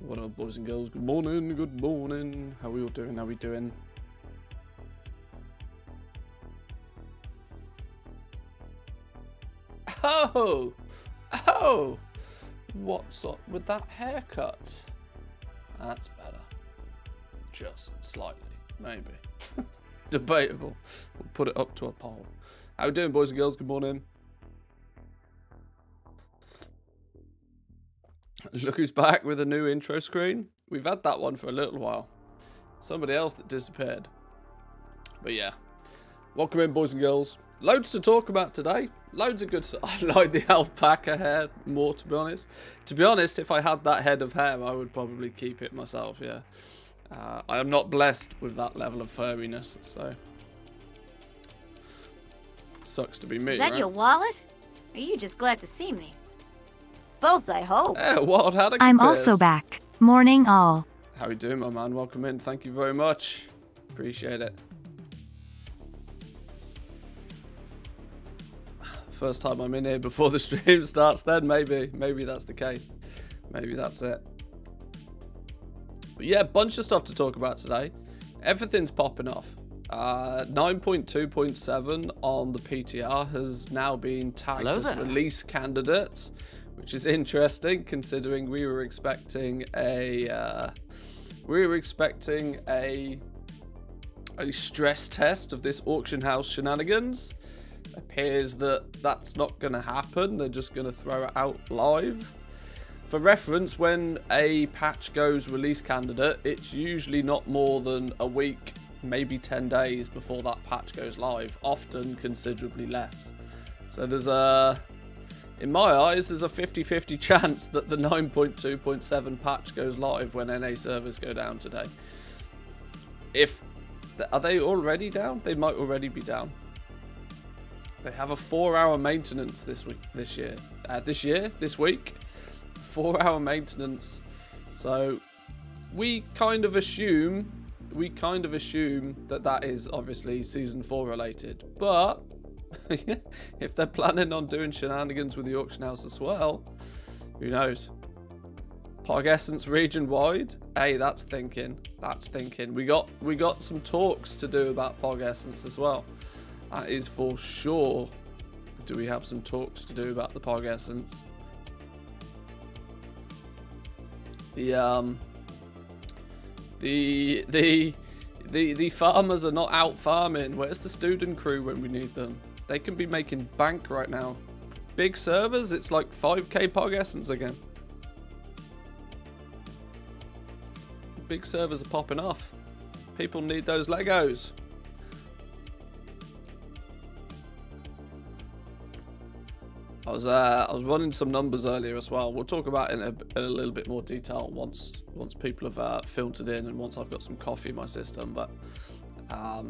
What up, boys and girls? Good morning, good morning. How are we all doing? How we doing? Oh! Oh! What's up with that haircut? That's better. Just slightly, maybe. Debatable. We'll put it up to a poll. How we doing, boys and girls? Good morning. Look who's back with a new intro screen. We've had that one for a little while. Somebody else that disappeared. But yeah. Welcome in, boys and girls. Loads to talk about today. Loads of good stuff. I like the alpaca hair more, to be honest. To be honest, if I had that head of hair, I would probably keep it myself, yeah. I am not blessed with that level of furriness, so... Sucks to be me, Is that right? your wallet? Or are you just glad to see me? Both, I hope. Yeah, Wild Haddock I'm appears. also back. Morning all. How you doing, my man? Welcome in. Thank you very much. Appreciate it. First time I'm in here before the stream starts then, maybe. Maybe that's the case. Maybe that's it. But yeah, bunch of stuff to talk about today. Everything's popping off. 9.2.7 on the PTR has now been tagged as release candidate, which is interesting considering we were expecting a stress test of this auction house shenanigans. Appears that that's not going to happen. They're just going to throw it out live. For reference, when a patch goes release candidate, it's usually not more than a week, maybe 10 days before that patch goes live, often considerably less. So there's in my eyes, there's a 50-50 chance that the 9.2.7 patch goes live when NA servers go down today. Are they already down? They might already be down. They have a 4-hour maintenance this week, this week. 4-hour maintenance. So we kind of assume that that is obviously season 4 related, but if they're planning on doing shenanigans with the auction house as well, who knows? Pog Essence region wide. Hey, that's thinking. That's thinking. We got some talks to do about Pog Essence as well. That is for sure. Do we have some talks to do about the Pog Essence? The farmers are not out farming. Where's the student crew when we need them? They can be making bank right now. Big servers, it's like 5k Pog Essence again. Big servers are popping off. People need those Legos. I was running some numbers earlier as well. We'll talk about it in a little bit more detail once people have filtered in and once I've got some coffee in my system. But I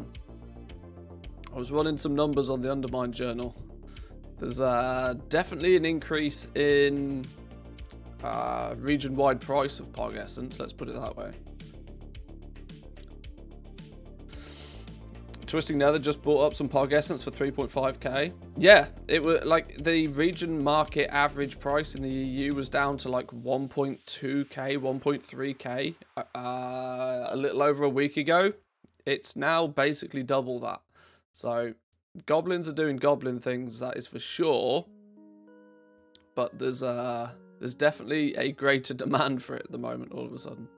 was running some numbers on the Undermine Journal. There's definitely an increase in region-wide price of Pog Essence. Let's put it that way. Twisting Nether just bought up some Pog Essence for 3.5k. Yeah, it was like the region market average price in the EU was down to like 1.2k, 1.3k a little over a week ago. It's now basically double that. So goblins are doing goblin things, that is for sure. But there's definitely a greater demand for it at the moment all of a sudden.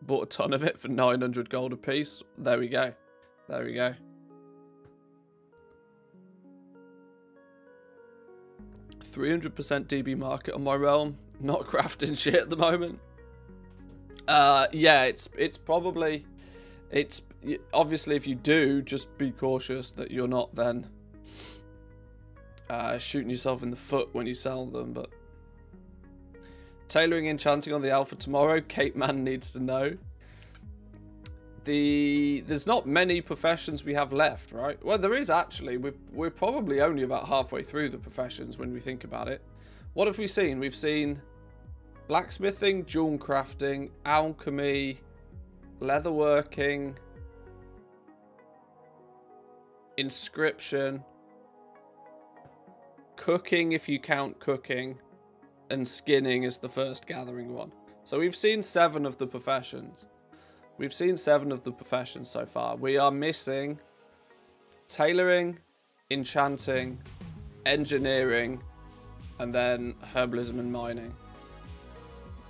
Bought a ton of it for 900 gold a piece. There we go. There we go. 300% DB market on my realm. Not crafting shit at the moment. Yeah, it's probably... obviously, if you do, just be cautious that you're not then shooting yourself in the foot when you sell them, but... Tailoring enchanting on the alpha tomorrow. Cape Man needs to know. There's not many professions we have left, right? Well, there is actually. We're probably only about halfway through the professions when we think about it. What have we seen? We've seen blacksmithing, jewel crafting, alchemy, leatherworking, inscription, cooking if you count cooking, and skinning is the first gathering one. So we've seen 7 of the professions. We've seen 7 of the professions so far. We are missing tailoring, enchanting, engineering, and then herbalism and mining.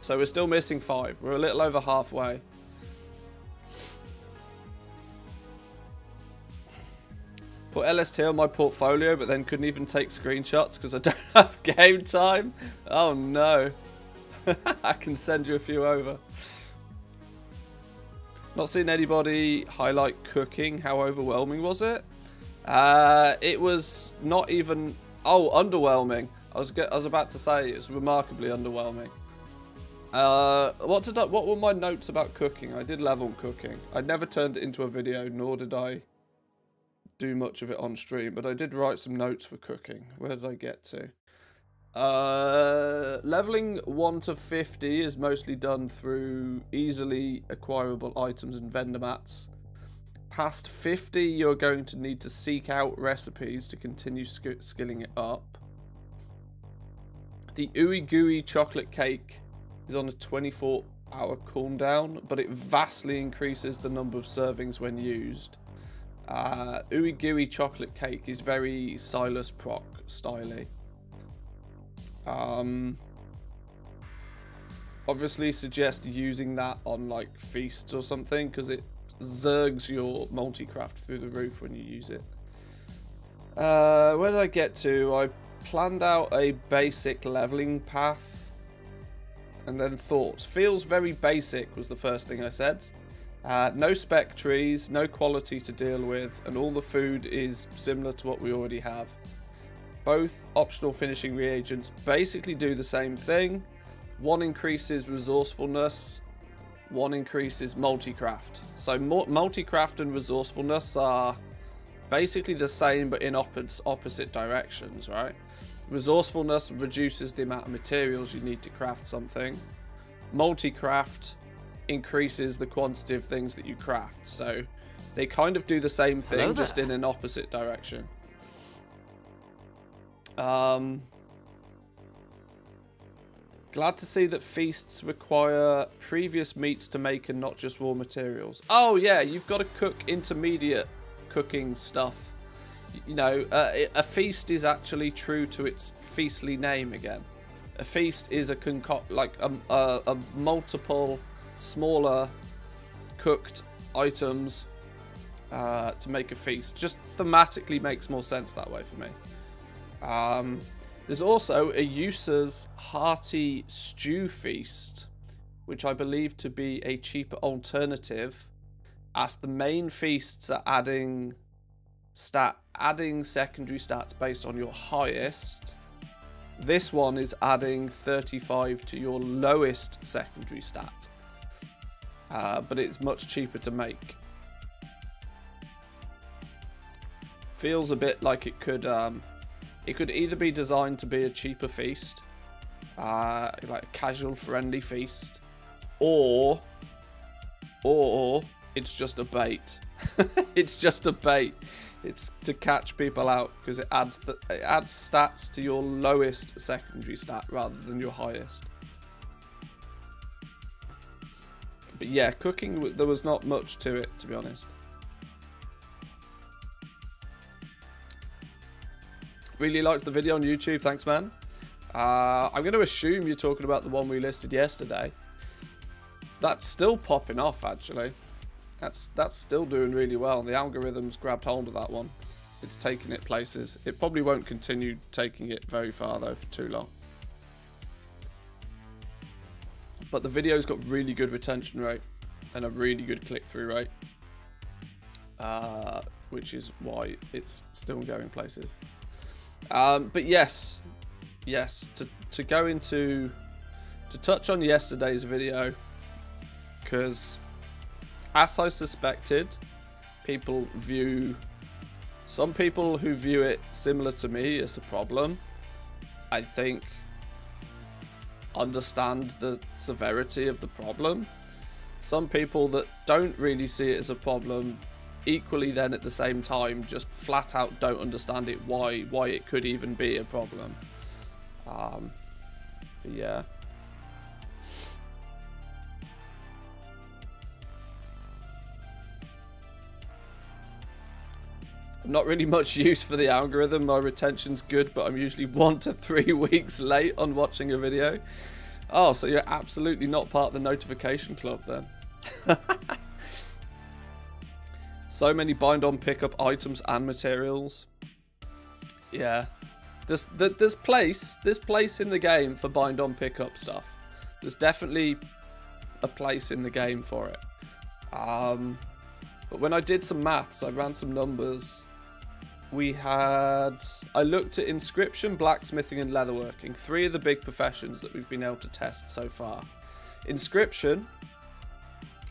So we're still missing 5. We're a little over halfway. Put LST on my portfolio, but then couldn't even take screenshots because I don't have game time. Oh no. I can send you a few over. Not seen anybody highlight cooking. How overwhelming was it? It was not even... Oh, underwhelming. I was about to say it was remarkably underwhelming. What were my notes about cooking? I did level cooking. I never turned it into a video, nor did I do much of it on stream, but I did write some notes for cooking. Where did I get to? Leveling 1 to 50 is mostly done through easily acquirable items and vendor mats. Past 50, you're going to need to seek out recipes to continue skilling it up. The Ooey Gooey chocolate cake is on a 24-hour cooldown, but it vastly increases the number of servings when used. Ooey Gooey chocolate cake is very Silas Proc styly. Obviously suggest using that on like feasts or something, because it zergs your multi-craft through the roof when you use it. Where did I get to? I planned out a basic leveling path and then thoughts. Feels very basic was the first thing I said. No spec trees, no quality to deal with, and all the food is similar to what we already have. Both optional finishing reagents basically do the same thing. One increases resourcefulness, one increases multi-craft. So multi-craft and resourcefulness are basically the same but in opposite directions, right? Resourcefulness reduces the amount of materials you need to craft something. Multi-craft increases the quantity of things that you craft. So they kind of do the same thing, just in an opposite direction. Glad to see that feasts require previous meats to make and not just raw materials. Oh yeah, you've got to cook intermediate cooking stuff. You know, a feast is actually true to its feastly name again. A feast is a multiple smaller cooked items to make a feast. Just thematically makes more sense that way for me. There's also a Yusa's Hearty Stew Feast, which I believe to be a cheaper alternative, as the main feasts are adding secondary stats based on your highest. This one is adding 35 to your lowest secondary stat, but it's much cheaper to make. Feels a bit like it could either be designed to be a cheaper feast, like a casual friendly feast, or it's just a bait. It's just a bait. It's to catch people out because it adds stats to your lowest secondary stat rather than your highest. But yeah, cooking, there was not much to it, to be honest. Really liked the video on YouTube, thanks man. I'm going to assume you're talking about the one we listed yesterday. That's still popping off, actually. That's still doing really well. The algorithm's grabbed hold of that one. It's taking it places. It probably won't continue taking it very far though for too long. But the video's got really good retention rate and a really good click-through rate, which is why it's still going places. But yes, to go into, to touch on yesterday's video, because as I suspected, some people who view it similar to me as a problem, I think understand the severity of the problem. Some people that don't really see it as a problem, equally then at the same time just flat out don't understand it, why it could even be a problem. But yeah. Not really much use for the algorithm. My retention's good, but I'm usually 1 to 3 weeks late on watching a video. Oh, so you're absolutely not part of the notification club then. So many bind-on pickup items and materials. Yeah. There's place in the game for bind-on pickup stuff. There's definitely a place in the game for it. But when I did some maths, I ran some numbers. I looked at inscription, blacksmithing, and leatherworking. 3 of the big professions that we've been able to test so far. Inscription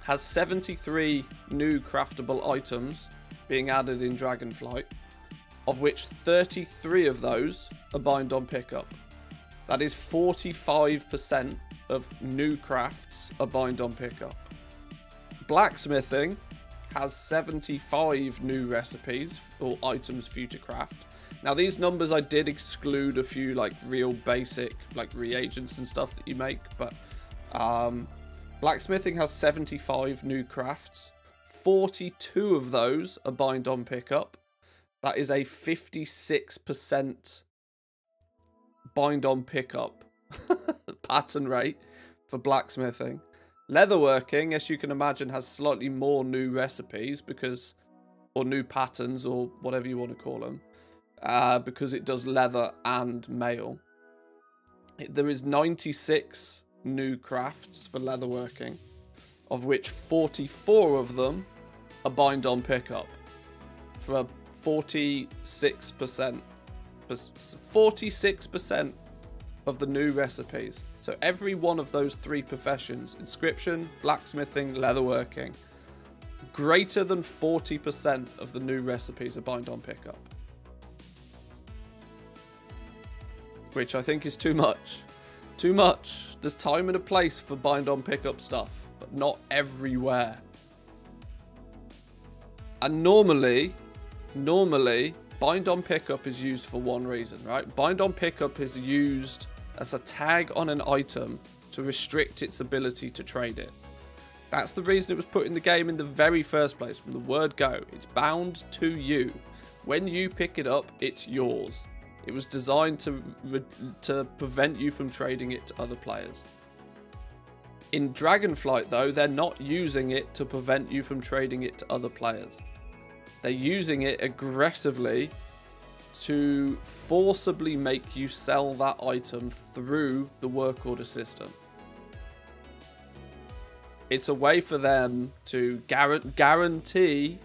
has 73 new craftable items being added in Dragonflight, of which 33 of those are bind-on pickup. That is 45% of new crafts are bind-on pickup. Blacksmithing has 75 new recipes or items for you to craft. Now these numbers I did exclude a few like real basic like reagents and stuff that you make, but blacksmithing has 75 new crafts. 42 of those are bind-on pickup. That is a 56% bind-on pickup pattern rate for blacksmithing. Leatherworking, as you can imagine, has slightly more new recipes or new patterns, or whatever you want to call them, because it does leather and mail. There is 96 new crafts for leatherworking, of which 44 of them are bind-on pickup, for a 46% of the new recipes. So every one of those 3 professions, inscription, blacksmithing, leatherworking, greater than 40% of the new recipes are bind-on pickup. Which I think is too much. Too much. There's time and a place for bind-on pickup stuff, but not everywhere. And normally, bind-on pickup is used for one reason, right? Bind-on pickup is used as a tag on an item to restrict its ability to trade it. That's the reason it was put in the game in the very first place, from the word go. It's bound to you. When you pick it up, it's yours. It was designed to prevent you from trading it to other players. In Dragonflight, though, they're not using it to prevent you from trading it to other players. They're using it aggressively to forcibly make you sell that item through the work order system. It's a way for them to guarantee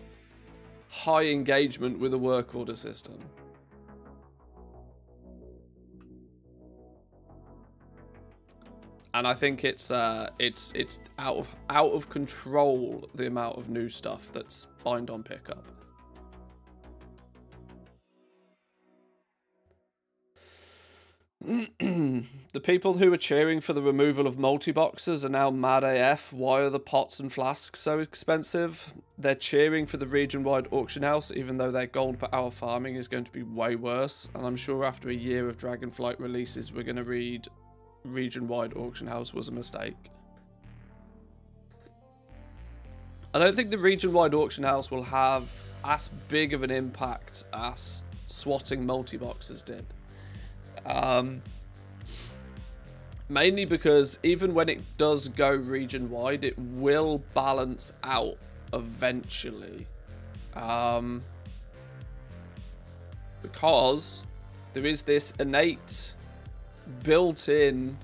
high engagement with a work order system. And I think it's out of control, the amount of new stuff that's bind-on pickup. The people who were cheering for the removal of multi-boxes are now mad AF. Why are the pots and flasks so expensive? They're cheering for the region-wide auction house, even though their gold per hour farming is going to be way worse. And I'm sure after a year of Dragonflight releases, we're going to read region-wide auction house was a mistake. I don't think the region-wide auction house will have as big of an impact as swatting multi-boxes did. Mainly because even when it does go region-wide, it will balance out eventually. Because there is this innate built-in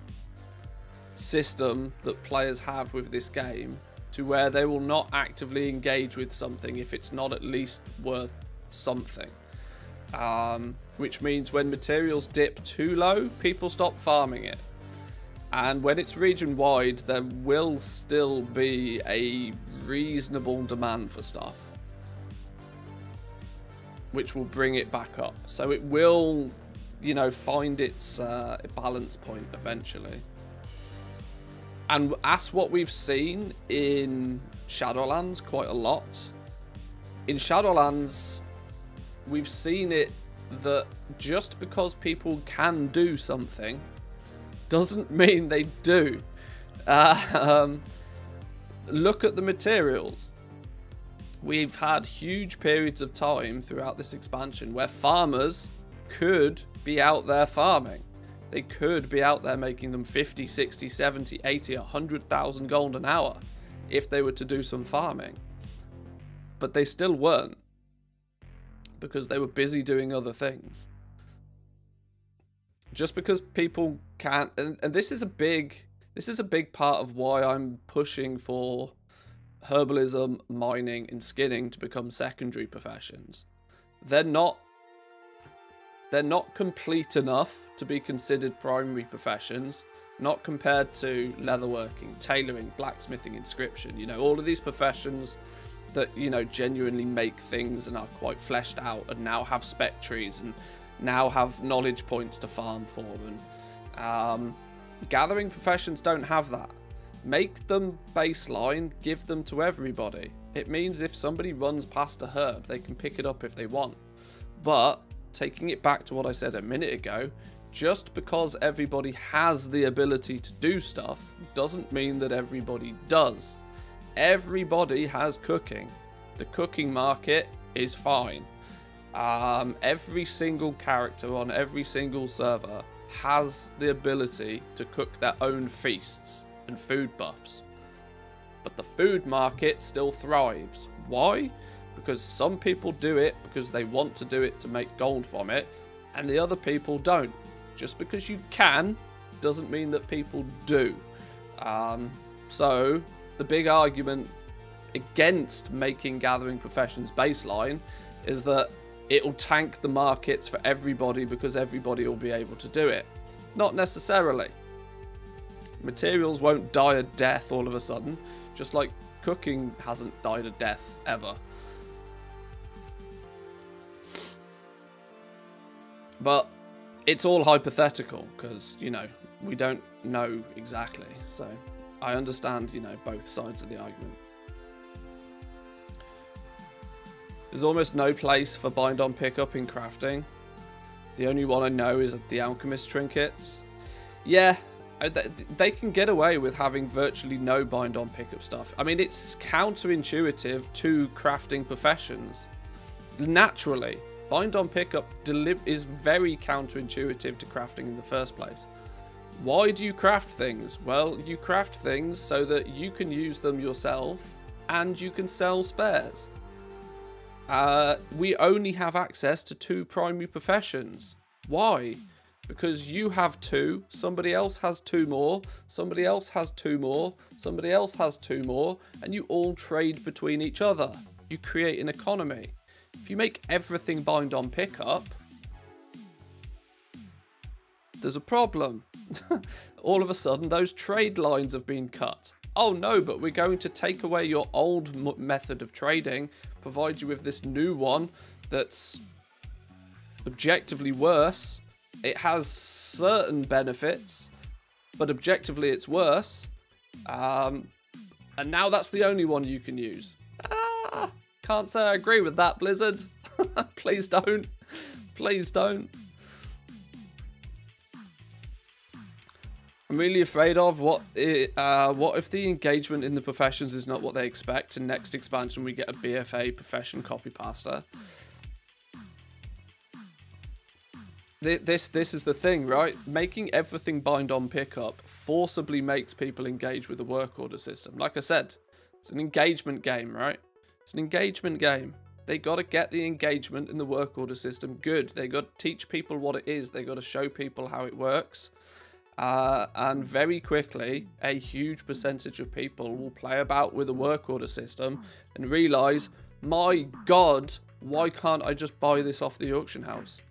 system that players have with this game to where they will not actively engage with something if it's not at least worth something. Which means when materials dip too low, people stop farming it. And when it's region-wide, there will still be a reasonable demand for stuff, which will bring it back up. So it will, you know, find its balance point eventually. And that's what we've seen in Shadowlands quite a lot. In Shadowlands, we've seen it that just because people can do something doesn't mean they do. Look at the materials. We've had huge periods of time throughout this expansion where farmers could be out there farming. They could be out there making them 50, 60, 70, 80, 100,000 gold an hour if they were to do some farming. But they still weren't, because they were busy doing other things. Just because people can't, and this is a big part of why I'm pushing for herbalism, mining, and skinning to become secondary professions. They're not complete enough to be considered primary professions, not compared to leatherworking, tailoring, blacksmithing, inscription. You know, all of these professions that, you know, genuinely make things and are quite fleshed out and now have spec trees and now have knowledge points to farm for. And gathering professions don't have that. Make them baseline, give them to everybody. It means if somebody runs past a herb, they can pick it up if they want. But taking it back to what I said a minute ago, just because everybody has the ability to do stuff doesn't mean that everybody does. Everybody has cooking. The cooking market is fine. Every single character on every single server has the ability to cook their own feasts and food buffs. But the food market still thrives. Why? Because some people do it because they want to do it to make gold from it, and the other people don't. Just because you can doesn't mean that people do. So the big argument against making gathering professions baseline is that it'll tank the markets for everybody because everybody will be able to do it. Not necessarily. Materials won't die a death all of a sudden, just like cooking hasn't died a death ever. But it's all hypothetical because, you know, we don't know exactly. So I understand, you know, both sides of the argument. There's almost no place for bind-on pickup in crafting. The only one I know is the alchemist trinkets. Yeah, they can get away with having virtually no bind-on pickup stuff. I mean, it's counterintuitive to crafting professions. Naturally, bind-on pickup is very counterintuitive to crafting in the first place. Why do you craft things? Well, you craft things so that you can use them yourself and you can sell spares. We only have access to 2 primary professions. Why? Because you have 2, somebody else has 2 more, somebody else has 2 more, somebody else has 2 more, and you all trade between each other. You create an economy. If you make everything bind on pickup, there's a problem. All of a sudden, those trade lines have been cut. Oh no, but we're going to take away your old method of trading, provide you with this new one that's objectively worse. It has certain benefits, but objectively it's worse. And now that's the only one you can use. Can't say I agree with that, Blizzard. Please don't. Please don't. I'm really afraid of what if the engagement in the professions is not what they expect, and next expansion we get a BFA profession copy pasta. This is the thing, right? Making everything bind on pickup forcibly makes people engage with the work order system. Like I said, it's an engagement game, right? It's an engagement game. They got to get the engagement in the work order system good. They got to teach people what it is. They got to show people how it works. And very quickly, a huge percentage of people will play about with the work order system and realize, my God, why can't I just buy this off the auction house?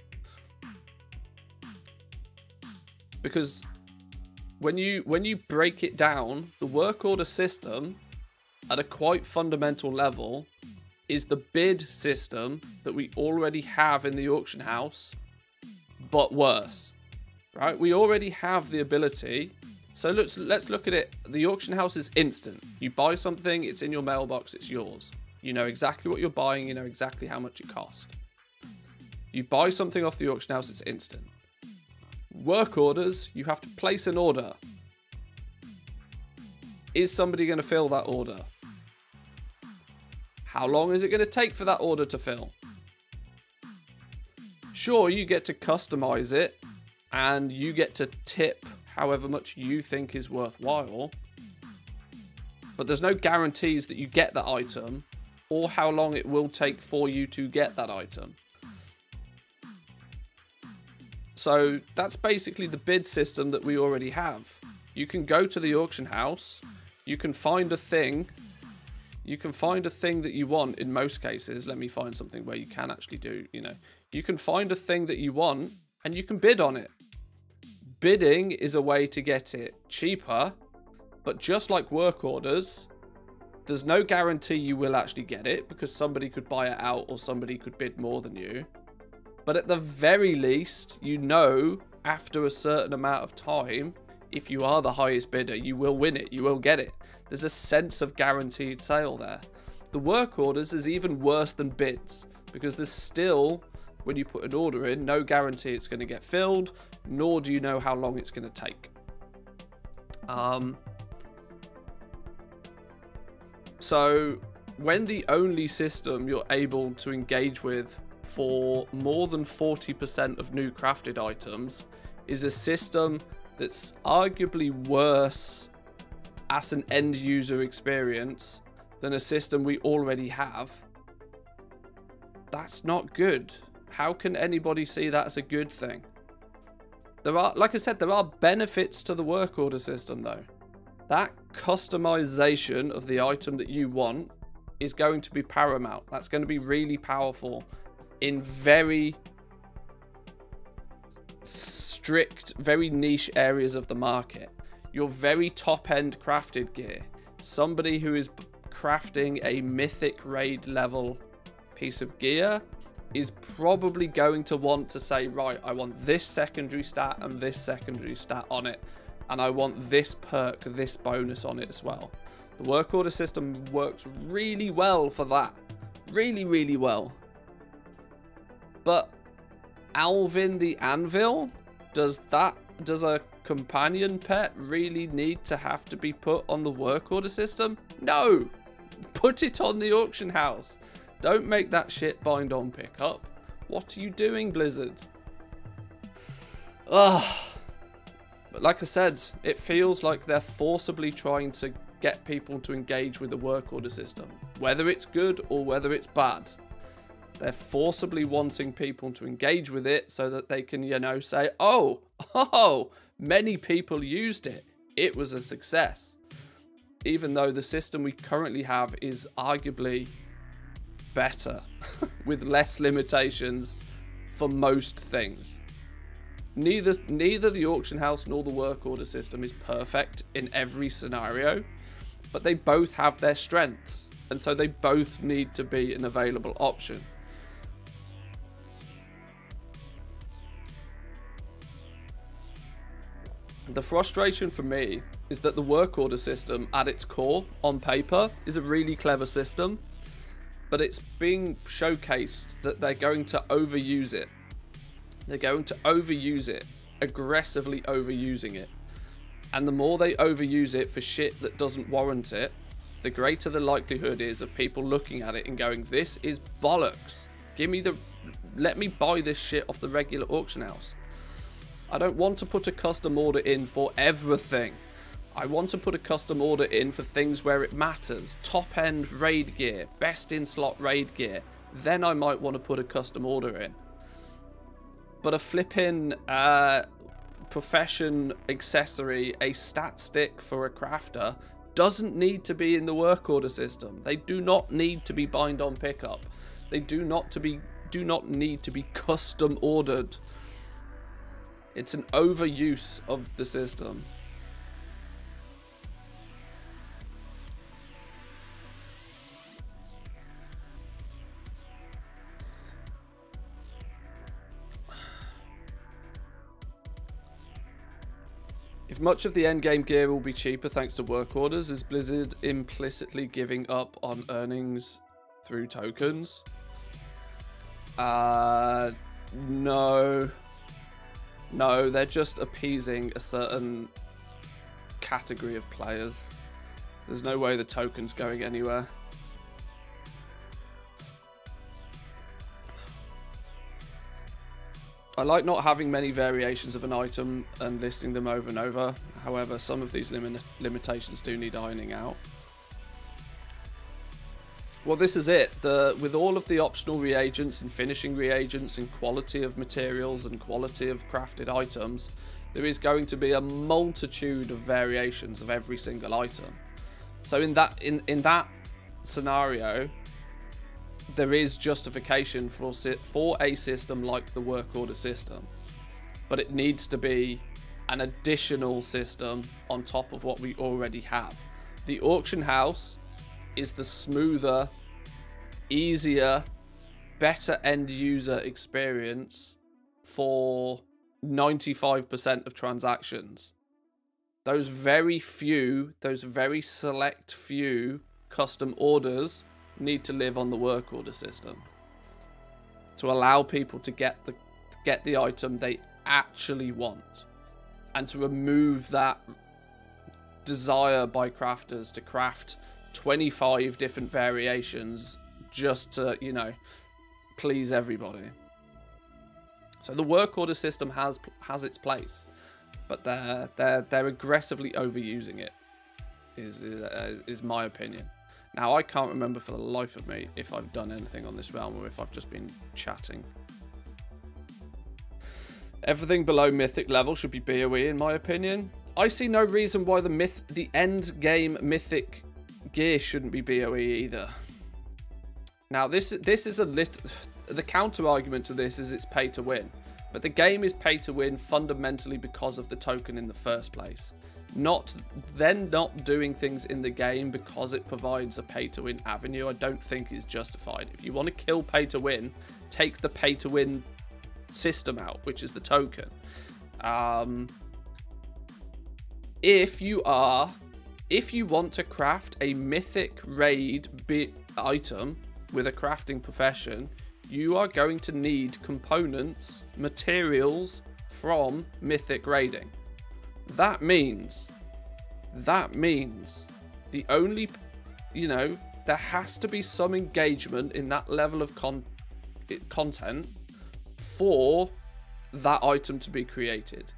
Because when you break it down, the work order system at a quite fundamental level is the bid system that we already have in the auction house, but worse. Right? We already have the ability. So let's look at it. The auction house is instant. You buy something, it's in your mailbox, it's yours. You know exactly what you're buying, you know exactly how much it costs. You buy something off the auction house, it's instant. Work orders, you have to place an order. Is somebody going to fill that order? How long is it going to take for that order to fill? Sure, you get to customize it and you get to tip however much you think is worthwhile. But there's no guarantees that you get that item or how long it will take for you to get that item. So that's basically the bid system that we already have. You can go to the auction house, you can find a thing. You can find a thing that you want in most cases. Let me find something where you can actually do, you can find a thing that you want and you can bid on it. Bidding is a way to get it cheaper, but just like work orders, there's no guarantee you will actually get it because somebody could buy it out or somebody could bid more than you. But at the very least, after a certain amount of time, if you are the highest bidder, you will win it, you will get it. There's a sense of guaranteed sale there. The work orders is even worse than bids because there's still, when you put an order in, no guarantee it's going to get filled, nor do you know how long it's going to take. So when the only system you're able to engage with for more than 40% of new crafted items is a system that's arguably worse as an end user experience than a system we already have, that's not good. How can anybody see that as a good thing? There are, like I said, there are benefits to the work order system though. That customization of the item that you want is going to be paramount. That's going to be really powerful in very strict, very niche areas of the market. Your very top-end crafted gear, somebody who is crafting a mythic raid level piece of gear is probably going to want to say, right, I want this secondary stat and this secondary stat on it, and I want this perk, this bonus on it as well. The work order system works really well for that. Really, really well. But Alvin the Anvil, does a companion pet really need to have to be put on the work order system? No! Put it on the auction house. Don't make that shit bind on pickup. What are you doing, Blizzard? Ugh. But like I said, it feels like they're forcibly trying to get people to engage with the work order system. Whether it's good or whether it's bad. They're forcibly wanting people to engage with it so that they can, say, oh, many people used it. It was a success. Even though the system we currently have is arguably better with less limitations for most things. Neither the auction house nor the work order system is perfect in every scenario, but they both have their strengths, and so they both need to be an available option. The frustration for me is that the work order system at its core, on paper, is a really clever system, but it's being showcased that they're going to overuse it. They're going to overuse it, aggressively overusing it. And the more they overuse it for shit that doesn't warrant it, the greater the likelihood is of people looking at it and going, this is bollocks. Let me buy this shit off the regular auction house. I don't want to put a custom order in for everything. I want to put a custom order in for things where it matters. Top end raid gear, best in slot raid gear. Then I might want to put a custom order in. But a flipping profession accessory, a stat stick for a crafter, doesn't need to be in the work order system. They do not need to be bind on pickup. They do not need to be custom ordered. It's an overuse of the system. If much of the endgame gear will be cheaper thanks to work orders, is Blizzard implicitly giving up on earnings through tokens? No. No, they're just appeasing a certain category of players. There's no way the token's going anywhere. I like not having many variations of an item and listing them over and over. However, some of these limitations do need ironing out. Well, this is it. With all of the optional reagents and finishing reagents and quality of materials and quality of crafted items, there is going to be a multitude of variations of every single item. So in that scenario, there is justification for a system like the work order system, but it needs to be an additional system on top of what we already have. The auction house is the smoother, easier, better end user experience for 95% of transactions. Those very select few custom orders need to live on the work order system to allow people to get the item they actually want, and to remove that desire by crafters to craft 25 different variations just to, you know, please everybody. So the work order system has its place, but they're aggressively overusing it, is my opinion. Now, I can't remember for the life of me if I've done anything on this realm or if I've just been chatting. Everything below mythic level should be BOE, in my opinion. I see no reason why the end game mythic gear shouldn't be BOE either. Now, this is the counter argument to this is it's pay to win, but the game is pay to win fundamentally because of the token in the first place. Not doing things in the game because it provides a pay to win avenue, I don't think is justified. If you want to kill pay to win, take the pay to win system out, which is the token. If you want to craft a mythic raid item with a crafting profession, you are going to need components, materials from mythic raiding. That means the only, you know, there has to be some engagement in that level of content for that item to be created.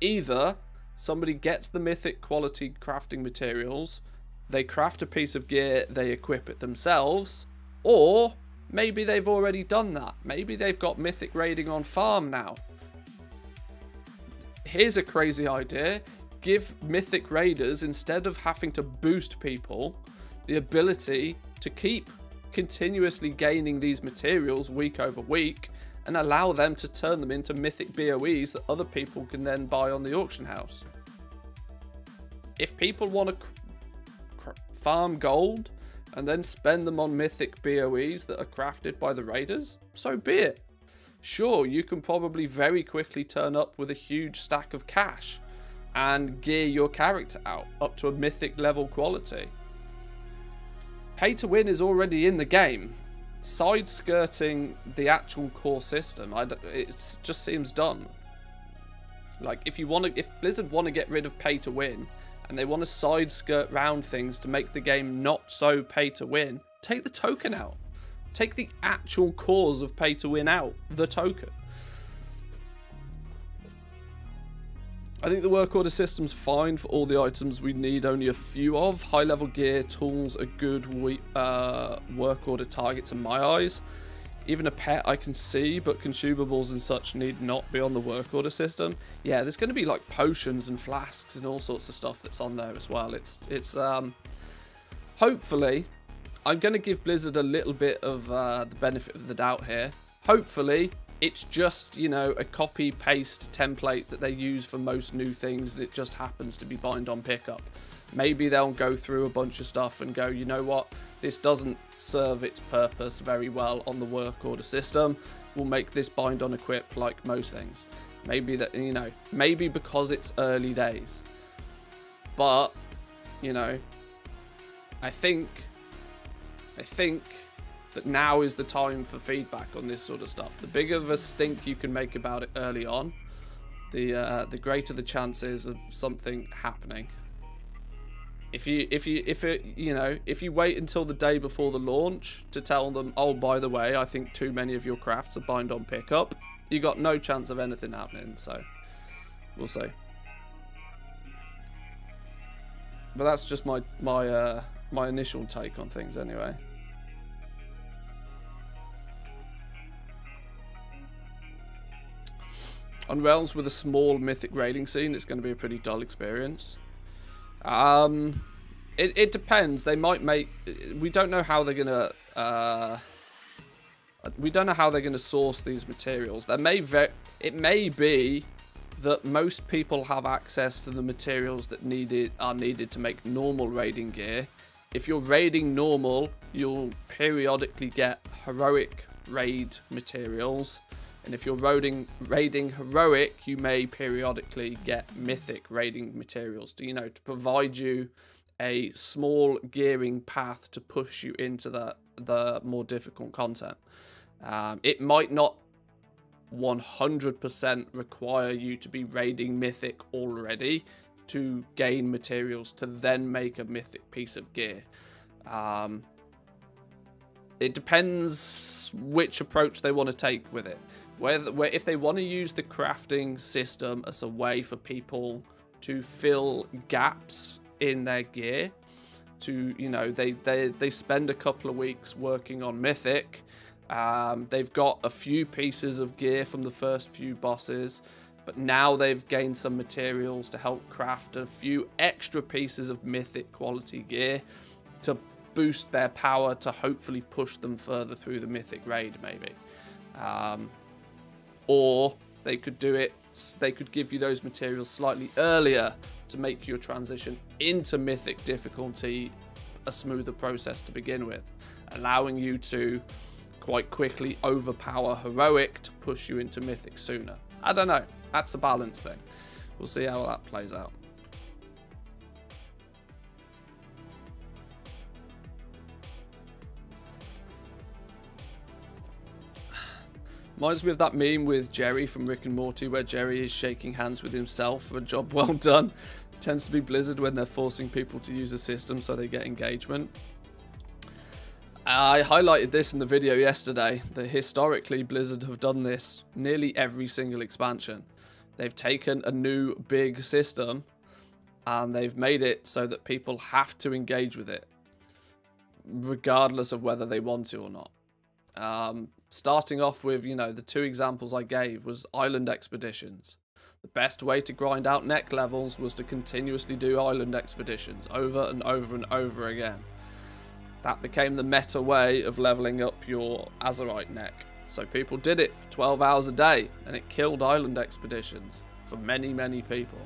Either somebody gets the mythic quality crafting materials, they craft a piece of gear, they equip it themselves, or maybe they've already done that. Maybe they've got mythic raiding on farm now. Here's a crazy idea. Give mythic raiders, instead of having to boost people, the ability to keep continuously gaining these materials week over week and allow them to turn them into mythic BOEs that other people can then buy on the auction house. If people want to farm gold and then spend them on mythic BOEs that are crafted by the raiders, so be it. Sure, you can probably very quickly turn up with a huge stack of cash and gear your character out up to a mythic level quality. Pay to win is already in the game. Side skirting the actual core system, it just seems dumb. Like, if Blizzard want to get rid of pay to win and they want to side skirt round things to make the game not so pay to win, take the token out. Take the actual cause of pay to win out, the token. I think the work order system's fine for all the items we need only a few of. High level gear, tools are good work order targets in my eyes. Even a pet I can see, but consumables and such need not be on the work order system. Yeah, there's going to be like potions and flasks and all sorts of stuff that's on there as well. It's hopefully, I'm going to give Blizzard a little bit of the benefit of the doubt here. Hopefully, it's just, you know, a copy-paste template that they use for most new things, and it just happens to be bind on pickup. Maybe they'll go through a bunch of stuff and go, you know what, this doesn't serve its purpose very well on the work order system. We'll make this bind on equip like most things. Maybe that, you know, maybe because it's early days. But, you know, I think that now is the time for feedback on this sort of stuff. The bigger of a stink you can make about it early on, the greater the chances of something happening. If you wait until the day before the launch to tell them, oh, by the way, I think too many of your crafts are bind on pickup, you got no chance of anything happening. So we'll see. But that's just my initial take on things anyway. On realms with a small mythic raiding scene, it's going to be a pretty dull experience. It depends. They might make. We don't know how they're gonna. We don't know how they're gonna source these materials. It may be that most people have access to the materials that are needed to make normal raiding gear. If you're raiding normal, you'll periodically get heroic raid materials. And if you're raiding heroic, you may periodically get mythic raiding materials to, to provide you a small gearing path to push you into the more difficult content. It might not 100% require you to be raiding mythic already to gain materials to then make a mythic piece of gear. It depends which approach they want to take with it. Where if they want to use the crafting system as a way for people to fill gaps in their gear, to they spend a couple of weeks working on mythic. They've got a few pieces of gear from the first few bosses, but now they've gained some materials to help craft a few extra pieces of mythic quality gear to boost their power to hopefully push them further through the mythic raid, maybe. Or they could do it, they could give you those materials slightly earlier to make your transition into mythic difficulty a smoother process to begin with, allowing you to quite quickly overpower heroic to push you into mythic sooner. I don't know. That's a balance thing. We'll see how that plays out. Reminds me of that meme with Jerry from Rick and Morty, where Jerry is shaking hands with himself for a job well done. It tends to be Blizzard when they're forcing people to use a system so they get engagement. I highlighted this in the video yesterday, that historically Blizzard have done this nearly every single expansion. They've taken a new big system and they've made it so that people have to engage with it, regardless of whether they want to or not. Starting off with, the two examples I gave was island expeditions. The best way to grind out neck levels was to continuously do island expeditions over and over and over again. That became the meta way of leveling up your Azerite neck. So people did it for 12 hours a day, and it killed island expeditions for many, many people.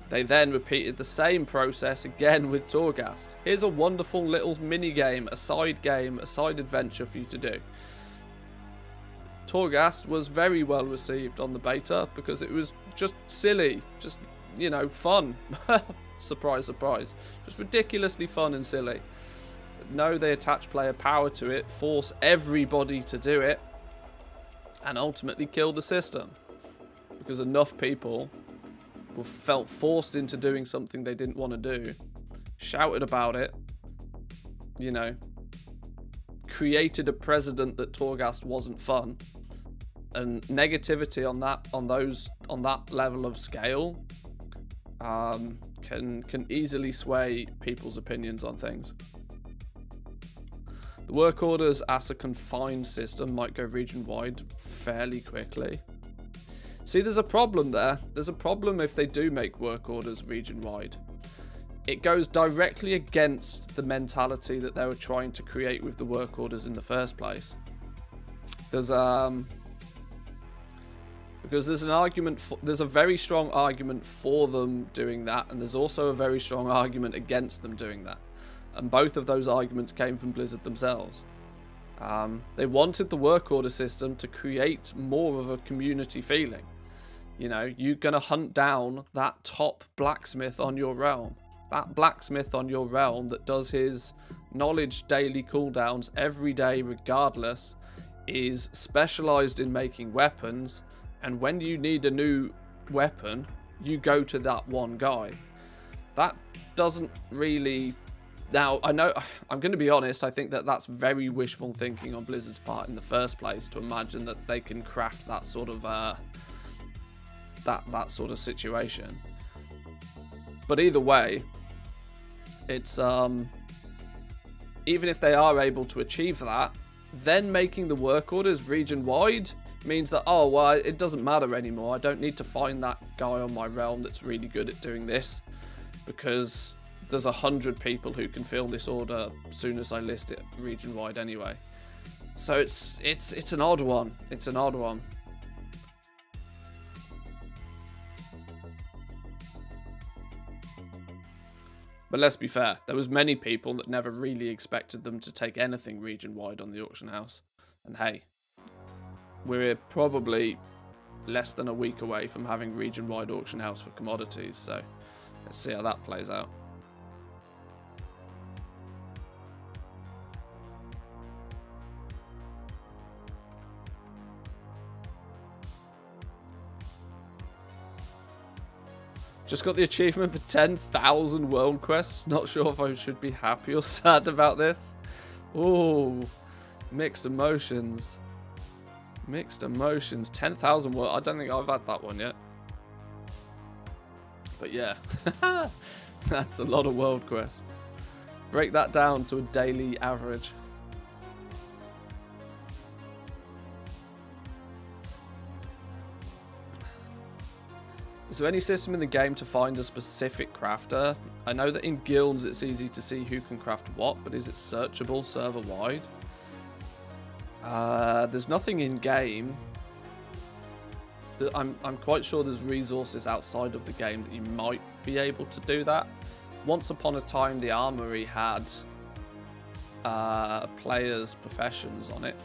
They then repeated the same process again with Torghast. Here's a wonderful little mini-game, a side adventure for you to do. Torghast was very well received on the beta because it was just silly, just, fun. Surprise, surprise. Just ridiculously fun and silly. But no, they attach player power to it, force everybody to do it, and ultimately kill the system. Because enough people felt forced into doing something they didn't want to do, shouted about it, created a precedent that Torghast wasn't fun, and negativity on that level of scale can easily sway people's opinions on things. The work orders as a confined system might go region-wide fairly quickly. See, there's a problem there. There's a problem if they do make work orders region-wide. It goes directly against the mentality that they were trying to create with the work orders in the first place. There's because there's an argument there's a very strong argument for them doing that, and there's also a very strong argument against them doing that. And both of those arguments came from Blizzard themselves. They wanted the work order system to create more of a community feeling. You're going to hunt down that top blacksmith on your realm. That blacksmith on your realm that does his knowledge daily cooldowns every day regardless is specialized in making weapons, And when you need a new weapon, you go to that one guy. That doesn't really... Now, I know, I'm going to be honest, I think that that's very wishful thinking on Blizzard's part in the first place, to imagine that they can craft that sort of, that sort of situation. But either way, it's, even if they are able to achieve that, then making the work orders region-wide means that, oh, well, it doesn't matter anymore. I don't need to find that guy on my realm that's really good at doing this, because there's 100 people who can fill this order as soon as I list it region-wide anyway. So it's an odd one. It's an odd one. But let's be fair, there was many people that never really expected them to take anything region-wide on the auction house. And hey, we're probably less than a week away from having region-wide auction house for commodities, so let's see how that plays out. Just got the achievement for 10,000 world quests. Not sure if I should be happy or sad about this. Ooh, mixed emotions. Mixed emotions. 10,000 world. I don't think I've had that one yet. But yeah, that's a lot of world quests. Break that down to a daily average. Is there any system in the game to find a specific crafter? I know that in guilds it's easy to see who can craft what, but is it searchable server-wide? There's nothing in game. I'm quite sure there's resources outside of the game that you might be able to do that. Once upon a time, the Armory had players' professions on it,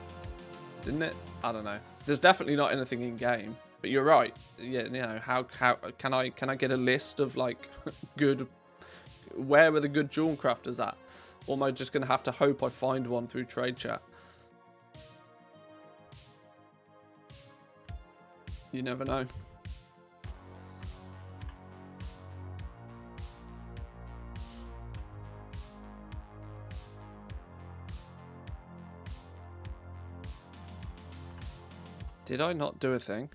didn't it? I don't know. There's definitely not anything in game. But you're right. Yeah, you know, how can I get a list of like good, where are the good jewel crafters at? Or am I just gonna have to hope I find one through trade chat? You never know. Did I not do a thing?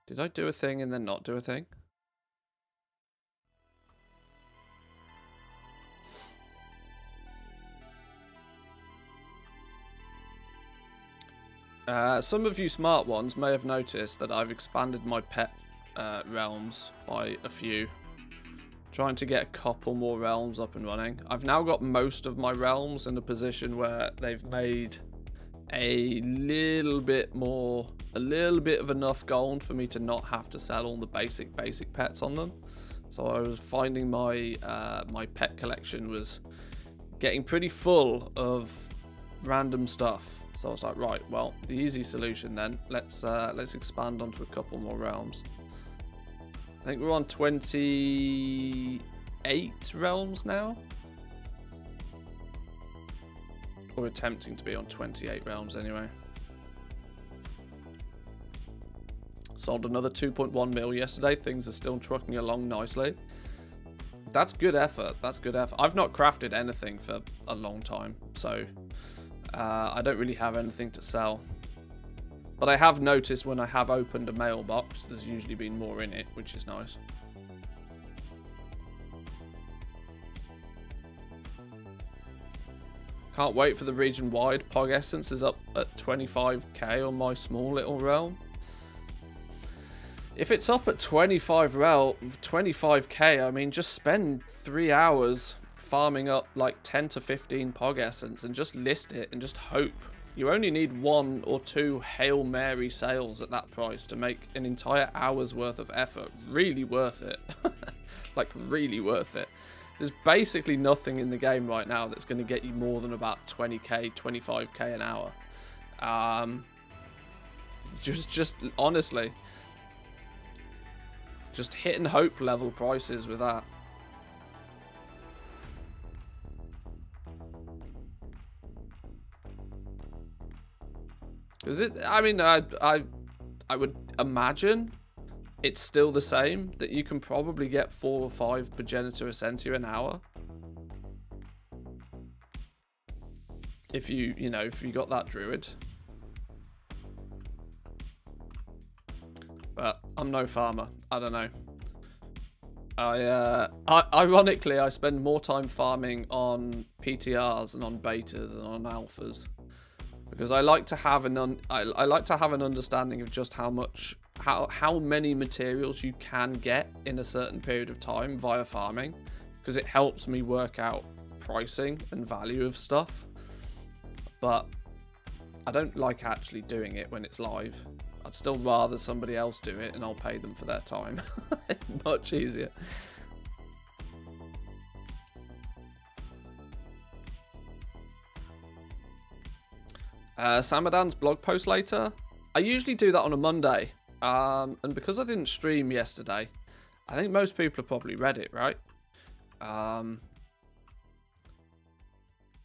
Did I do a thing and then not do a thing? Some of you smart ones may have noticed that I've expanded my pet realms by a few. Trying to get a couple more realms up and running. I've now got most of my realms in a position where they've made a little bit of enough gold for me to not have to sell all the basic pets on them. So I was finding my my pet collection was getting pretty full of random stuff. So I was like, right, well, the easy solution then, let's expand onto a couple more realms. I think we're on 28 realms now. Or attempting to be on 28 realms anyway. Sold another 2.1 mil yesterday. Things are still trucking along nicely. That's good effort. That's good effort. I've not crafted anything for a long time, so I don't really have anything to sell. But I have noticed when I have opened a mailbox, there's usually been more in it, which is nice. Can't wait for the region-wide. Pog Essence is up at 25k on my small little realm. If it's up at 25k, I mean, just spend 3 hours farming up like 10 to 15 Pog Essence and just list it and just hope. You only need 1 or 2 Hail Mary sales at that price to make an entire hour's worth of effort. Really worth it. Like, really worth it. There's basically nothing in the game right now that's going to get you more than about 20k, 25k an hour. Just honestly, just hit and hope level prices with that. Because I mean, I would imagine it's still the same, that you can probably get 4 or 5 Progenitor Essentia an hour. If you got that druid. But I'm no farmer. I don't know. Ironically, I spend more time farming on PTRs and on betas and on alphas, because I like to have I like to have an understanding of just how many materials you can get in a certain period of time via farming, because it helps me work out pricing and value of stuff. But I don't like actually doing it when it's live. I'd still rather somebody else do it and I'll pay them for their time. Much easier. Samadan's blog post later. I usually do that on a Monday. And because I didn't stream yesterday, I think most people have probably read it, right?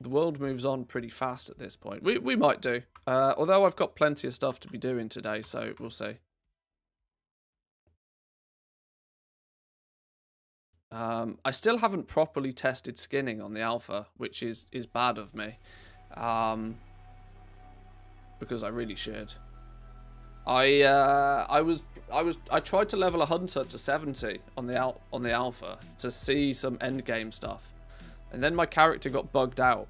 The world moves on pretty fast at this point. We might do. Although I've got plenty of stuff to be doing today, so we'll see. I still haven't properly tested skinning on the alpha, which is bad of me. Because I really should. I tried to level a hunter to 70 on the alpha to see some end game stuff. And then my character got bugged out.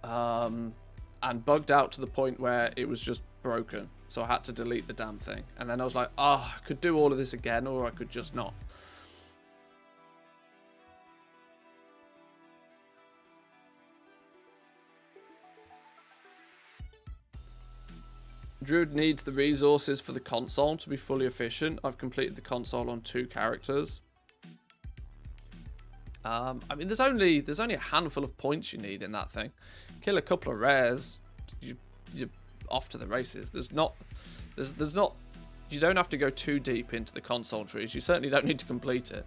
And bugged out to the point where it was just broken. So I had to delete the damn thing. And then I was like, oh, I could do all of this again, or I could just not. Druid needs the resources for the console to be fully efficient. I've completed the console on 2 characters. I mean, there's only a handful of points you need in that thing. Kill a couple of rares, you're off to the races. There's not. You don't have to go too deep into the console trees. You certainly don't need to complete it.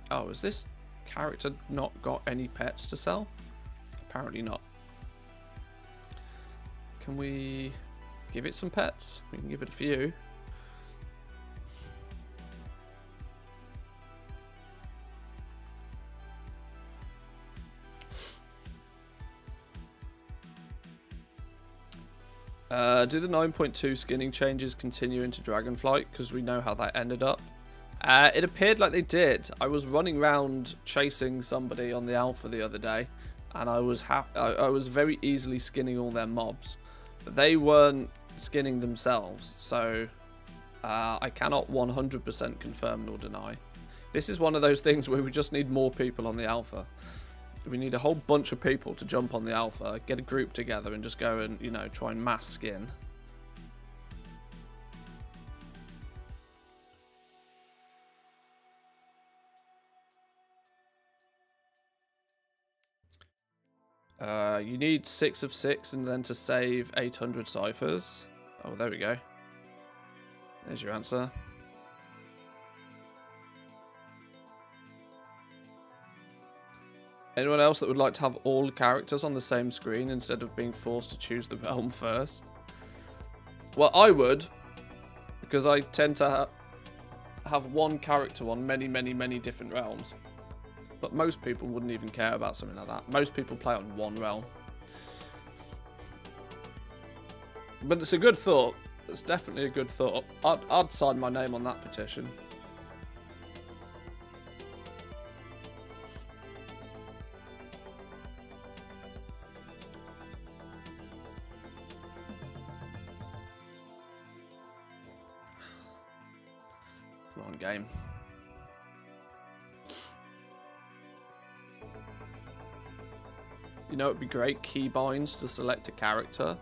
Oh, has this character not got any pets to sell? Apparently not. Can we give it some pets? We can give it a few. Do the 9.2 skinning changes continue into Dragonflight? Because we know how that ended up. It appeared like they did. I was running around chasing somebody on the alpha the other day, and I was very easily skinning all their mobs. But they weren't skinning themselves, so I cannot 100% confirm nor deny. This is one of those things where we just need more people on the alpha. We need a whole bunch of people to jump on the alpha, get a group together and just go and, you know, try and mass skin. You need 6 of 6 and then to save 800 ciphers. Oh, there we go. There's your answer. Anyone else that would like to have all characters on the same screen instead of being forced to choose the realm first? Well, I would, because I tend to have one character on many, many, many different realms. But most people wouldn't even care about something like that. Most people play on one realm. But it's a good thought. It's definitely a good thought. I'd sign my name on that petition. Come on, game. You know, it'd be great, keybinds to select a character.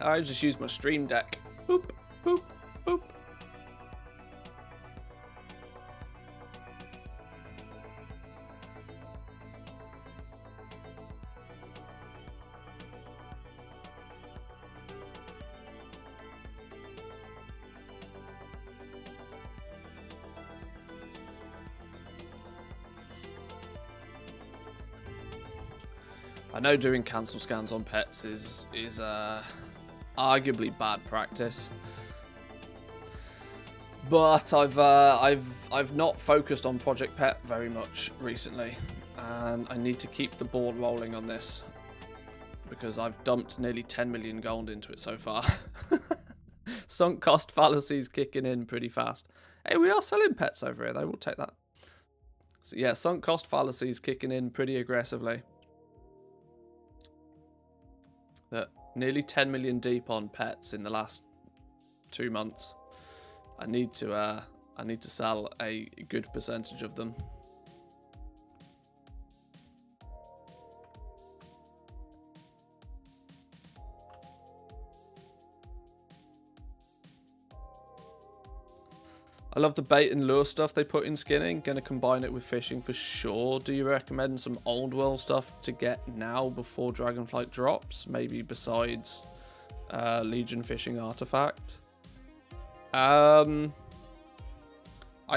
I just use my stream deck. Boop, boop, boop. I know doing cancel scans on pets is arguably bad practice, but I've not focused on Project Pet very much recently, and I need to keep the ball rolling on this because I've dumped nearly 10 million gold into it so far. Sunk cost fallacies kicking in pretty fast. Hey, we are selling pets over here though, we'll take that. So yeah, sunk cost fallacies kicking in pretty aggressively. That nearly 10 million deep on pets in the last 2 months. I need to sell a good percentage of them. I love the bait and lure stuff they put in skinning. Gonna combine it with fishing for sure. Do you recommend some old world stuff to get now before Dragonflight drops? Maybe besides Legion Fishing Artifact? I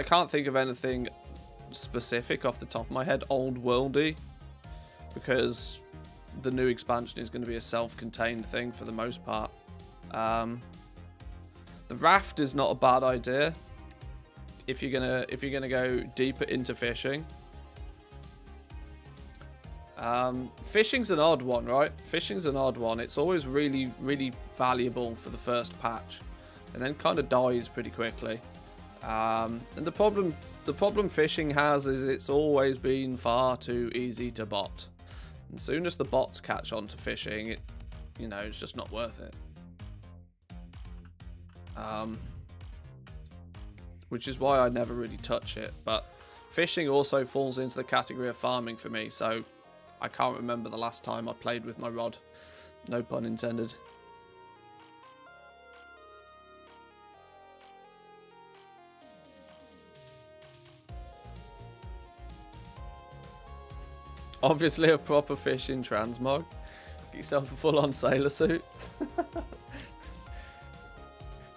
can't think of anything specific off the top of my head old worldy, because the new expansion is going to be a self-contained thing for the most part. The raft is not a bad idea if you're gonna go deeper into fishing. Fishing's an odd one, right? Fishing's an odd one. It's always really, really valuable for the first patch, and then kind of dies pretty quickly. And the problem fishing has is it's always been far too easy to bot. And as soon as the bots catch on to fishing, it's just not worth it. Which is why I never really touch it. But fishing also falls into the category of farming for me, so I can't remember the last time I played with my rod. No pun intended. Obviously a proper fishing transmog. Get yourself a full-on sailor suit.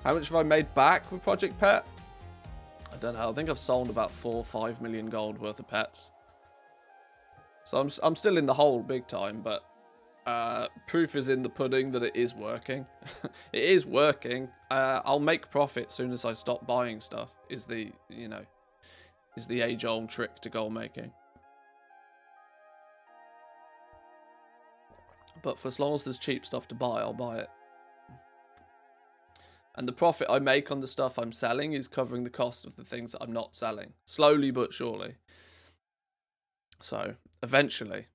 How much have I made back with Project Pet? I don't know. I think I've sold about 4 or 5 million gold worth of pets. So I'm still in the hole big time, but proof is in the pudding that it is working. It is working. I'll make profit as soon as I stop buying stuff. Is the age-old trick to gold making. But for as long as there's cheap stuff to buy, I'll buy it. And the profit I make on the stuff I'm selling is covering the cost of the things that I'm not selling. Slowly but surely. So, eventually,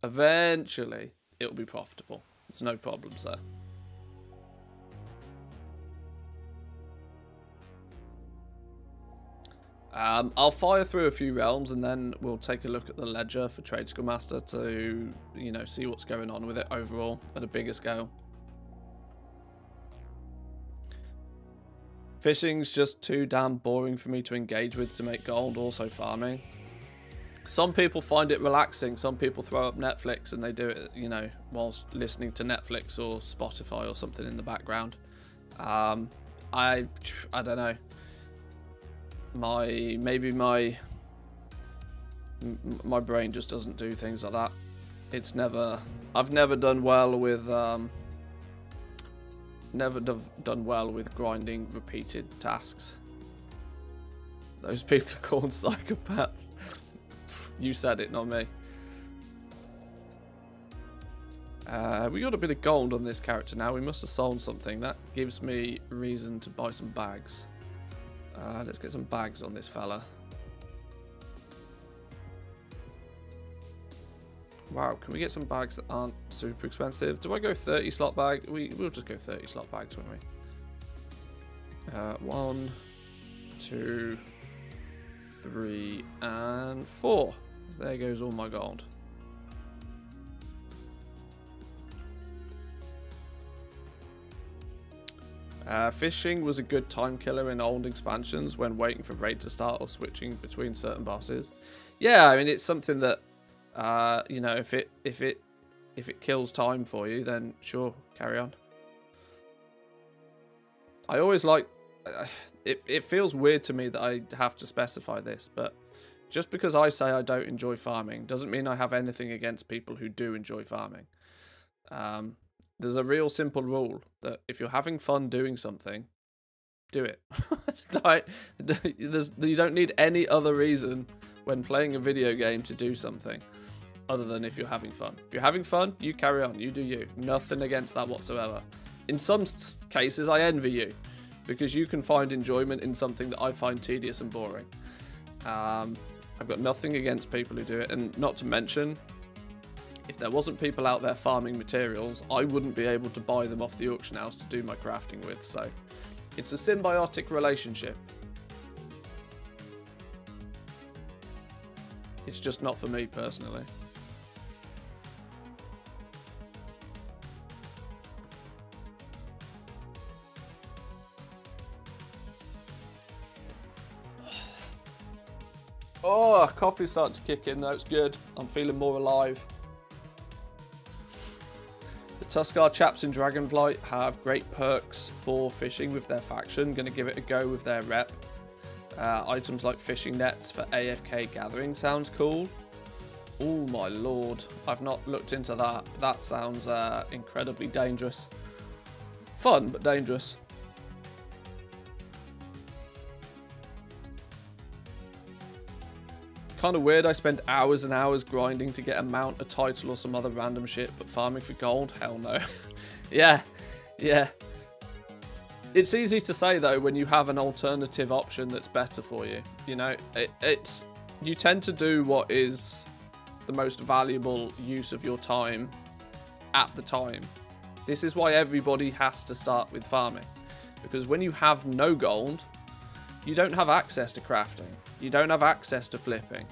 it'll be profitable. There's no problems there. I'll fire through a few realms and then we'll take a look at the ledger for Trade Skill Master to, see what's going on with it overall at a bigger scale. Fishing's just too damn boring for me to engage with to make gold, also farming. Some people find it relaxing. Some people throw up Netflix and they do it, whilst listening to Netflix or Spotify or something in the background. I don't know. Maybe my brain just doesn't do things like that. I've never done well with done well with grinding repeated tasks. Those people are called psychopaths. You said it, not me. We got a bit of gold on this character now. We must have sold something. That gives me reason to buy some bags. Let's get some bags on this fella. Wow, can we get some bags that aren't super expensive? Do I go 30 slot bag? We'll just go 30 slot bags, won't we? 1, 2, 3, and 4. There goes all my gold. Fishing was a good time killer in old expansions when waiting for raid to start or switching between certain bosses. Yeah, I mean, it's something that if it kills time for you, then sure, carry on. I always like it feels weird to me that I have to specify this, but Just because I say I don't enjoy farming doesn't mean I have anything against people who do enjoy farming. There's a real simple rule that if you're having fun doing something, do it. Like, you don't need any other reason when playing a video game to do something other than if you're having fun. If you're having fun, you carry on, you do you. Nothing against that whatsoever. In some cases, I envy you because you can find enjoyment in something that I find tedious and boring. I've got nothing against people who do it, and not to mention, if there wasn't people out there farming materials, I wouldn't be able to buy them off the auction house to do my crafting with, so it's a symbiotic relationship. It's just not for me personally. Oh, coffee's starting to kick in though, it's good. I'm feeling more alive. The Tuskar chaps in Dragonflight have great perks for fishing with their faction. Gonna give it a go with their rep. Items like fishing nets for AFK gathering sounds cool. Oh my lord, I've not looked into that. That sounds incredibly dangerous. Fun, but dangerous. Kind of weird I spent hours and hours grinding to get a mount, a title or some other random shit, but farming for gold? Hell no. Yeah. It's easy to say though when you have an alternative option that's better for you. You know, you tend to do what is the most valuable use of your time at the time. This is why everybody has to start with farming, because when you have no gold, you don't have access to crafting. You don't have access to flipping.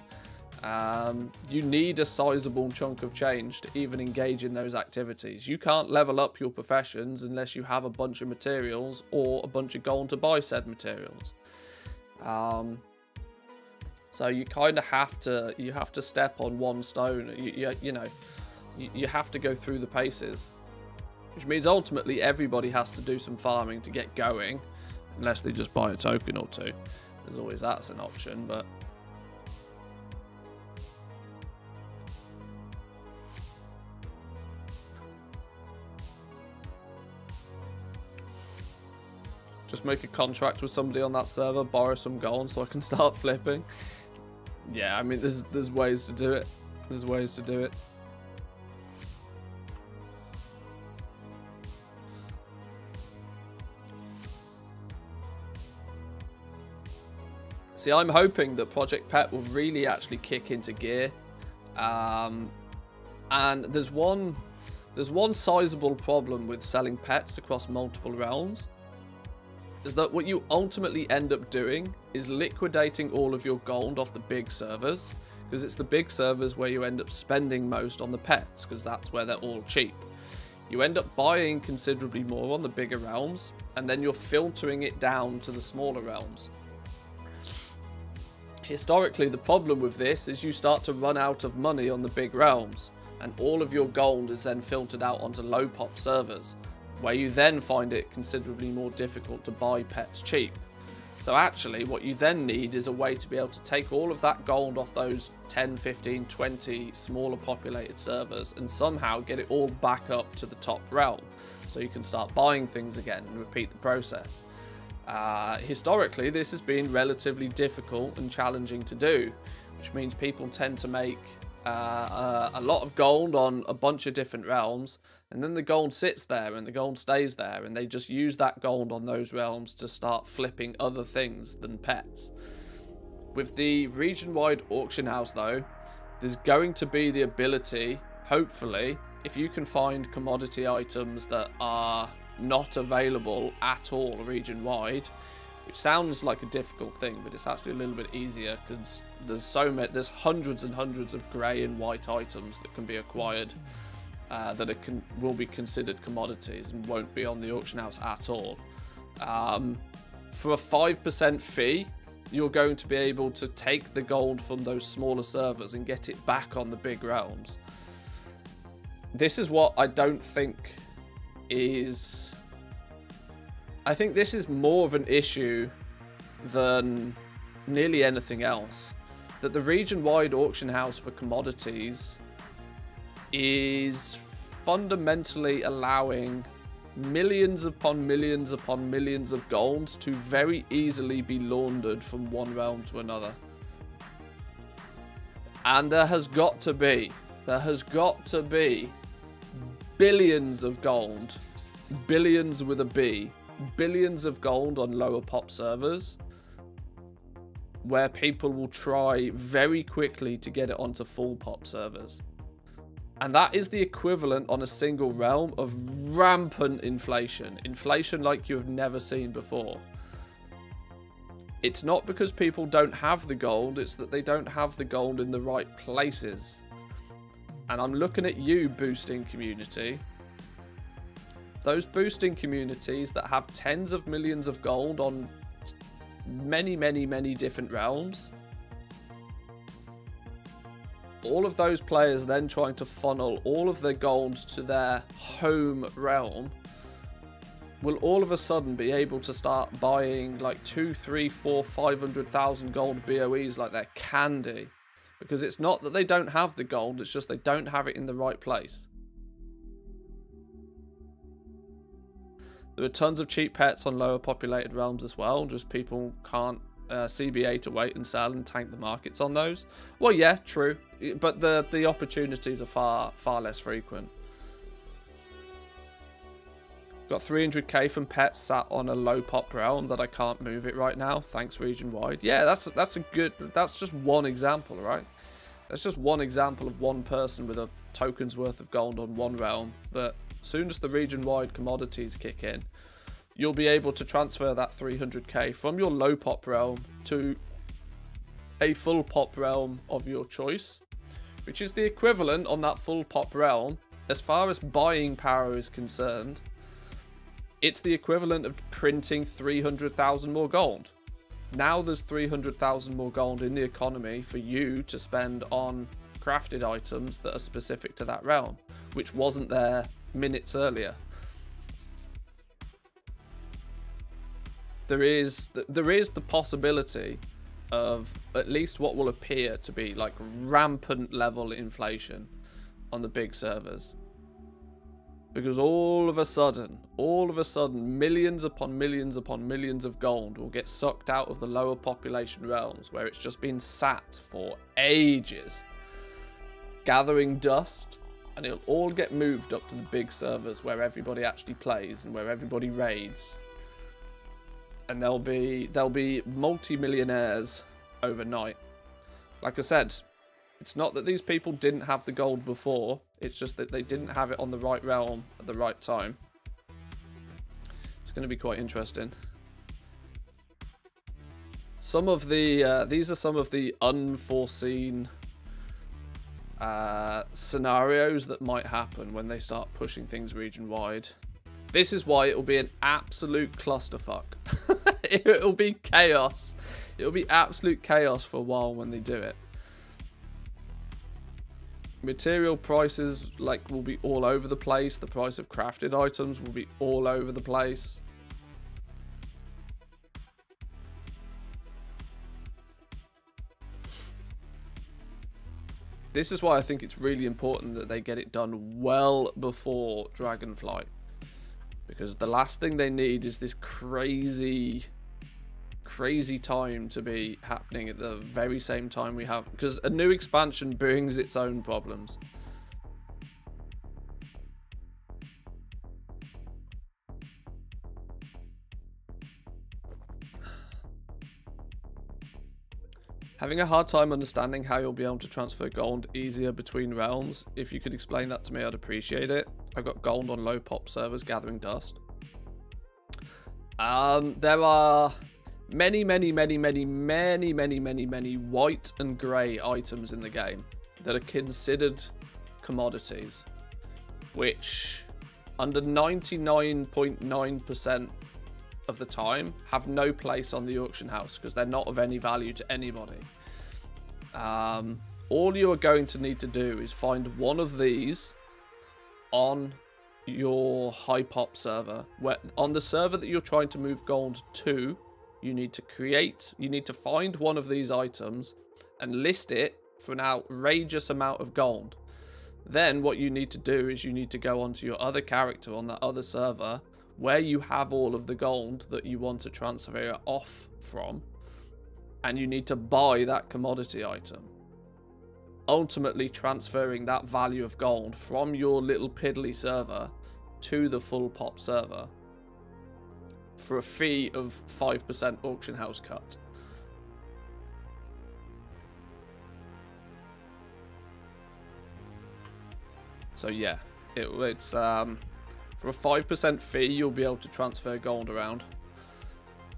You need a sizable chunk of change to even engage in those activities. You can't level up your professions unless you have a bunch of materials or a bunch of gold to buy said materials. So you kind of have to step on one stone. You have to go through the paces, which means ultimately everybody has to do some farming to get going, unless they just buy a token or two. There's always that's an option, but just make a contract with somebody on that server, borrow some gold so I can start flipping. Yeah, I mean, there's ways to do it. There's ways to do it. See, I'm hoping that Project Pet will really actually kick into gear. And there's one sizable problem with selling pets across multiple realms, is that what you ultimately end up doing is liquidating all of your gold off the big servers, because it's the big servers where you end up spending most on the pets, because that's where they're all cheap. You end up buying considerably more on the bigger realms, and then you're filtering it down to the smaller realms. Historically, the problem with this is you start to run out of money on the big realms, and all of your gold is then filtered out onto low pop servers, where you then find it considerably more difficult to buy pets cheap. So actually, what you then need is a way to be able to take all of that gold off those 10, 15, 20 smaller populated servers and somehow get it all back up to the top realm, so you can start buying things again and repeat the process. Historically, this has been relatively difficult and challenging to do, which means people tend to make a lot of gold on a bunch of different realms, and then the gold sits there and the gold stays there, and they just use that gold on those realms to start flipping other things than pets. With the region-wide auction house though, there's going to be the ability, hopefully, if you can find commodity items that are not available at all region-wide, which sounds like a difficult thing, but it's actually a little bit easier because there's hundreds and hundreds of grey and white items that can be acquired that will be considered commodities and won't be on the auction house at all. For a 5% fee, you're going to be able to take the gold from those smaller servers and get it back on the big realms. This is what I don't think is... I think this is more of an issue than nearly anything else. that the region-wide auction house for commodities is fundamentally allowing millions upon millions upon millions of golds to very easily be laundered from one realm to another. And there has got to be billions of gold, billions with a B, billions of gold on lower pop servers where people will try very quickly to get it onto full pop servers. And that is the equivalent on a single realm of rampant inflation. Inflation like you have never seen before. It's not because people don't have the gold, it's that they don't have the gold in the right places. And I'm looking at you, boosting community. Those boosting communities that have tens of millions of gold on many, many, many different realms. All of those players then trying to funnel all of their gold to their home realm will all of a sudden be able to start buying like 2, 3, 4, 500,000 gold BOEs like they're candy. Because it's not that they don't have the gold, it's just they don't have it in the right place. There are tons of cheap pets on lower populated realms as well, just people can't CBA to wait and sell and tank the markets on those. Well, yeah, true, but the opportunities are far less frequent. Got 300k from pets sat on a low pop realm that I can't move it right now, thanks region wide. Yeah, that's just one example, right? That's just one example of one person with a token's worth of gold on one realm that as soon as the region wide commodities kick in, you'll be able to transfer that 300k from your low pop realm to a full pop realm of your choice, which is the equivalent on that full pop realm. As far as buying power is concerned, it's the equivalent of printing 300,000 more gold. Now there's 300,000 more gold in the economy for you to spend on crafted items that are specific to that realm, which wasn't there minutes earlier. There is the possibility of at least what will appear to be like rampant level inflation on the big servers. Because all of a sudden, millions upon millions upon millions of gold will get sucked out of the lower population realms where it's just been sat for ages, gathering dust, and it'll all get moved up to the big servers where everybody actually plays and where everybody raids. And they'll be multi-millionaires overnight. Like I said, it's not that these people didn't have the gold before, it's just that they didn't have it on the right realm at the right time. It's going to be quite interesting. Some of the these are some of the unforeseen scenarios that might happen when they start pushing things region wide. This is why it will be an absolute clusterfuck. It'll be chaos. It'll be absolute chaos for a while when they do it. Material prices will be all over the place. The price of crafted items will be all over the place. This is why I think it's really important that they get it done well before Dragonflight. Because the last thing they need is this crazy time to be happening at the very same time we have. Because a new expansion brings its own problems. Having a hard time understanding how you'll be able to transfer gold easier between realms. If you could explain that to me, I'd appreciate it. I've got gold on low pop servers gathering dust. There are many white and grey items in the game that are considered commodities, which under 99.9% of the time have no place on the auction house because they're not of any value to anybody. All you are going to need to do is find one of these on your high pop server, where on the server that you're trying to move gold to, you need to find one of these items and list it for an outrageous amount of gold. Then what you need to do is you need to go onto your other character on that other server where you have all of the gold that you want to transfer it off from, and you need to buy that commodity item, ultimately transferring that value of gold from your little piddly server to the full pop server for a fee of 5% auction house cut. So yeah, it's for a 5% fee, you'll be able to transfer gold around.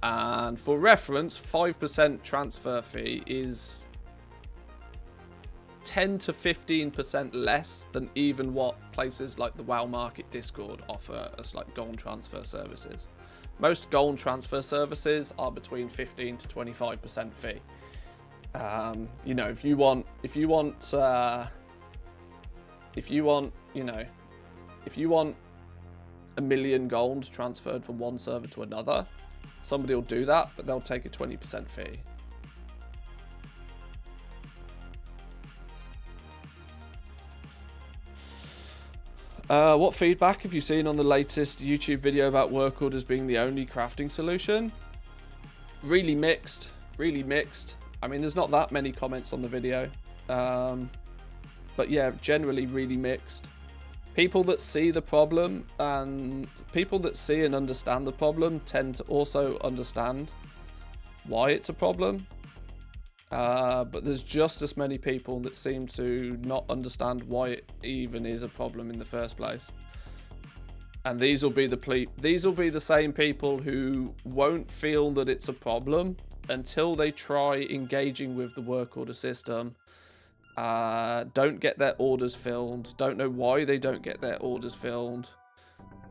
And for reference, 5% transfer fee is 10 to 15% less than even what places like the WoW Market Discord offer as like gold transfer services. Most gold transfer services are between 15 to 25% fee. You know, if you want, $1 million gold transferred from one server to another, somebody will do that, but they'll take a 20% fee. What feedback have you seen on the latest YouTube video about work orders being the only crafting solution? Really mixed, really mixed. I mean, there's not that many comments on the video. But yeah, generally really mixed. People that see the problem and people that see and understand the problem tend to also understand why it's a problem. But there's just as many people that seem to not understand why it even is a problem in the first place. And these will be the same people who won't feel that it's a problem until they try engaging with the work order system. Don't get their orders filled, don't know why they don't get their orders filled,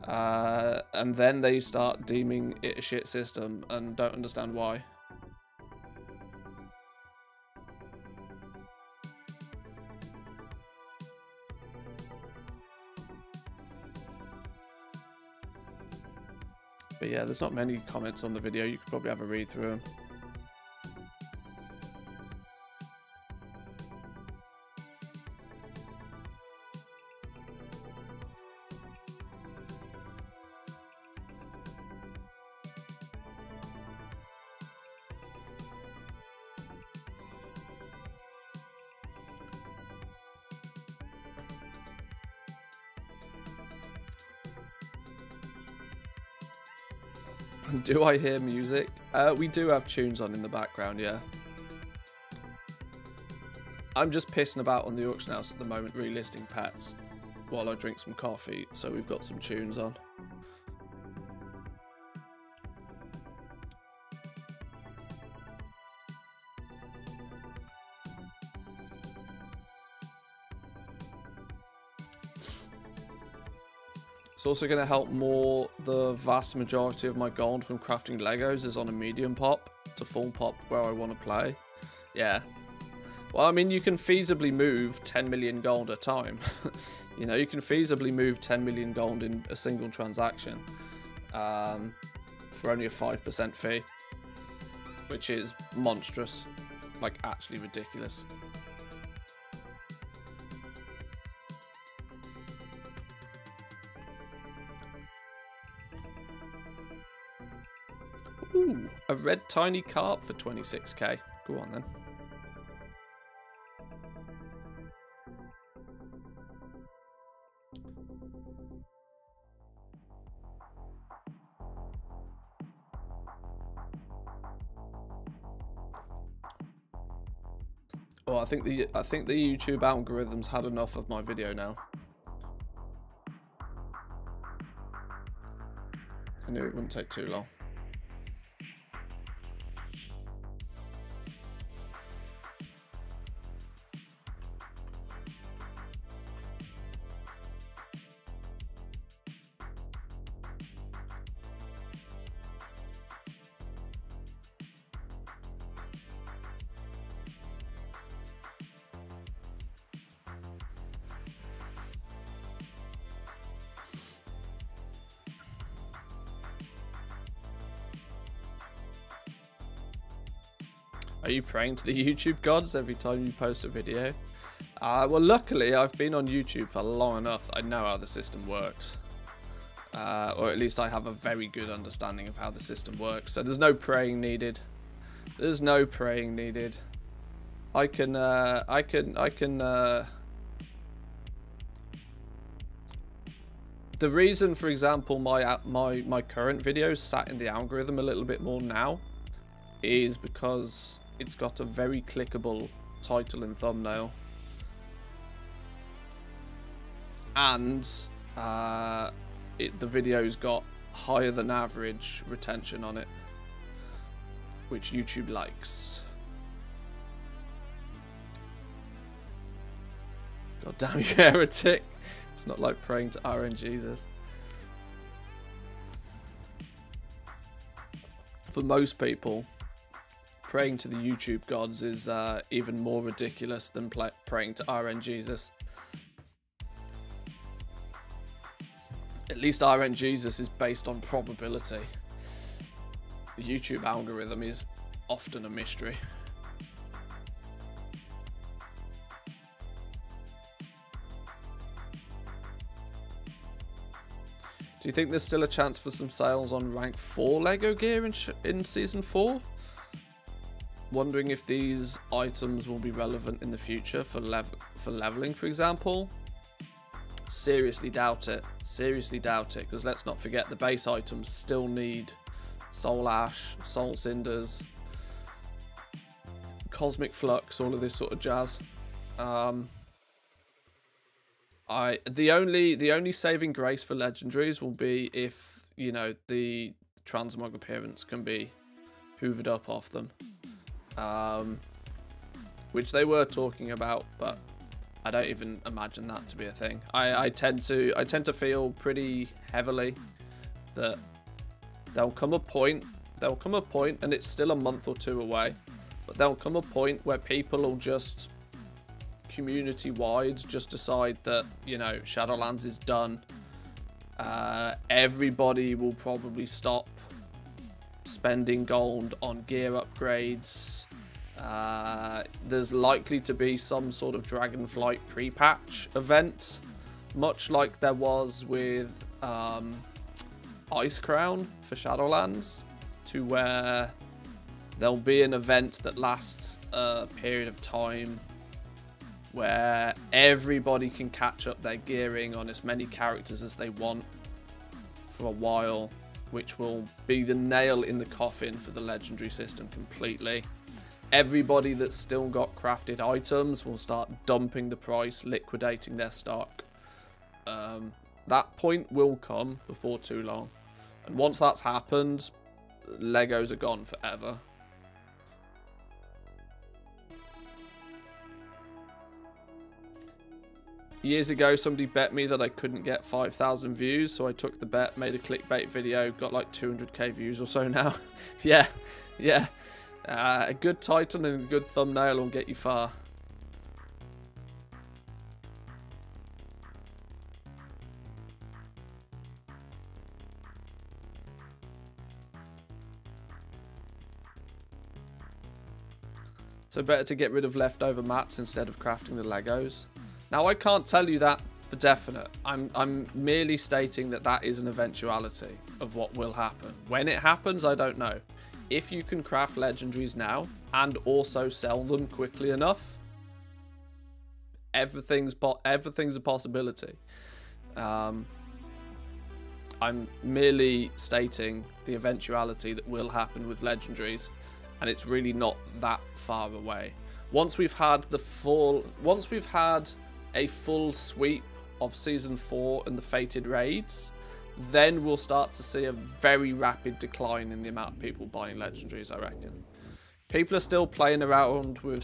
and then they start deeming it a shit system and don't understand why. But yeah, there's not many comments on the video. You could probably have a read through them. Do I hear music? We do have tunes on in the background, yeah. I'm just pissing about on the auction house at the moment, relisting pets while I drink some coffee, so we've got some tunes on. It's also going to help more. The vast majority of my gold from crafting Legos is on a medium pop to full pop where I want to play. Yeah. Well, I mean, you can feasibly move 10 million gold at a time. You know, you can feasibly move 10 million gold in a single transaction for only a 5% fee, which is monstrous, like actually ridiculous. Ooh, a red tiny carp for 26k. Go on then. Oh, I think the YouTube algorithm's had enough of my video now. I knew it wouldn't take too long. Are you praying to the YouTube gods every time you post a video? Well, luckily, I've been on YouTube for long enough. I know how the system works. Or at least I have a very good understanding of how the system works. So there's no praying needed. There's no praying needed. I can the reason, for example, my current videos sat in the algorithm a little bit more now is because it's got a very clickable title and thumbnail. And the video's got higher than average retention on it, which YouTube likes. God damn you, heretic. It's not like praying to RNGesus. For most people, praying to the YouTube gods is even more ridiculous than praying to RNGesus. At least RNGesus is based on probability. The YouTube algorithm is often a mystery. Do you think there's still a chance for some sales on rank 4 LEGO gear in Season 4? Wondering if these items will be relevant in the future for leveling, for example? Seriously doubt it. Seriously doubt it, because let's not forget the base items still need Soul Ash, Soul Cinders, Cosmic Flux, all of this sort of jazz. The only saving grace for legendaries will be if, you know, the transmog appearance can be hoovered up off them, which they were talking about, but I don't even imagine that to be a thing. I tend to feel pretty heavily that there'll come a point, and it's still a month or two away, but there'll come a point where people will just community-wide just decide that, you know, Shadowlands is done. Everybody will probably stop spending gold on gear upgrades. There's likely to be some sort of Dragonflight pre-patch event, much like there was with Ice Crown for Shadowlands, to where there'll be an event that lasts a period of time where everybody can catch up their gearing on as many characters as they want for a while, which will be the nail in the coffin for the legendary system completely. Everybody that's still got crafted items will start dumping the price, liquidating their stock. That point will come before too long. And once that's happened, Legos are gone forever. Years ago, somebody bet me that I couldn't get 5,000 views, so I took the bet, made a clickbait video, got like 200k views or so now. Yeah. A good title and a good thumbnail will get you far. So better to get rid of leftover mats instead of crafting the Legos. Now, I can't tell you that for definite. I'm merely stating that that is an eventuality of what will happen. When it happens, I don't know. If you can craft legendaries now and also sell them quickly enough, everything's a possibility. I'm merely stating the eventuality that will happen with legendaries, and it's really not that far away. Once we've had a full sweep of Season 4 and the Fated Raids, then we'll start to see a very rapid decline in the amount of people buying legendaries, I reckon. People are still playing around with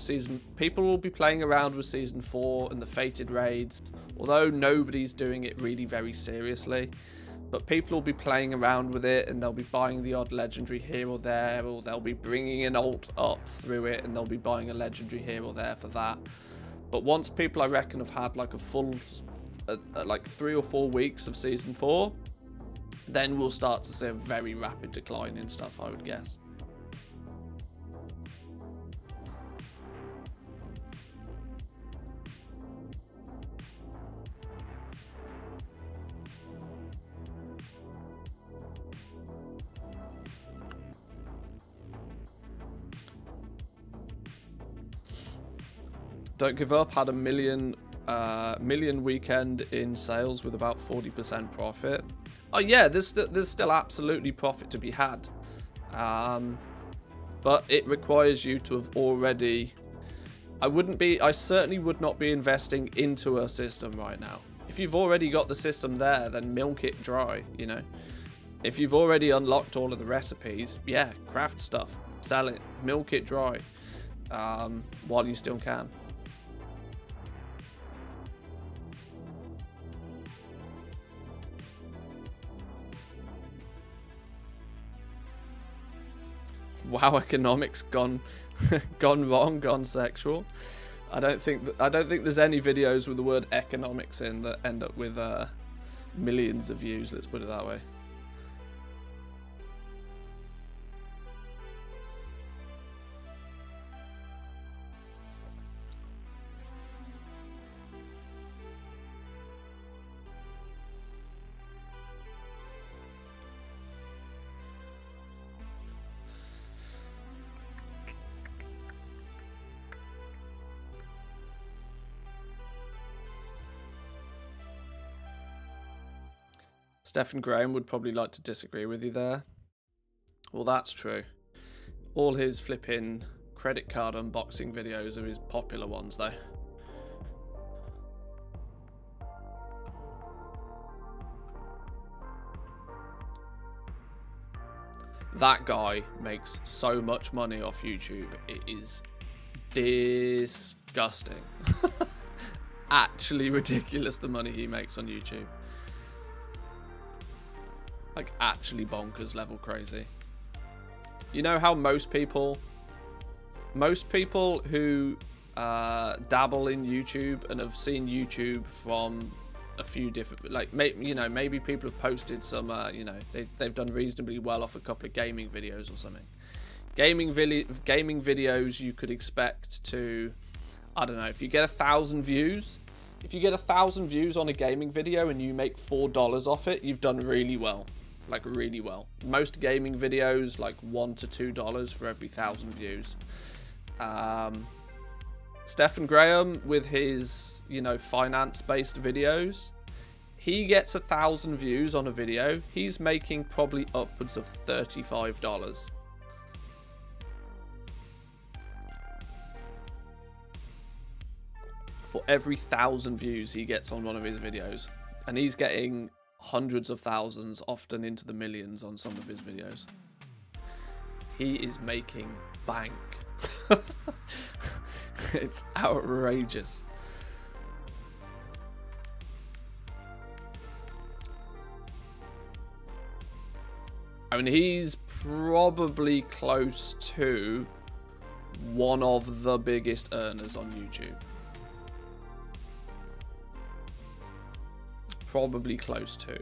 People will be playing around with Season 4 and the Fated Raids, although nobody's doing it really very seriously. But people will be playing around with it, and they'll be buying the odd legendary here or there, or they'll be bringing an alt up through it, and they'll be buying a legendary here or there for that. But once people, I reckon, have had like a full, like 3 or 4 weeks of Season 4, then we'll start to see a very rapid decline in stuff, I would guess. Don't Give Up had a million weekend in sales with about 40% profit. Oh yeah, there's still absolutely profit to be had. But it requires you to have already... I certainly would not be investing into a system right now. If you've already got the system there, then milk it dry, you know. If you've already unlocked all of the recipes, yeah, craft stuff, sell it, milk it dry, while you still can. Wow, economics gone wrong, gone sexual. I don't think there's any videos with the word economics in that end up with millions of views. Let's put it that way. Stephen Graham would probably like to disagree with you there. Well, that's true. All his flipping credit card unboxing videos are his popular ones, though. That guy makes so much money off YouTube. It is disgusting. Actually ridiculous, the money he makes on YouTube. Like, actually bonkers level crazy. You know how most people who dabble in YouTube and have seen YouTube from a few different, like, you know, maybe people have posted some, you know, they've done reasonably well off a couple of gaming videos or something. Gaming videos you could expect to, I don't know, if you get 1,000 views, if you get 1,000 views on a gaming video and you make $4 off it, you've done really well. Like, really well. Most gaming videos, like $1 to $2 for every 1,000 views. Stephen Graham, with his, you know, finance-based videos, he gets 1,000 views on a video. He's making probably upwards of $35. For every 1,000 views he gets on one of his videos. And he's getting hundreds of thousands, often into the millions on some of his videos. He is making bank. It's outrageous. I mean, he's probably close to one of the biggest earners on YouTube. Probably close to.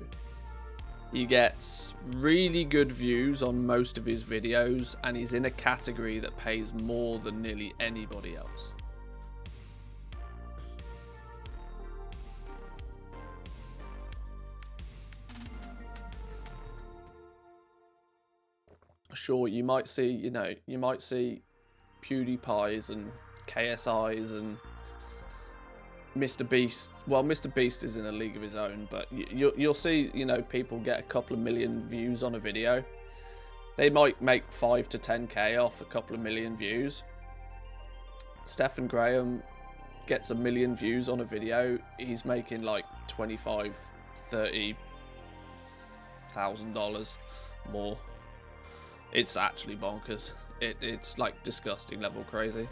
He gets really good views on most of his videos, and he's in a category that pays more than nearly anybody else. Sure, you might see, you know, you might see PewDiePie's and KSI's and Mr. Beast. Well, Mr. Beast is in a league of his own, but you'll see, you know, people get a couple of million views on a video. They might make 5 to 10k off a couple of million views. Stephen Graham gets 1 million views on a video. He's making like $20,000-$30,000 more. It's actually bonkers. It's like disgusting level crazy.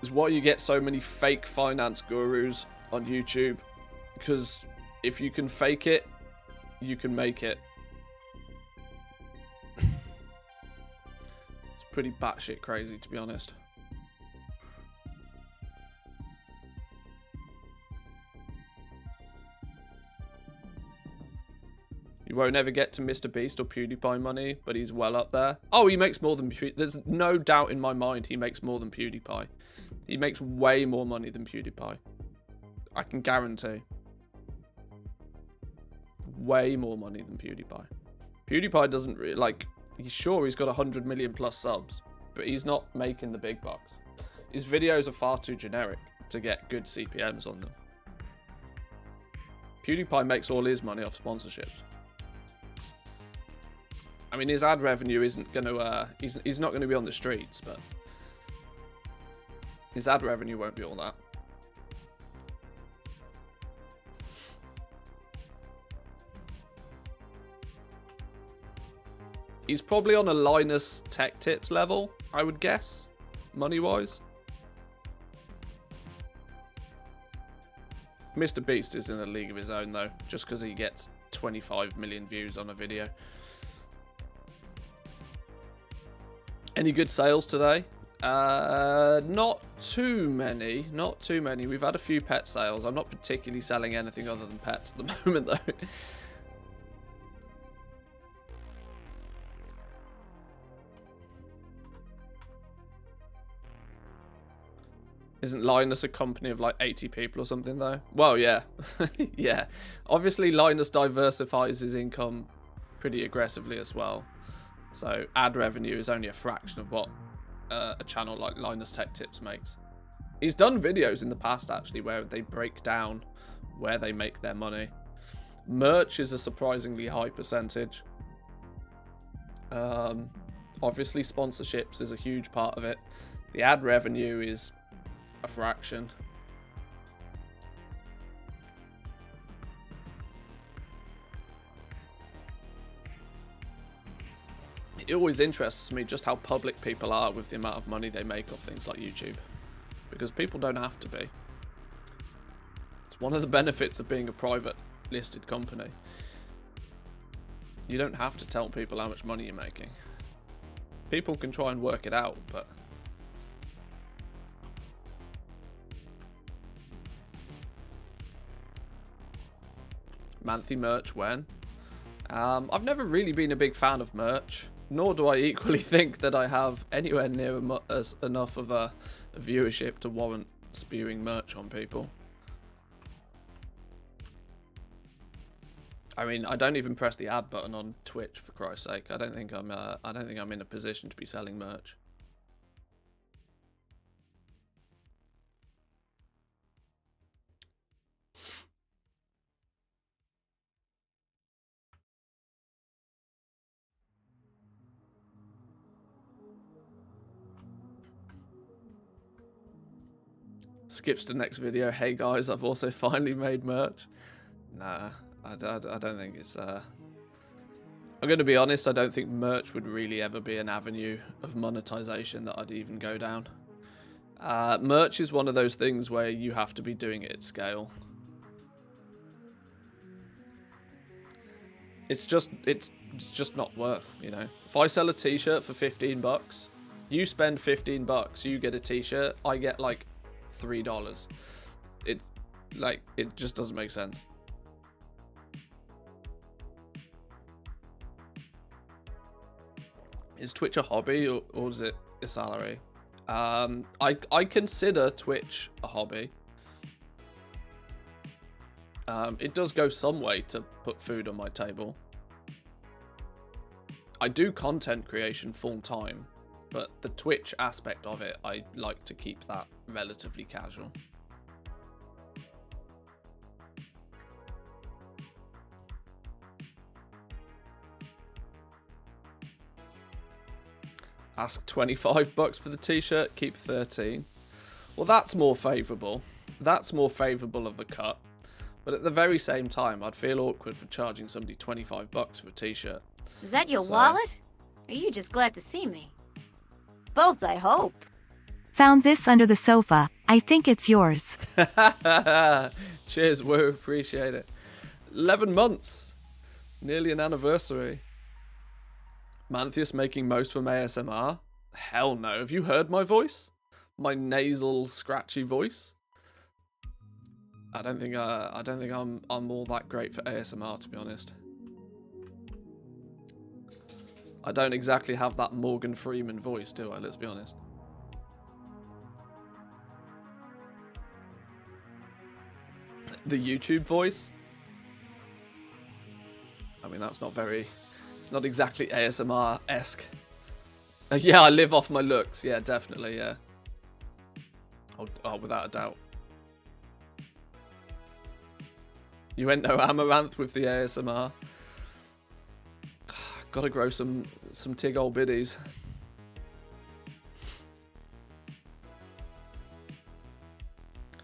Is why you get so many fake finance gurus on YouTube, because if you can fake it, you can make it. It's pretty batshit crazy, to be honest. You won't ever get to Mr. Beast or PewDiePie money, but he's well up there. Oh, he makes more than there's no doubt in my mind he makes more than PewDiePie. He makes way more money than PewDiePie. I can guarantee. Way more money than PewDiePie. PewDiePie doesn't really, like, he's sure he's got 100 million plus subs, but he's not making the big bucks. His videos are far too generic to get good CPMs on them. PewDiePie makes all his money off sponsorships. I mean, his ad revenue isn't going to, he's not going to be on the streets, but his ad revenue won't be all that. He's probably on a Linus Tech Tips level, I would guess, money-wise. Mr. Beast is in a league of his own, though, just because he gets 25 million views on a video. Any good sales today? Not too many. Not too many. We've had a few pet sales. I'm not particularly selling anything other than pets at the moment, though. Isn't Linus a company of like 80 people or something, though? Well, yeah. Yeah. Obviously, Linus diversifies his income pretty aggressively as well. So ad revenue is only a fraction of what a channel like Linus Tech Tips makes. He's done videos in the past, actually, where they break down where they make their money. Merch is a surprisingly high percentage. Obviously, sponsorships is a huge part of it. The ad revenue is a fraction. It always interests me just how public people are with the amount of money they make off things like YouTube, because people don't have to be. It's one of the benefits of being a private listed company. You don't have to tell people how much money you're making. People can try and work it out, but Manthy merch when? I've never really been a big fan of merch, nor do I equally think that I have anywhere near enough of a viewership to warrant spewing merch on people. I mean, I don't even press the ad button on Twitch, for Christ's sake. I don't think I'm in a position to be selling merch. Skips to next video. Hey guys, I've also finally made merch. Nah, I don't think it's... I'm going to be honest, I don't think merch would really ever be an avenue of monetization that I'd even go down. Merch is one of those things where you have to be doing it at scale. It's just not worth, you know. If I sell a t-shirt for 15 bucks, you spend 15 bucks, you get a t-shirt, I get like $3. It just doesn't make sense. Is Twitch a hobby or is it a salary? I consider Twitch a hobby. It does go some way to put food on my table. I do content creation full time, but the Twitch aspect of it, I like to keep that relatively casual. Ask 25 bucks for the t-shirt, keep 13. Well, that's more favourable. That's more favourable of a cut. But at the very same time, I'd feel awkward for charging somebody 25 bucks for a t-shirt. Is that your wallet? Or are you just glad to see me? Both, I hope. Found this under the sofa. I think it's yours. Cheers, woo. Appreciate it. 11 months. Nearly an anniversary. Manthius making most from ASMR? Hell no. Have you heard my voice? My nasal, scratchy voice? I don't think I'm all that great for ASMR, to be honest. I don't exactly have that Morgan Freeman voice, do I? Let's be honest. The YouTube voice? I mean, that's not very... It's not exactly ASMR-esque. Yeah, I live off my looks. Yeah, definitely, yeah. Oh, without a doubt. You went no Amaranth with the ASMR. Gotta grow some tig old biddies.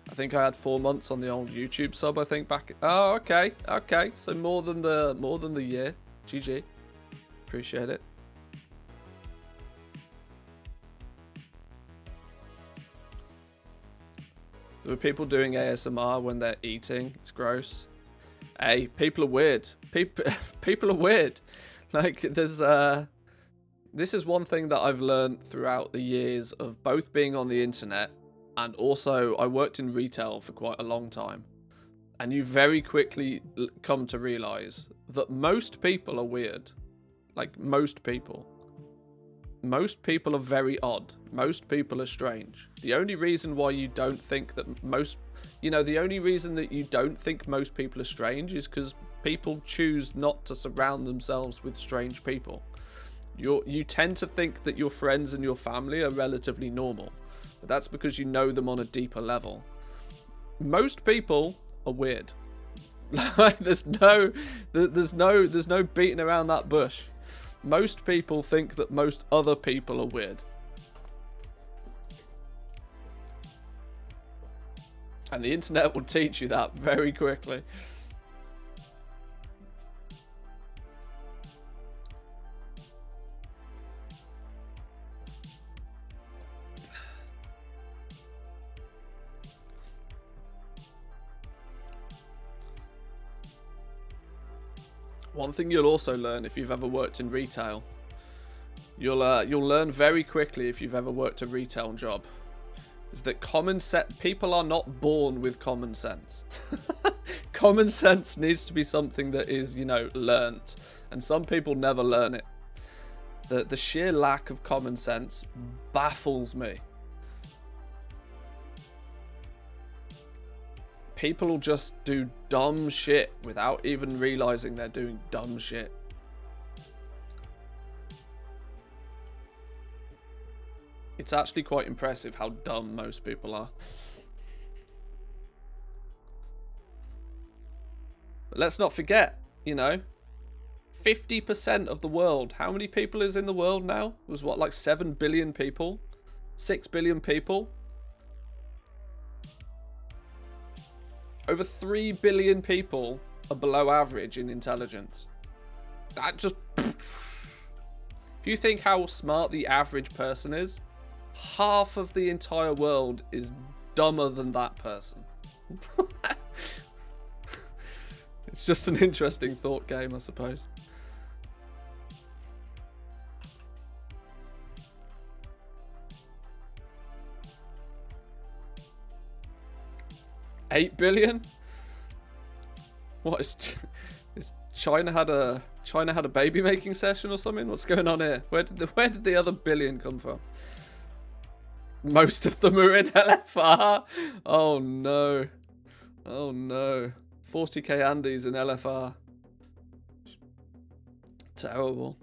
I think I had 4 months on the old YouTube sub, I think back. Oh, okay. Okay. So more than the year. GG. Appreciate it. There were people doing ASMR when they're eating. It's gross. Hey, people are weird. People are weird. Like, there's this is one thing that I've learned throughout the years of both being on the internet and also I worked in retail for quite a long time. And you very quickly come to realize that most people are weird. Like, most people. Most people are very odd. Most people are strange. The only reason why you don't think that most... You know, the only reason that you don't think most people are strange is because people choose not to surround themselves with strange people. You tend to think that your friends and your family are relatively normal. But that's because you know them on a deeper level. Most people are weird. there's no beating around that bush. Most people think that most other people are weird. And the internet will teach you that very quickly. One thing you'll also learn if you've ever worked in retail, you'll learn very quickly if you've ever worked a retail job, is that people are not born with common sense. Common sense needs to be something that is, you know, learnt, and some people never learn it. The sheer lack of common sense baffles me. People will just do dumb shit without even realizing they're doing dumb shit. It's actually quite impressive how dumb most people are. But let's not forget, you know, 50% of the world. How many people is in the world now? It was what, like 7 billion people? 6 billion people? Over 3 billion people are below average in intelligence. That just... If you think how smart the average person is, half of the entire world is dumber than that person. It's just an interesting thought game, I suppose. $8 billion? What is China had a baby making session or something? What's going on here? Where did the other billion come from? Most of them are in LFR. Oh no. Oh no. 40k Andes in LFR. Terrible.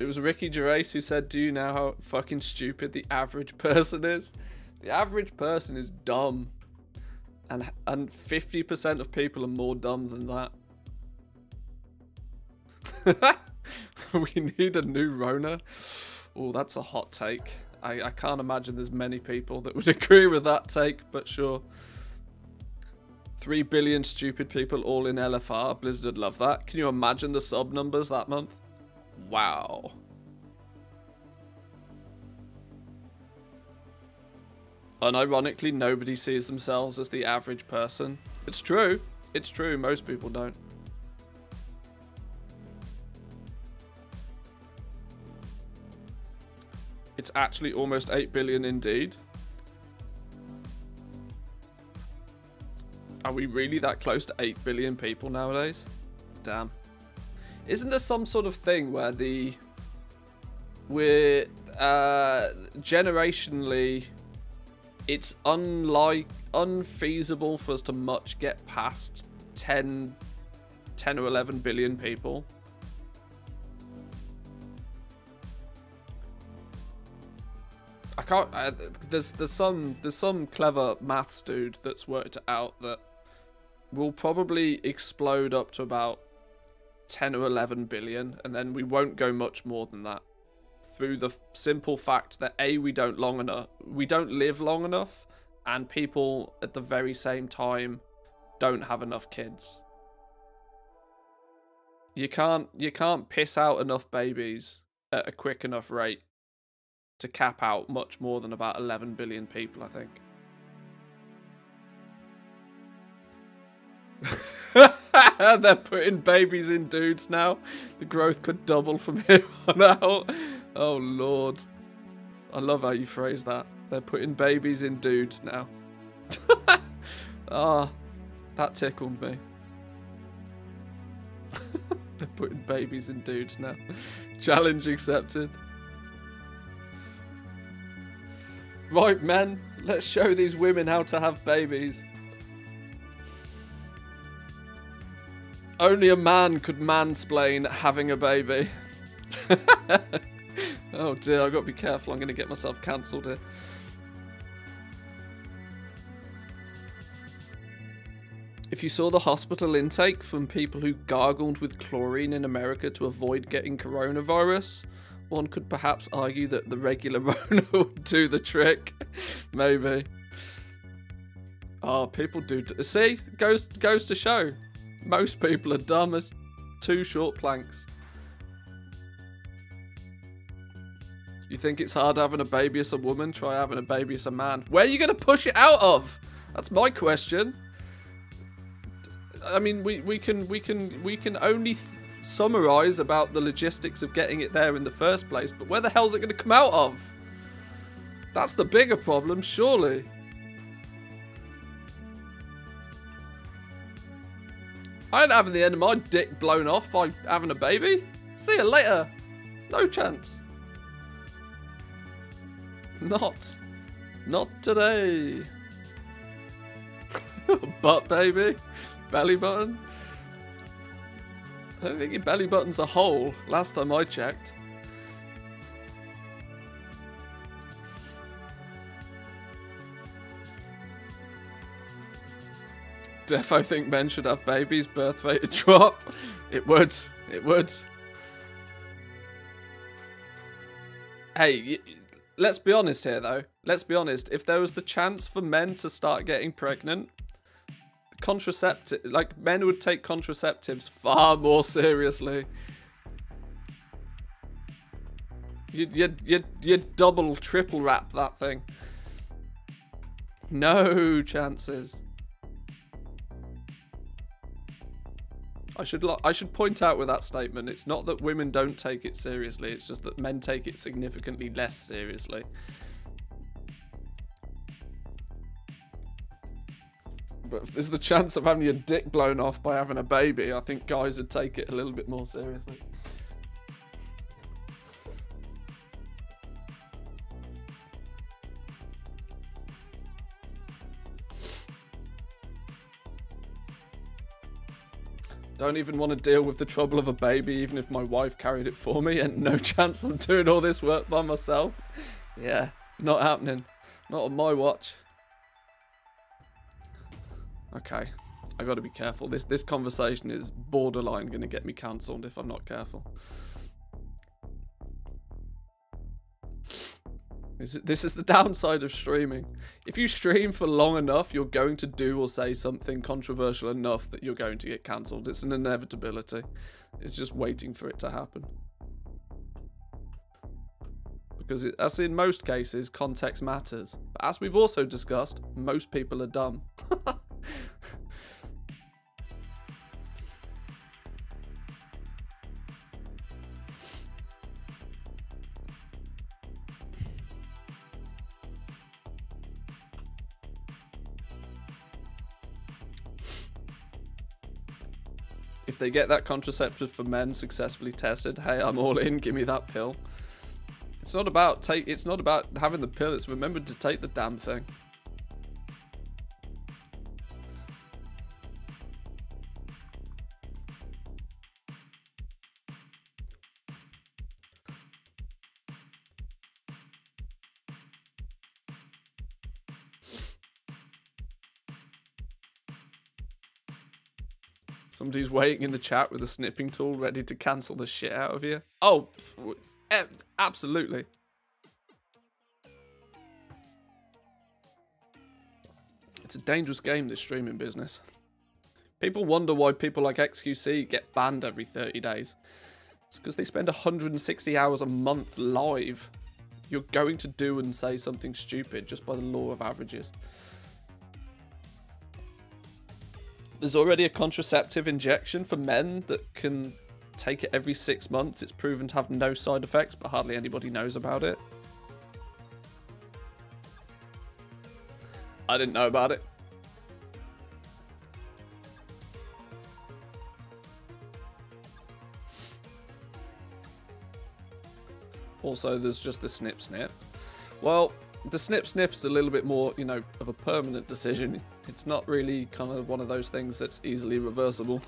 It was Ricky Gervais who said, do you know how fucking stupid the average person is? The average person is dumb. And 50% of people are more dumb than that. We need a new Rona. Oh, that's a hot take. I can't imagine there's many people that would agree with that take, but sure. 3 billion stupid people all in LFR. Blizzard love that. Can you imagine the sub numbers that month? Wow. Unironically, nobody sees themselves as the average person. It's true. It's true. Most people don't. It's actually almost 8 billion indeed. Are we really that close to 8 billion people nowadays? Damn. Isn't there some sort of thing where we're generationally, it's unfeasible for us to much get past 10 or 11 billion people? I can't. There's some clever maths dude that's worked it out that we'll probably explode up to about 10 or 11 billion, and then we won't go much more than that. Through the simple fact that A, we don't live long enough, and people at the very same time don't have enough kids. You can't piss out enough babies at a quick enough rate to cap out much more than about 11 billion people, I think. They're putting babies in dudes now. The growth could double from here on out. Oh, Lord. I love how you phrase that. They're putting babies in dudes now. Ah, that tickled me. They're putting babies in dudes now. Challenge accepted. Right, men. Let's show these women how to have babies. Only a man could mansplain having a baby. Oh dear, I've got to be careful. I'm going to get myself cancelled here. If you saw the hospital intake from people who gargled with chlorine in America to avoid getting coronavirus, one could perhaps argue that the regular Rona would do the trick. Maybe. Oh, people do. See? Goes to show. Most people are dumb as two short planks. You think it's hard having a baby as a woman? Try having a baby as a man. Where are you going to push it out of? That's my question. I mean, we can only summarize about the logistics of getting it there in the first place, but where the hell is it going to come out of? That's the bigger problem, surely. I ain't having the end of my dick blown off by having a baby. See you later. No chance. Not today. Butt baby. Belly button. I don't think your belly button's a hole, last time I checked. Defo think men should have babies, birth rate would drop. It would. It would. Hey, let's be honest here, though. Let's be honest. If there was the chance for men to start getting pregnant, men would take contraceptives far more seriously. You'd double, triple wrap that thing. No chances. I should point out with that statement, it's not that women don't take it seriously, it's just that men take it significantly less seriously. But if there's the chance of having your dick blown off by having a baby, I think guys would take it a little bit more seriously. Don't even want to deal with the trouble of a baby, even if my wife carried it for me, and no chance I'm doing all this work by myself. Yeah, not happening. Not on my watch. Okay, I got to be careful. This conversation is borderline going to get me cancelled if I'm not careful. This is the downside of streaming. If you stream for long enough, you're going to do or say something controversial enough that you're going to get cancelled. It's an inevitability. It's just waiting for it to happen. Because as in most cases, context matters. But as we've also discussed, most people are dumb. If they get that contraceptive for men successfully tested, hey, I'm all in, give me that pill. It's not about having the pill, it's remember to take the damn thing. Somebody's waiting in the chat with a snipping tool ready to cancel the shit out of you. Oh, absolutely. It's a dangerous game, this streaming business. People wonder why people like XQC get banned every 30 days. It's because they spend 160 hours a month live. You're going to do and say something stupid just by the law of averages. There's already a contraceptive injection for men that can take it every 6 months. It's proven to have no side effects, but hardly anybody knows about it. I didn't know about it. Also, there's just the snip snip. Well, the snip snip is a little bit more, you know, of a permanent decision. It's not really kind of one of those things that's easily reversible.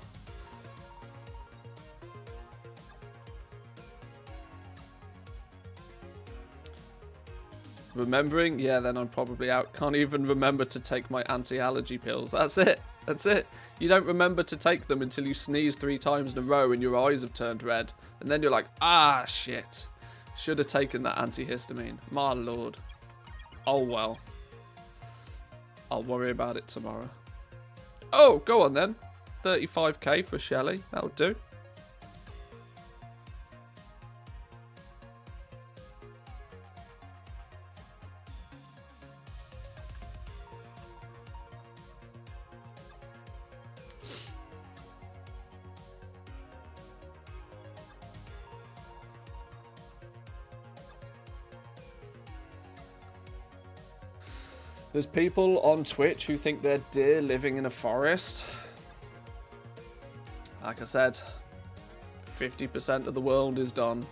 Remembering? Yeah, then I'm probably out. Can't even remember to take my anti-allergy pills. That's it. That's it. You don't remember to take them until you sneeze 3 times in a row and your eyes have turned red. And then you're like, ah, shit. Should have taken that antihistamine. My lord. Oh, well. I'll worry about it tomorrow. Oh, go on then. 35k for Shelly. That'll do. There's people on Twitch who think they're deer living in a forest. Like I said, 50% of the world is done.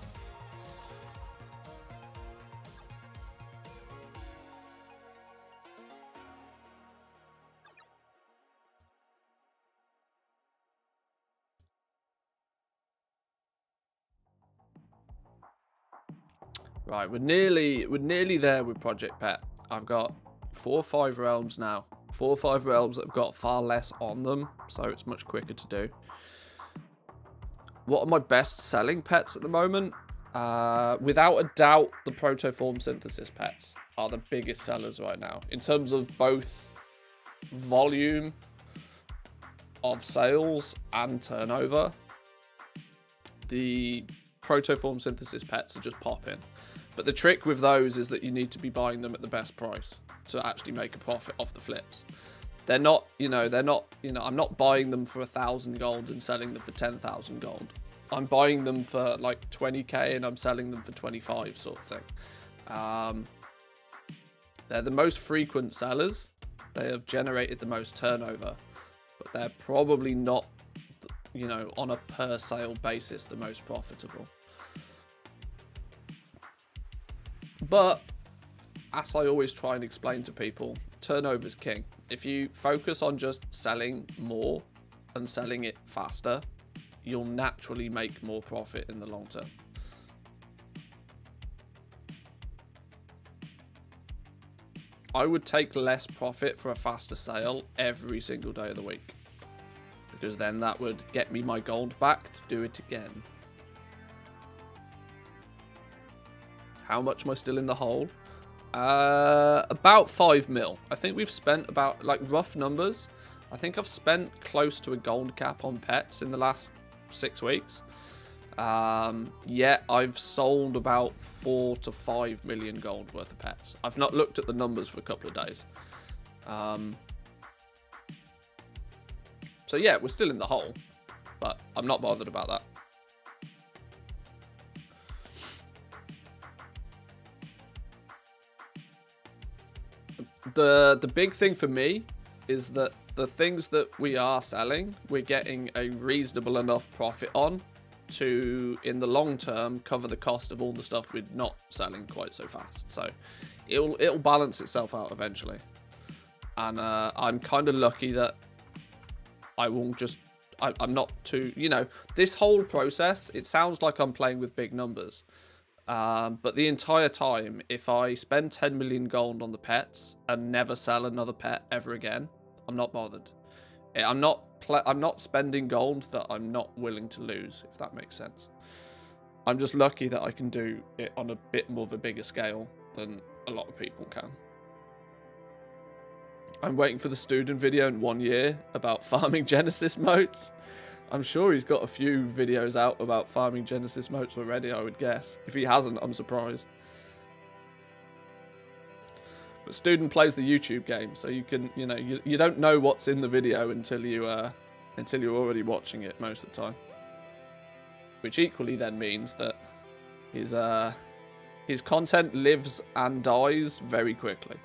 Right, we're nearly there with Project Pet. I've got 4 or 5 realms now. 4 or 5 realms that have got far less on them, so it's much quicker to do. What are my best selling pets at the moment? Without a doubt, the Protoform Synthesis pets are the biggest sellers right now. In terms of both volume of sales and turnover, the Protoform Synthesis pets are just popping. But the trick with those is that you need to be buying them at the best price to actually make a profit off the flips. They're not, I'm not buying them for 1,000 gold and selling them for 10,000 gold. I'm buying them for like 20k and I'm selling them for 25 sort of thing. They're the most frequent sellers. They have generated the most turnover, but they're probably not, on a per sale basis, the most profitable. But as I always try and explain to people, turnover is king. If you focus on just selling more and selling it faster, you'll naturally make more profit in the long term. I would take less profit for a faster sale every single day of the week, because then that would get me my gold back to do it again. How much am I still in the hole? About 5 mil. I think we've spent about, like, rough numbers. I think I've spent close to a gold cap on pets in the last 6 weeks. Yeah, I've sold about 4 to 5 million gold worth of pets. I've not looked at the numbers for a couple of days. So yeah, we're still in the hole, but I'm not bothered about that. The big thing for me is that the things that we are selling, we're getting a reasonable enough profit on to, in the long term, cover the cost of all the stuff we're not selling quite so fast. So it'll balance itself out eventually. And I'm kind of lucky that I won't just, I'm not too, this whole process, it sounds like I'm playing with big numbers. But the entire time, if I spend 10 million gold on the pets and never sell another pet ever again, I'm not bothered. I'm not spending gold that I'm not willing to lose, if that makes sense. I'm just lucky that I can do it on a bit more of a bigger scale than a lot of people can. I'm waiting for the student video in 1 year about farming Genesis motes. I'm sure he's got a few videos out about farming Genesis motes already, I would guess. If he hasn't, I'm surprised. But student plays the YouTube game, so you can, you know, you don't know what's in the video until you're already watching it most of the time. Which equally then means that his content lives and dies very quickly.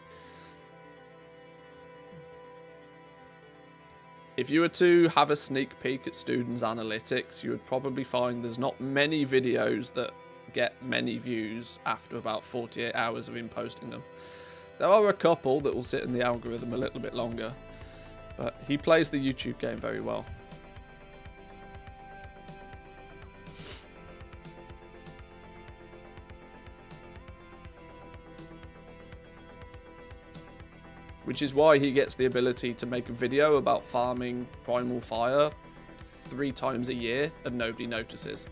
If you were to have a sneak peek at Student's analytics, you would probably find there's not many videos that get many views after about 48 hours of him posting them. There are a couple that will sit in the algorithm a little bit longer, but he plays the YouTube game very well. Which is why he gets the ability to make a video about farming Primal Fire 3 times a year and nobody notices.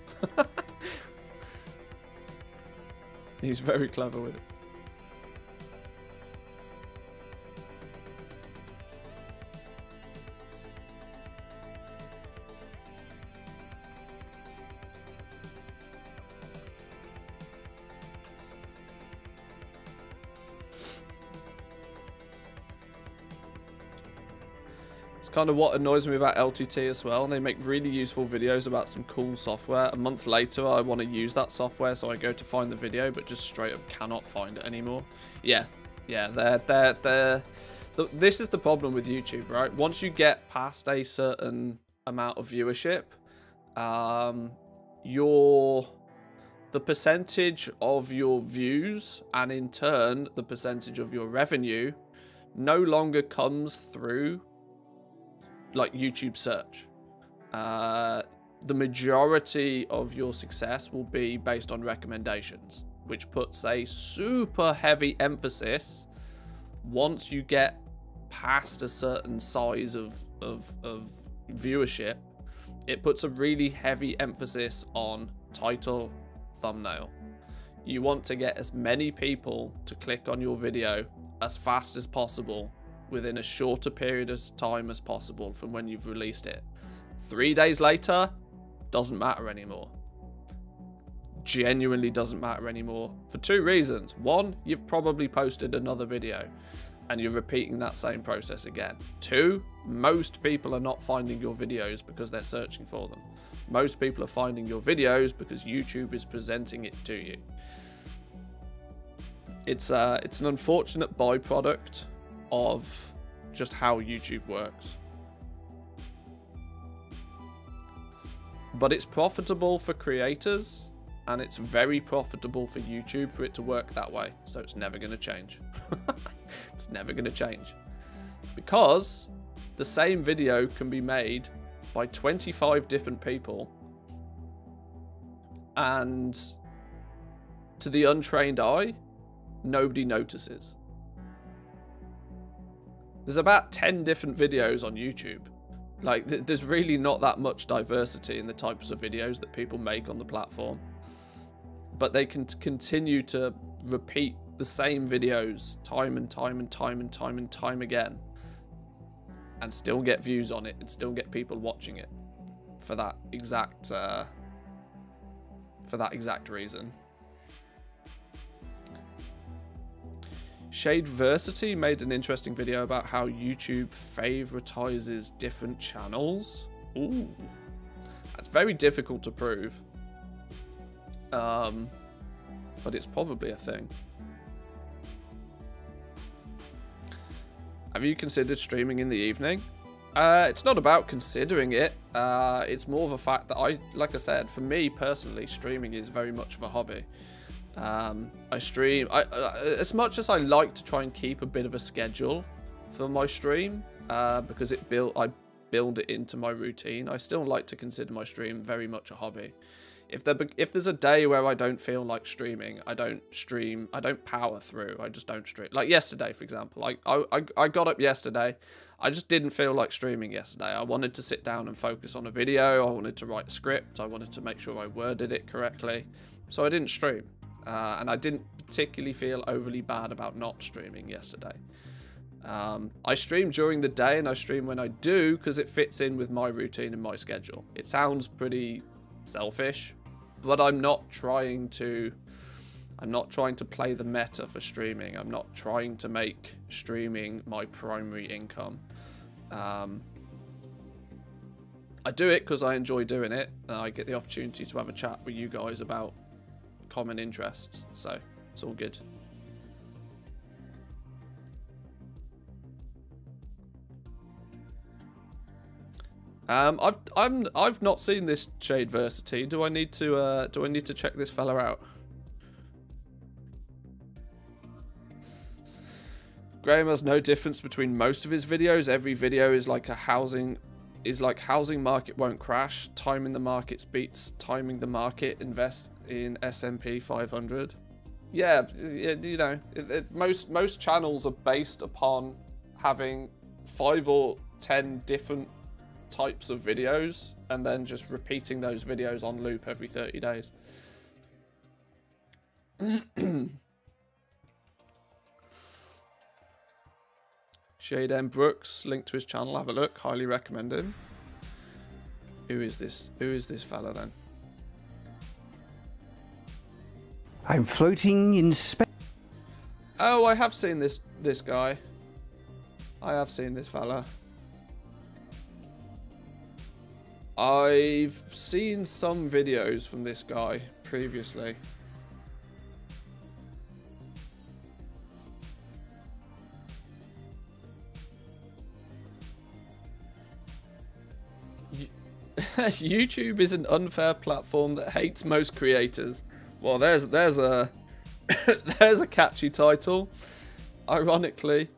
He's very clever with it. Kind of what annoys me about LTT as well. They make really useful videos about some cool software. A month later, I want to use that software, so I go to find the video, but just straight up cannot find it anymore. Yeah, this is the problem with YouTube, right? Once you get past a certain amount of viewership, the percentage of your views, and in turn, the percentage of your revenue, no longer comes through like YouTube search. The majority of your success will be based on recommendations, which puts a super heavy emphasis once you get past a certain size of viewership. It puts a really heavy emphasis on title, thumbnail. You want to get as many people to click on your video as fast as possible within a shorter period of time as possible from when you've released it. 3 days later, doesn't matter anymore. Genuinely doesn't matter anymore for 2 reasons. 1, you've probably posted another video and you're repeating that same process again. 2, most people are not finding your videos because they're searching for them. Most people are finding your videos because YouTube is presenting it to you. It's an unfortunate byproduct of just how YouTube works. But it's profitable for creators, and it's very profitable for YouTube for it to work that way. So it's never going to change. It's never going to change. Because the same video can be made by 25 different people, and to the untrained eye, nobody notices. There's about 10 different videos on YouTube. Like, there's really not that much diversity in the types of videos that people make on the platform. But they can continue to repeat the same videos time and time again, and still get views on it and still get people watching it for that exact reason. Shadeversity made an interesting video about how YouTube favoritizes different channels. Ooh, that's very difficult to prove, but it's probably a thing. Have you considered streaming in the evening? It's not about considering it. It's more of a fact that like I said, for me personally, streaming is very much of a hobby. I stream, as much as I like to try and keep a bit of a schedule for my stream, because I build it into my routine, I still like to consider my stream very much a hobby. If there's a day where I don't feel like streaming, I don't stream. I don't power through. I just don't stream. Like yesterday, for example. Like I got up yesterday. I just didn't feel like streaming yesterday. I wanted to sit down and focus on a video. I wanted to write a script. I wanted to make sure I worded it correctly. So I didn't stream. And I didn't particularly feel overly bad about not streaming yesterday. I stream during the day and I stream when I do because it fits in with my routine and my schedule. It sounds pretty selfish, but I'm not trying to play the meta for streaming. I'm not trying to make streaming my primary income. I do it because I enjoy doing it and I get the opportunity to have a chat with you guys about common interests, so it's all good. I've not seen this Shade Versity. Do I need to check this fella out? Graham has no difference between most of his videos. Every video is like housing market won't crash. Timing the markets beats timing the market. Invest in S&P 500. Yeah, you know, most channels are based upon having 5 or 10 different types of videos and then just repeating those videos on loop every 30 days. Shade M. Brooks, link to his channel, have a look, highly recommend him. Who is this fella then? I'm floating in space. Oh, I have seen this guy. I have seen this fella. I've seen some videos from this guy previously. YouTube is an unfair platform that hates most creators. Well, there's a there's a catchy title. Ironically,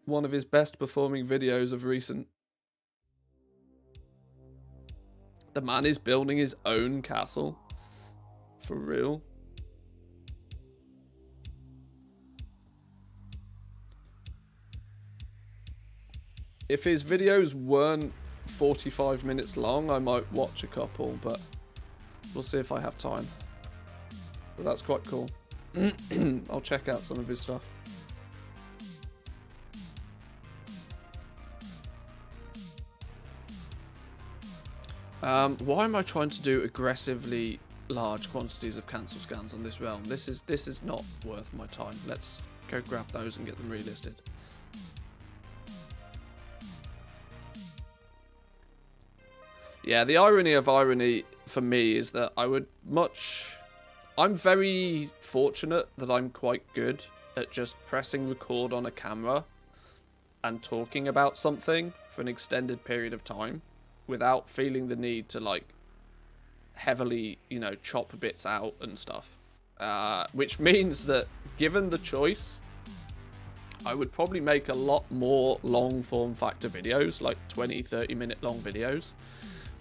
one of his best performing videos of recent. The man is building his own castle. For real. If his videos weren't 45 minutes long, I might watch a couple, but we'll see if I have time. But that's quite cool. I'll check out some of his stuff. Why am I trying to do aggressively large quantities of cancel scans on this realm? This is not worth my time. Let's go grab those and get them relisted. Yeah, the irony of irony for me is that I'm very fortunate that I'm quite good at just pressing record on a camera and talking about something for an extended period of time without feeling the need to like heavily, you know, chop bits out and stuff. Which means that given the choice, I would probably make a lot more long form factor videos, like 20-30 minute long videos,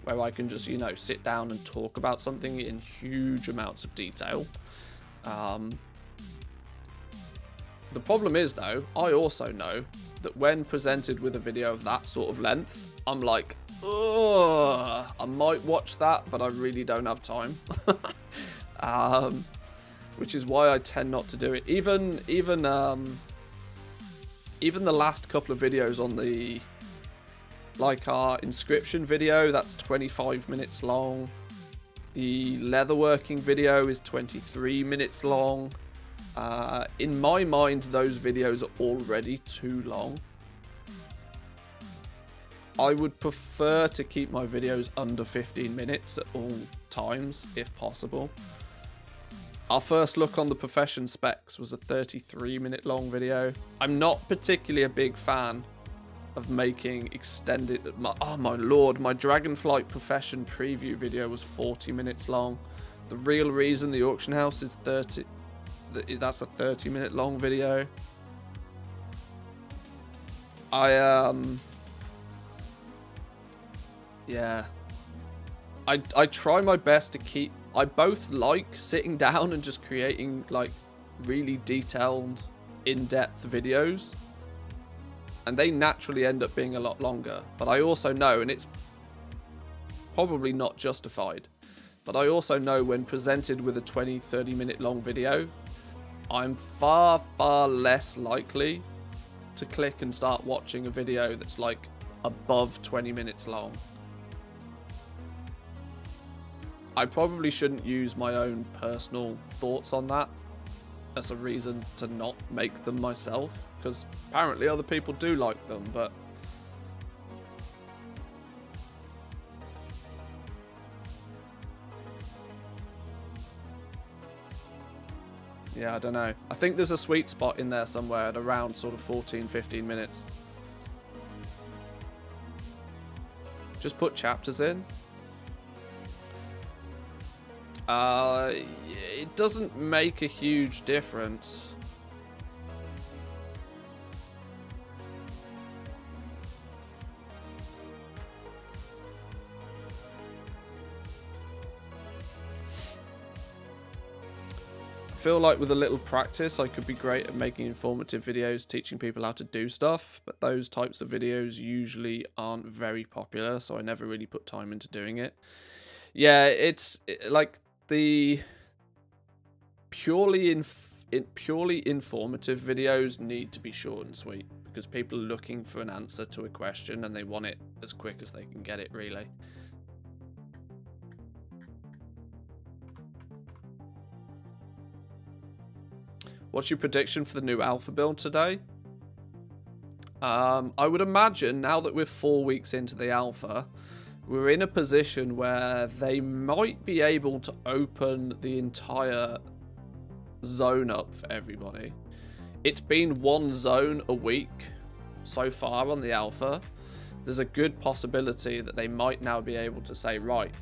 where I can just, you know, sit down and talk about something in huge amounts of detail. The problem is, though, I also know that when presented with a video of that sort of length, I'm like, ugh, I might watch that, but I really don't have time. Which is why I tend not to do it. Even the last couple of videos on the, like our inscription video, that's 25 minutes long. The leatherworking video is 23 minutes long. In my mind, those videos are already too long. I would prefer to keep my videos under 15 minutes at all times, if possible. Our first look on the profession specs was a 33-minute long video. I'm not particularly a big fan of making extended... Oh my lord, my Dragonflight profession preview video was 40 minutes long. The real reason the auction house is 30... That's a 30-minute long video. Yeah. I try my best to keep I both like sitting down and just creating like really detailed, in-depth videos, and they naturally end up being a lot longer. But I also know, and it's probably not justified, but I also know when presented with a 20-30 minute long video, I'm far less likely to click and start watching a video that's like above 20 minutes long. I probably shouldn't use my own personal thoughts on that as a reason to not make them myself, because apparently other people do like them, but yeah, I don't know. I think there's a sweet spot in there somewhere at around sort of 14-15 minutes. Just put chapters in. It doesn't make a huge difference. I feel like with a little practice, I could be great at making informative videos, teaching people how to do stuff, but those types of videos usually aren't very popular, so I never really put time into doing it. Yeah, like the purely informative videos need to be short and sweet, because people are looking for an answer to a question and they want it as quick as they can get it, really. What's your prediction for the new alpha build today? I would imagine now that we're 4 weeks into the alpha, we're in a position where they might be able to open the entire zone up for everybody. It's been one zone a week so far on the alpha. There's a good possibility that they might now be able to say, right,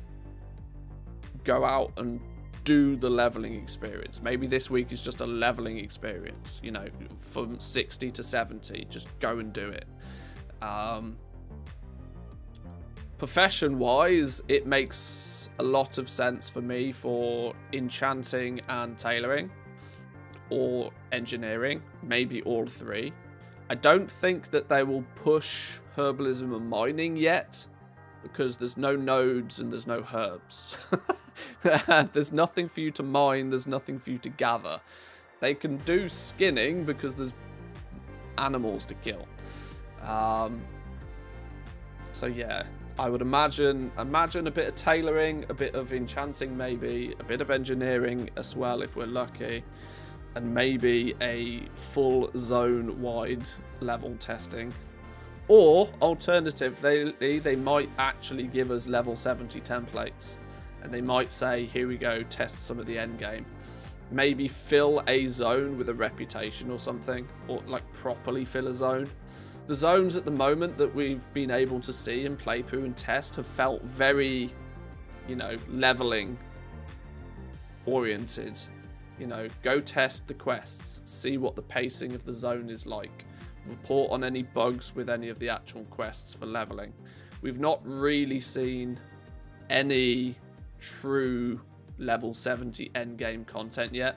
go out and do the leveling experience. Maybe this week is just a leveling experience, you know, from 60 to 70, just go and do it. Profession wise, it makes a lot of sense for me for enchanting and tailoring, or engineering, maybe all three. I don't think that they will push herbalism and mining yet, because there's no nodes and there's no herbs. There's nothing for you to mine, there's nothing for you to gather. They can do skinning because there's animals to kill. So yeah, I would imagine a bit of tailoring, a bit of enchanting maybe, a bit of engineering as well if we're lucky, and maybe a full zone-wide level testing. Or, alternatively, they might actually give us level 70 templates. And they might say, here we go, test some of the end game. Maybe fill a zone with a reputation or something. Or, like, properly fill a zone. The zones at the moment that we've been able to see and play through and test have felt very, you know, leveling oriented. You know, go test the quests. See what the pacing of the zone is like. Report on any bugs with any of the actual quests for leveling. We've not really seen any true level 70 endgame content yet,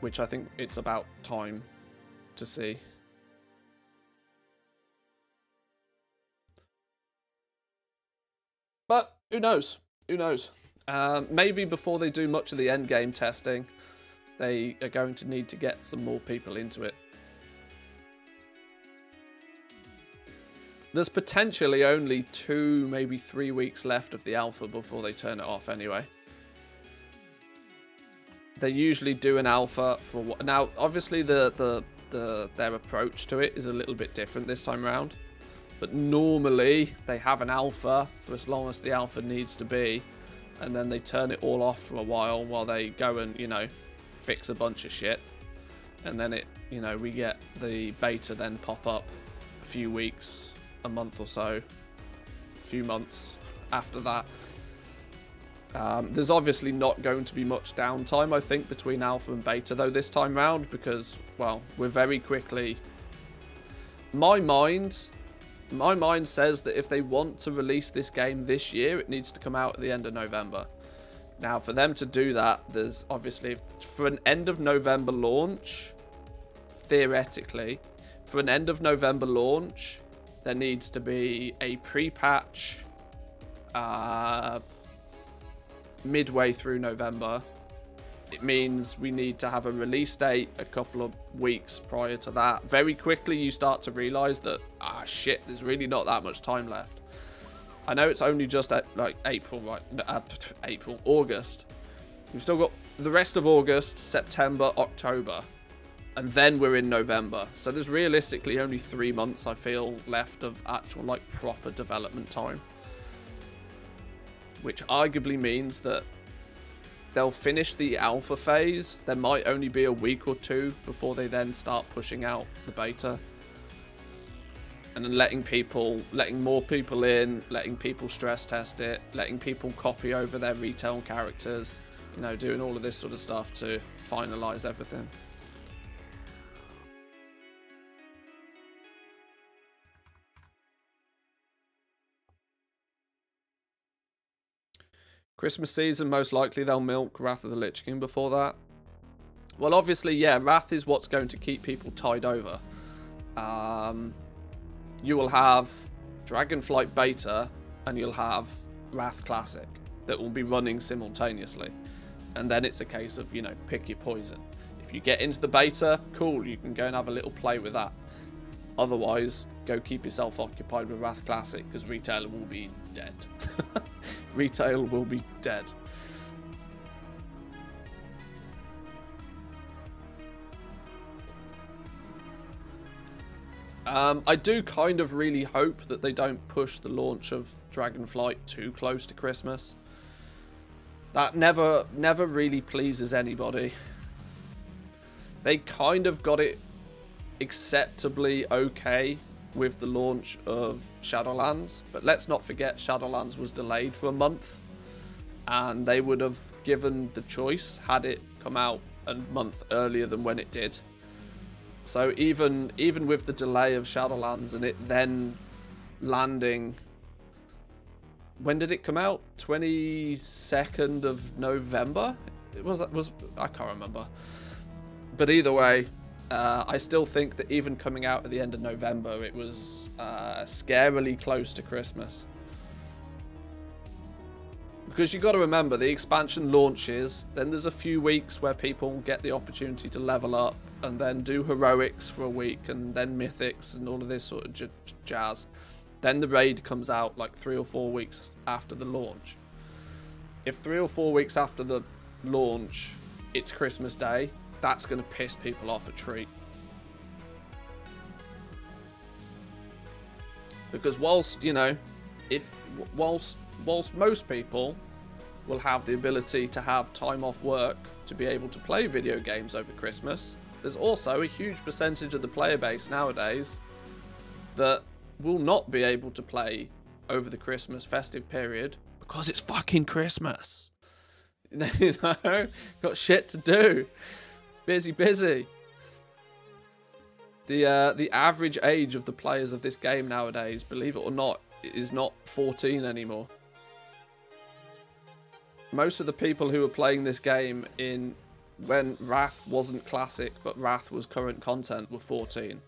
which I think it's about time to see. But who knows? Who knows? Maybe before they do much of the endgame testing, they are going to need to get some more people into it. There's potentially only 2, maybe 3 weeks left of the alpha before they turn it off anyway. They usually do an alpha for what? Now, obviously, their approach to it is a little bit different this time around. But normally, they have an alpha for as long as the alpha needs to be. And then they turn it all off for a while they go and, you know, fix a bunch of shit. And then it, you know, we get the beta then pop up a few weeks, a month or so, a few months after that. There's obviously not going to be much downtime, I think, between alpha and beta, though, this time round, because, well, we're very quickly... My mind my mind says that if they want to release this game this year, it needs to come out at the end of November. Now, for them to do that, there's obviously, for an end of November launch, theoretically, for an end of November launch, there needs to be a pre-patch midway through November. It means we need to have a release date a couple of weeks prior to that. Very quickly, you start to realize that, shit, there's really not that much time left. I know it's only just like April, right? August. We've still got the rest of August, September, October, and then we're in November. So there's realistically only 3 months, I feel, left of actual like proper development time, which arguably means that they'll finish the alpha phase. There might only be a week or two before they then start pushing out the beta. And then letting more people in, letting people stress test it, letting people copy over their retail characters, you know, doing all of this sort of stuff to finalize everything. Christmas season, most likely they'll milk Wrath of the Lich King before that. Well, obviously, yeah, Wrath is what's going to keep people tied over. You will have Dragonflight Beta and you'll have Wrath Classic that will be running simultaneously. And then it's a case of, you know, pick your poison. If you get into the beta, cool, you can go and have a little play with that. Otherwise, go keep yourself occupied with Wrath Classic, because retail will be dead. Retail will be dead. I do kind of really hope that they don't push the launch of Dragonflight too close to Christmas. That never really pleases anybody. They kind of got it acceptably okay with the launch of Shadowlands, but let's not forget Shadowlands was delayed for a month, and they would have given the choice had it come out a month earlier than when it did. So even with the delay of Shadowlands and it then landing, when did it come out? 22nd of November? It was I can't remember. But either way, I still think that even coming out at the end of November, it was scarily close to Christmas. Because you got to remember, the expansion launches, then there's a few weeks where people get the opportunity to level up and then do heroics for a week and then mythics and all of this sort of jazz. Then the raid comes out like 3 or 4 weeks after the launch. If 3 or 4 weeks after the launch it's Christmas Day, that's going to piss people off a treat. Because whilst, you know, whilst most people will have the ability to have time off work to be able to play video games over Christmas, there's also a huge percentage of the player base nowadays that will not be able to play over the Christmas festive period because it's fucking Christmas. You know, got shit to do. Busy. The average age of the players of this game nowadays, believe it or not, is not 14 anymore. Most of the people who were playing this game when Wrath wasn't classic but Wrath was current content were 14.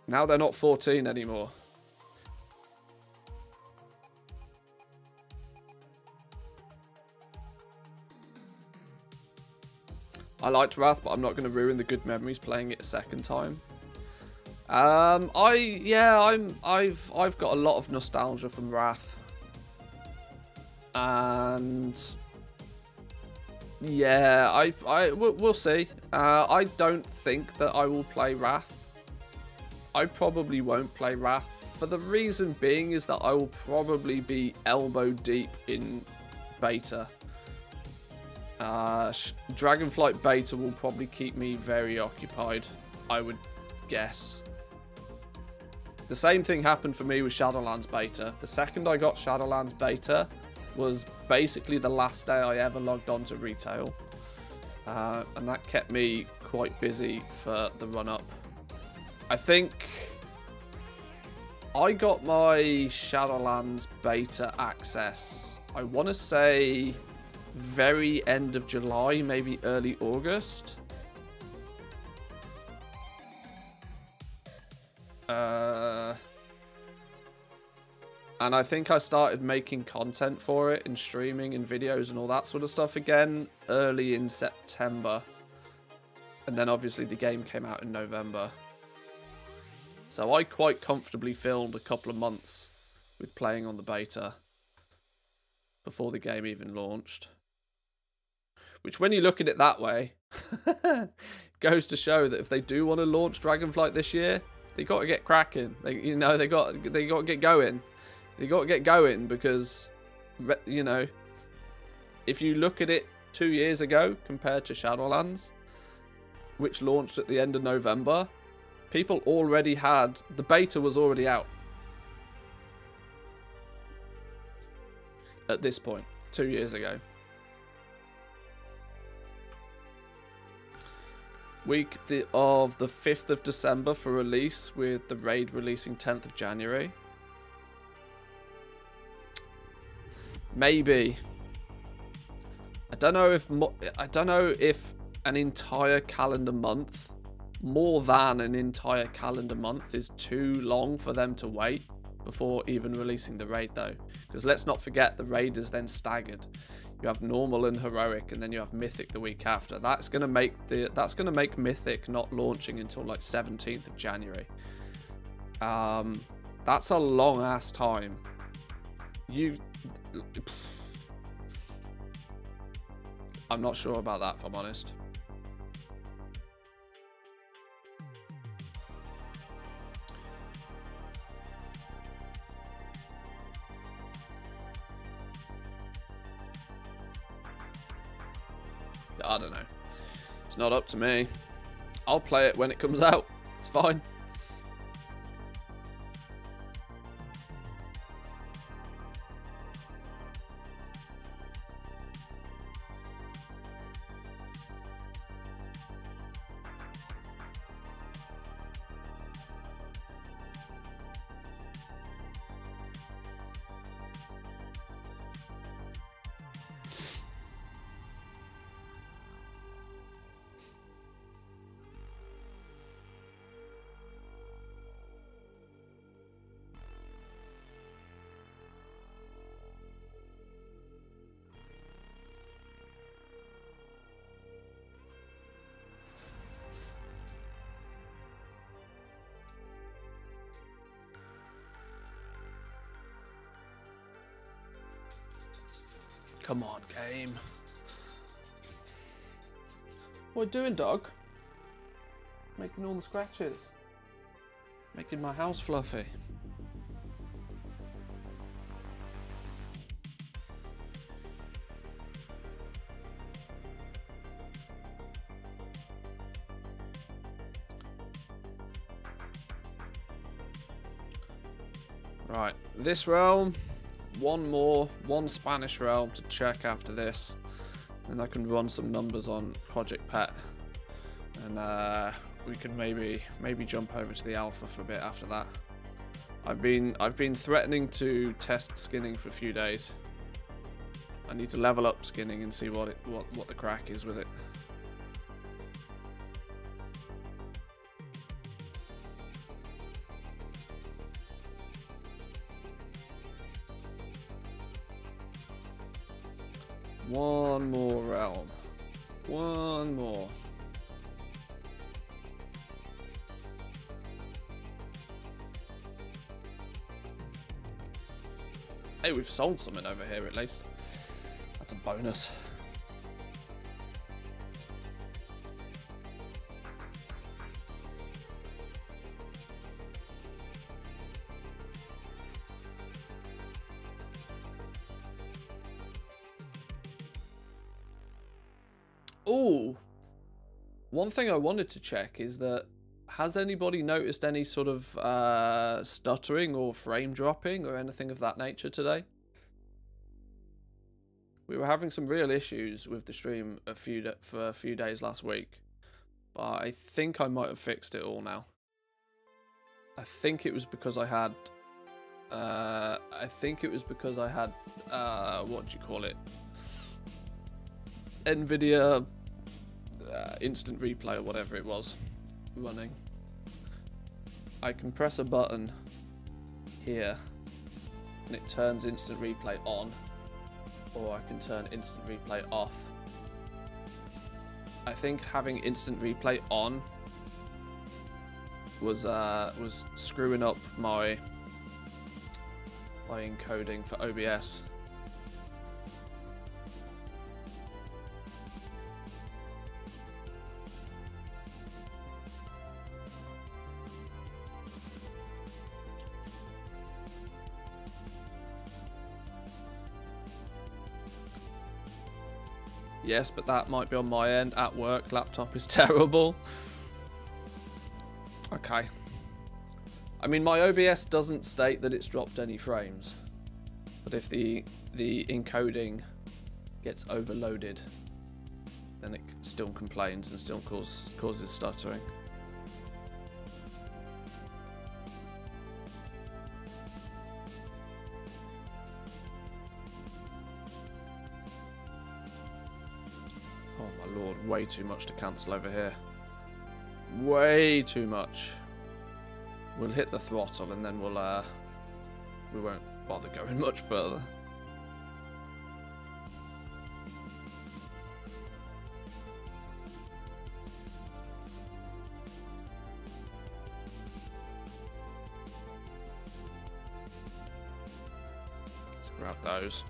Now they're not 14 anymore. I liked Wrath, but I'm not going to ruin the good memories playing it a second time. I've got a lot of nostalgia from Wrath, and yeah, we'll see. I don't think that I will play Wrath. I probably won't play Wrath, for the reason being is that I will probably be elbow deep in beta. Dragonflight Beta will probably keep me very occupied, I would guess. The same thing happened for me with Shadowlands Beta. The second I got Shadowlands Beta was basically the last day I ever logged on to retail. And that kept me quite busy for the run-up. I think I got my Shadowlands beta access, I want to say very end of July, maybe early August. And I think I started making content for it and streaming and videos and all that sort of stuff again early in September. And then obviously the game came out in November. So I quite comfortably filled a couple of months with playing on the beta before the game even launched. Which, when you look at it that way, goes to show that if they do want to launch Dragonflight this year, they got to get cracking. They got to get going. They got to get going because, you know, if you look at it 2 years ago compared to Shadowlands, which launched at the end of November, people already had, the beta was already out at this point, 2 years ago. Week of the 5th of December for release, with the raid releasing 10th of January. Maybe. I don't know if an entire calendar month, more than an entire calendar month, is too long for them to wait before even releasing the raid though. Because let's not forget, the raid is then staggered. You have normal and heroic, and then you have mythic the week after. That's gonna make mythic not launching until like 17th of January. That's a long ass time. I'm not sure about that, if I'm honest. I don't know. It's not up to me. I'll play it when it comes out. It's fine. Come on, game. What are you doing, dog? Making all the scratches. Making my house fluffy. Right, this realm. One Spanish realm to check after this, and I can run some numbers on Project Pet, and we can maybe jump over to the alpha for a bit after that. I've been threatening to test skinning for a few days. I need to level up skinning and see what the crack is with it. One more realm. One more. Hey, we've sold something over here at least. That's a bonus. Ooh, one thing I wanted to check is that, has anybody noticed any sort of stuttering or frame dropping or anything of that nature today? We were having some real issues with the stream for a few days last week, but I think I might have fixed it all now. I think it was because I had I think it was because I had, what do you call it? NVIDIA instant replay or whatever it was running. I can press a button here and it turns instant replay on, or I can turn instant replay off. I think having instant replay on was screwing up my encoding for OBS. Yes, but that might be on my end. At work, laptop is terrible. Okay. I mean, my OBS doesn't state that it's dropped any frames. But if the encoding gets overloaded, then it still complains and still causes stuttering. Oh my lord, way too much to cancel over here. Way too much. We'll hit the throttle and then we won't bother going much further. Let's grab those.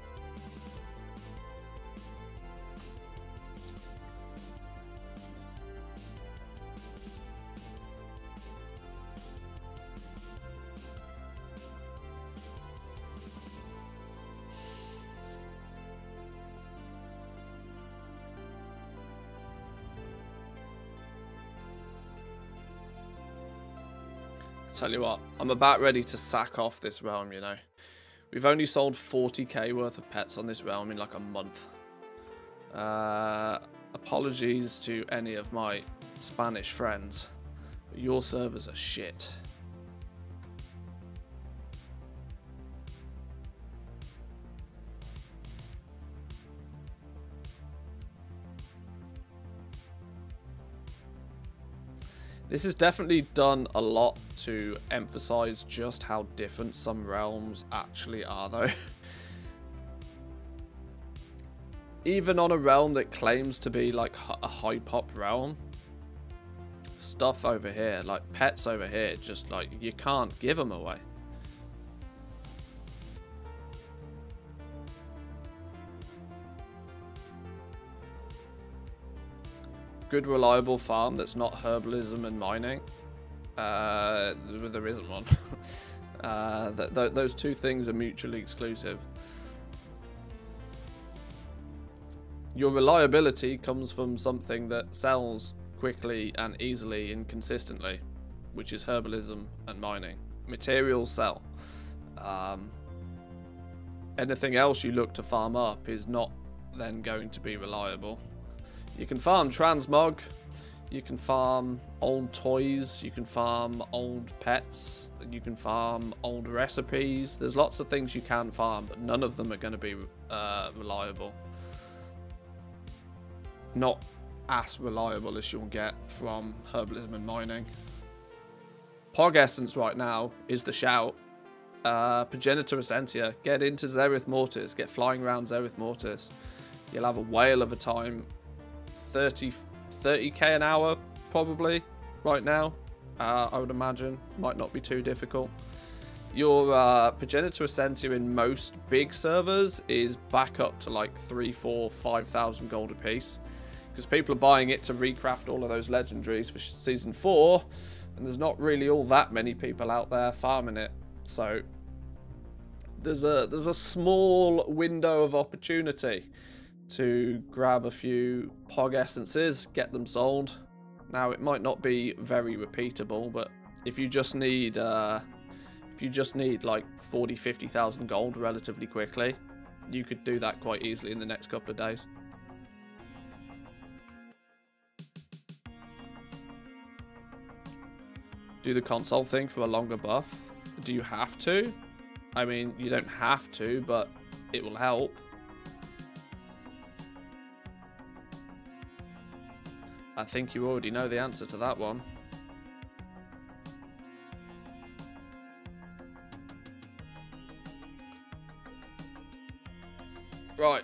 Tell you what, I'm about ready to sack off this realm, you know. We've only sold 40k worth of pets on this realm in like a month. Apologies to any of my Spanish friends, but your servers are shit. This is definitely done a lot to emphasize just how different some realms actually are, though. Even on a realm that claims to be like a high pop realm, stuff over here, like pets over here, just like you can't give them away. Good reliable farm that's not herbalism and mining. There isn't one. Those two things are mutually exclusive. Your reliability comes from something that sells quickly and easily and consistently, which is herbalism and mining. Materials sell. Anything else you look to farm up is not then going to be reliable. You can farm transmog, you can farm old toys, you can farm old pets, you can farm old recipes. There's lots of things you can farm, but none of them are going to be reliable. Not as reliable as you'll get from herbalism and mining. Pog Essence right now is the shout. Progenitor Essentia, get into Zereth Mortis, get flying around Zereth Mortis. You'll have a whale of a time. 30k an hour probably right now. I would imagine might not be too difficult. Your Progenitor Essentia in most big servers is back up to like 3, 4, 5,000 gold a piece, because people are buying it to recraft all of those legendaries for season 4, and there's not really all that many people out there farming it. So there's a small window of opportunity to grab a few Pog Essences, get them sold. Now it might not be very repeatable, but if you just need like 40-50,000 gold relatively quickly, you could do that quite easily in the next couple of days. Do the console thing for a longer buff. Do you have to? I mean, you don't have to, but it will help. I think you already know the answer to that one. Right,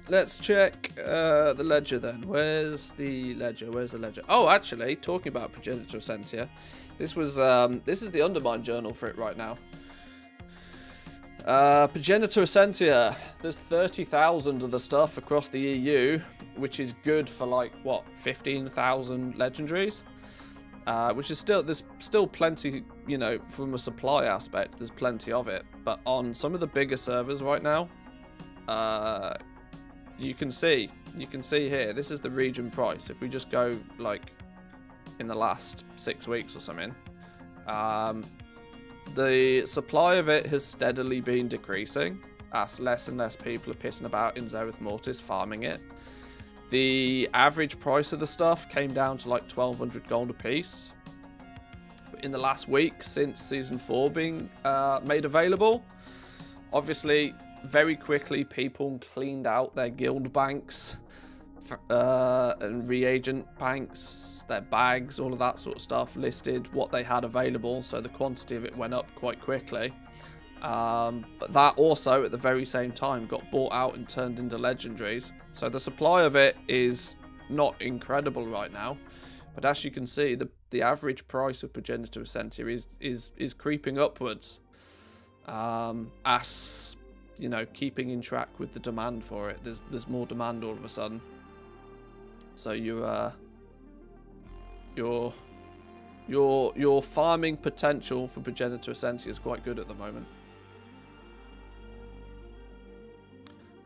let's check the ledger then. Where's the ledger? Where's the ledger? Oh, actually, talking about Progenitor Essentia, this is the Undermine journal for it right now. Progenitor Essentia, there's 30,000 of the stuff across the EU, which is good for like what, 15,000 legendaries, which is there's still plenty, you know, from a supply aspect, there's plenty of it. But on some of the bigger servers right now, you can see here, this is the region price. If we just go like in the last 6 weeks or something, the supply of it has steadily been decreasing as less and less people are pissing about in Zereth Mortis farming it. The average price of the stuff came down to like 1,200 gold a piece. In the last week, since Season 4 being made available, obviously, very quickly, people cleaned out their guild banks and reagent banks, their bags, all of that sort of stuff, listed what they had available, so the quantity of it went up quite quickly. But that also, at the very same time, got bought out and turned into legendaries. So the supply of it is not incredible right now. But as you can see, the average price of Progenitor Essentia is creeping upwards. As you know, keeping in track with the demand for it. There's more demand all of a sudden. So your farming potential for Progenitor Essentia is quite good at the moment.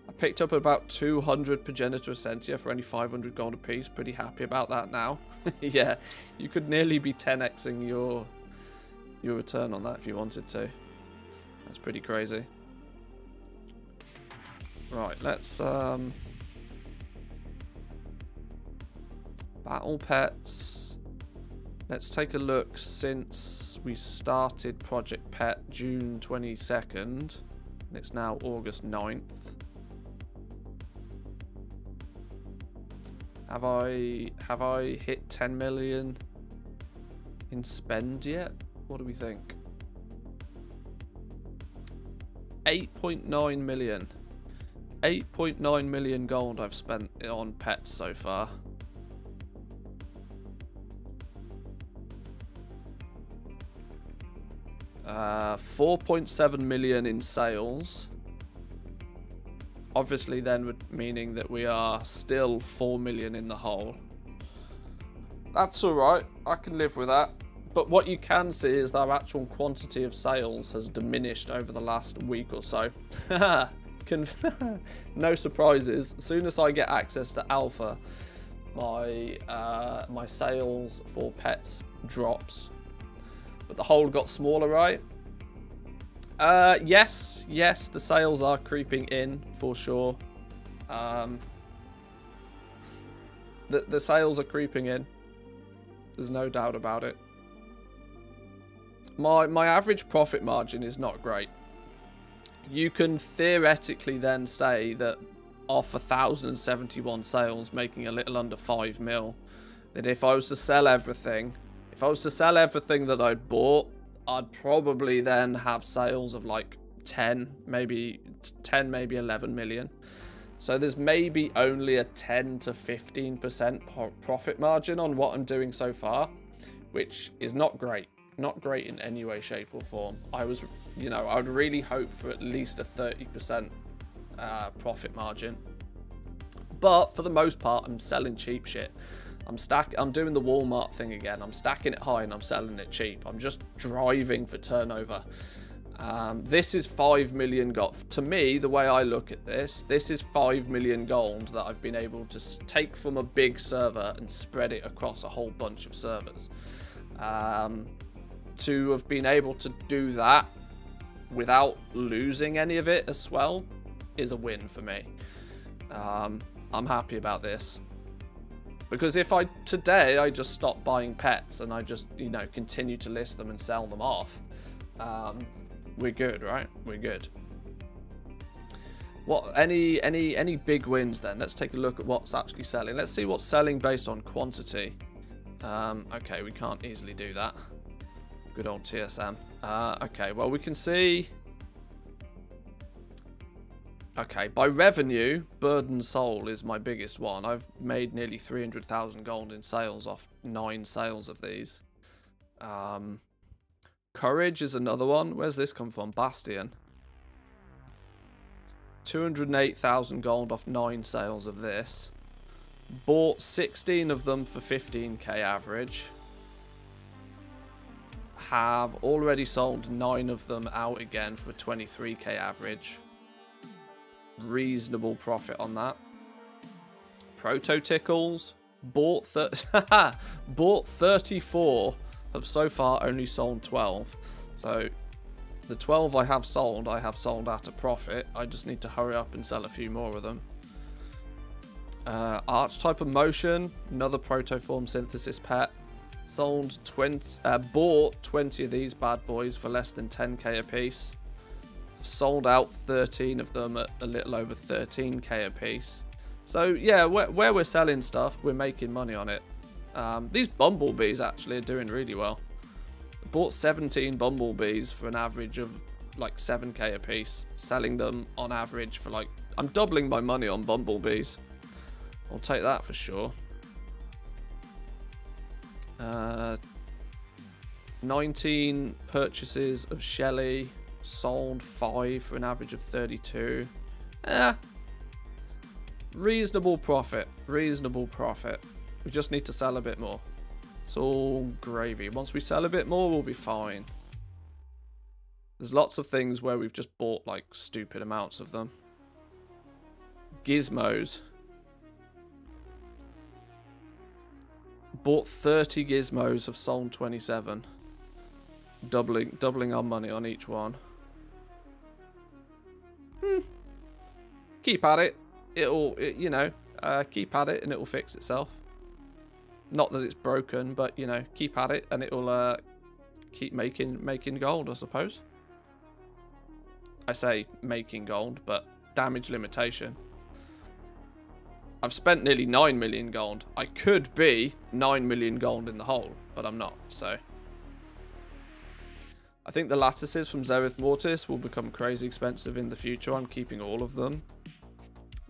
I picked up about 200 Progenitor Essentia for only 500 gold a piece. Pretty happy about that now. Yeah, you could nearly be 10xing your return on that if you wanted to. That's pretty crazy. Right, let's battle pets. Let's take a look since we started Project Pet June 22nd. And it's now August 9th. Have I hit 10 million in spend yet? What do we think? 8.9 million. 8.9 million gold I've spent on pets so far. Uh, 4.7 million in sales. Obviously then meaning that we are still 4 million in the hole. That's alright, I can live with that. But what you can see is that our actual quantity of sales has diminished over the last week or so. No surprises. As soon as I get access to alpha, my sales for pets drops. But the hole got smaller, right? Yes, the sales are creeping in for sure. The sales are creeping in. There's no doubt about it. My average profit margin is not great. You can theoretically then say that off 1,071 sales, making a little under 5 mil, that if I was to sell everything, that I'd bought, I'd probably then have sales of like 10, maybe 11 million. So there's maybe only a 10 to 15% profit margin on what I'm doing so far, which is not great. Not great in any way, shape or form. I was, you know, I would really hope for at least a 30% profit margin. But for the most part, I'm selling cheap shit. I'm doing the Walmart thing again. I'm stacking it high and I'm selling it cheap. I'm just driving for turnover. This is 5 million gold. To me, the way I look at this is 5 million gold that I've been able to take from a big server and spread it across a whole bunch of servers. To have been able to do that without losing any of it as well is a win for me. I'm happy about this. Because if today I just stop buying pets and I just, you know, continue to list them and sell them off, we're good, right? We're good. What, any big wins then? Let's take a look at what's actually selling. Let's see what's selling based on quantity. Okay, we can't easily do that. Good old TSM. Okay, well, we can see... Okay, by revenue, Bird and Soul is my biggest one. I've made nearly 300,000 gold in sales off 9 sales of these. Courage is another one. Where's this come from? Bastion. 208,000 gold off 9 sales of this. Bought 16 of them for 15k average. Have already sold 9 of them out again for 23k average. Reasonable profit on that. Proto Tickles. Bought 34. Have so far only sold 12. So the 12 I have sold at a profit. I just need to hurry up and sell a few more of them. Archetype of Motion, another Protoform Synthesis pet. Sold 20, bought 20 of these bad boys for less than 10k a piece. Sold out 13 of them at a little over 13k a piece. So yeah, where we're selling stuff, we're making money on it. These bumblebees actually are doing really well. Bought 17 bumblebees for an average of like 7k a piece. Selling them on average for like, I'm doubling my money on bumblebees. I'll take that for sure. 19 purchases of Shelly. Sold 5 for an average of 32. Reasonable profit. Reasonable profit. We just need to sell a bit more. It's all gravy. Once we sell a bit more, we'll be fine. There's lots of things where we've just bought like stupid amounts of them. Gizmos. Bought 30 gizmos, have sold 27. Doubling our money on each one. Keep at it. You know, keep at it and it'll fix itself. Not that it's broken, but, you know, keep at it and it'll keep making gold, I suppose. I say making gold, but damage limitation. I've spent nearly 9 million gold. I could be 9 million gold in the hole, but I'm not, so... I think the lattices from Zereth Mortis will become crazy expensive in the future. I'm keeping all of them.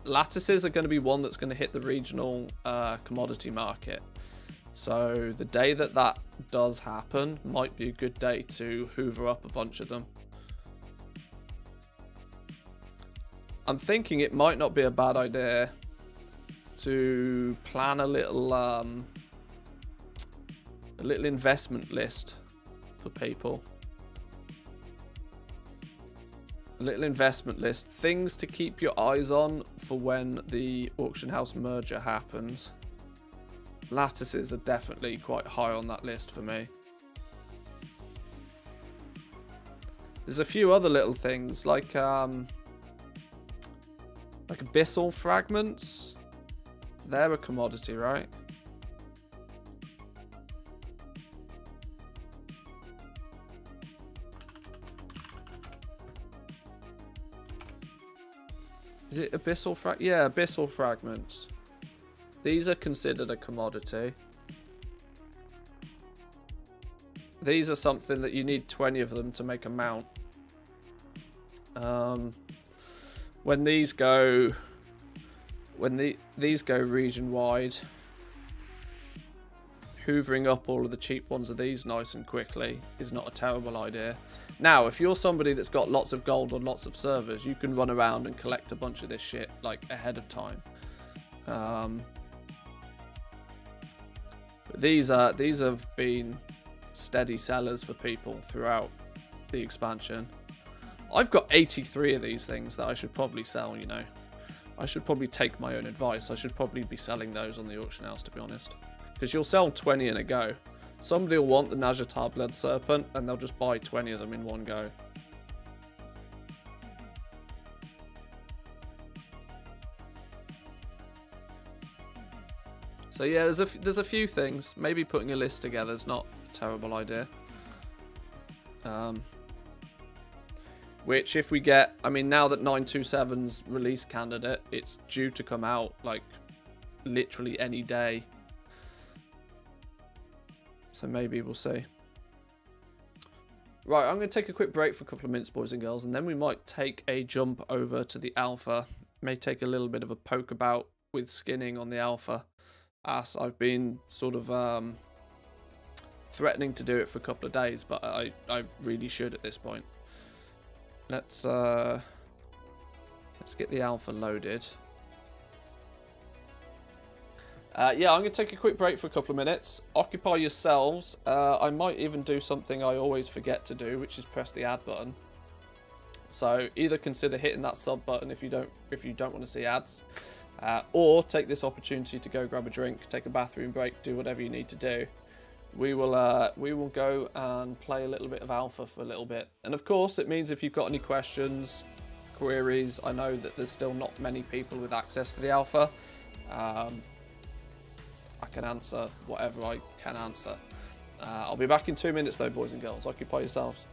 Lattices are going to be one that's going to hit the regional commodity market. So the day that that does happen might be a good day to hoover up a bunch of them. I'm thinking it might not be a bad idea to plan a little investment list for people. A little investment list. Things to keep your eyes on for when the auction house merger happens. Lattices are definitely quite high on that list for me. There's a few other little things like abyssal fragments. They're a commodity, right? Is it abyssal yeah, abyssal fragments. These are considered a commodity. These are something that you need 20 of them to make a mount. When these go region wide, hoovering up all of the cheap ones of these nice and quickly is not a terrible idea. Now, if you're somebody that's got lots of gold on lots of servers, you can run around and collect a bunch of this shit like ahead of time. These have been steady sellers for people throughout the expansion. I've got 83 of these things that I should probably sell, you know. I should probably take my own advice. I should probably be selling those on the auction house, to be honest. Because you'll sell 20 in a go. Somebody will want the Nazjatar Blood Serpent, and they'll just buy 20 of them in one go. So yeah, there's a few things. Maybe putting a list together is not a terrible idea. which if we get, I mean, now that 927's release candidate, it's due to come out like literally any day. So maybe we'll see. Right, I'm going to take a quick break for a couple of minutes, boys and girls, and then we might take a jump over to the alpha. May take a little bit of a poke about with skinning on the alpha, as I've been sort of threatening to do it for a couple of days, but I really should at this point. Let's get the alpha loaded. Yeah, I'm going to take a quick break for a couple of minutes. Occupy yourselves. I might even do something I always forget to do, which is press the add button. So either consider hitting that sub button if you don't want to see ads, or take this opportunity to go grab a drink, take a bathroom break, do whatever you need to do. We will go and play a little bit of alpha for a little bit. And of course, it means if you've got any questions, queries, I know that there's still not many people with access to the alpha. I can answer whatever I can answer. I'll be back in 2 minutes though, boys and girls. Occupy yourselves.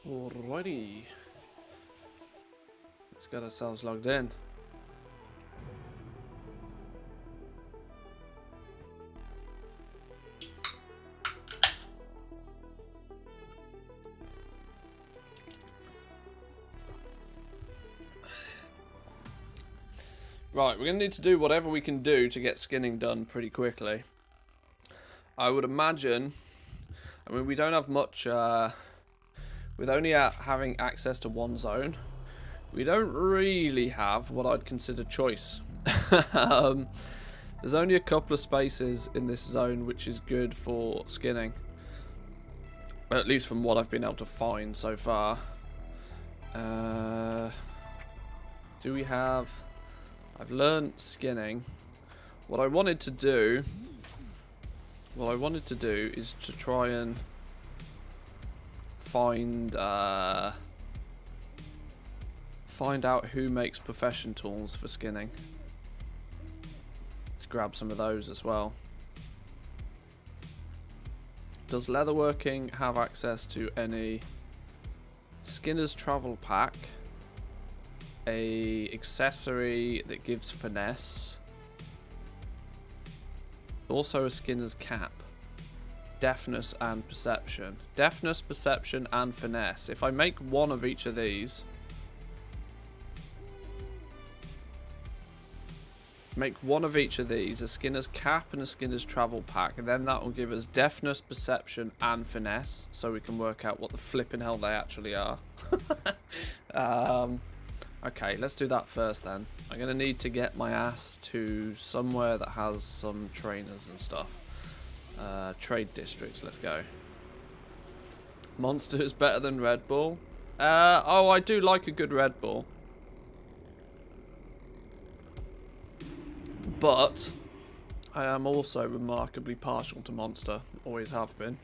Alrighty. Let's get ourselves logged in. Right, we're going to need to do whatever we can do to get skinning done pretty quickly. I would imagine, I mean, we don't have much with only having access to one zone, we don't really have what I'd consider choice. There's only a couple of spaces in this zone which is good for skinning. At least from what I've been able to find so far. Do we have... I've learned skinning. What I wanted to do is to try and find out who makes profession tools for skinning. Let's grab some of those as well. Does leatherworking have access to any Skinner's travel pack? A accessory that gives finesse. Also a Skinner's cap. Deafness and perception. Deafness, perception and finesse. If I make one of each of these, a Skinner's cap and a Skinner's travel pack, and then that will give us deafness, perception and finesse, so we can work out what the flipping hell they actually are. Okay, let's do that first then. I'm going to need to get my ass to somewhere that has some trainers and stuff. Trade district, let's go. Monster is better than Red Bull. Oh, I do like a good Red Bull. But I am also remarkably partial to Monster. Always have been.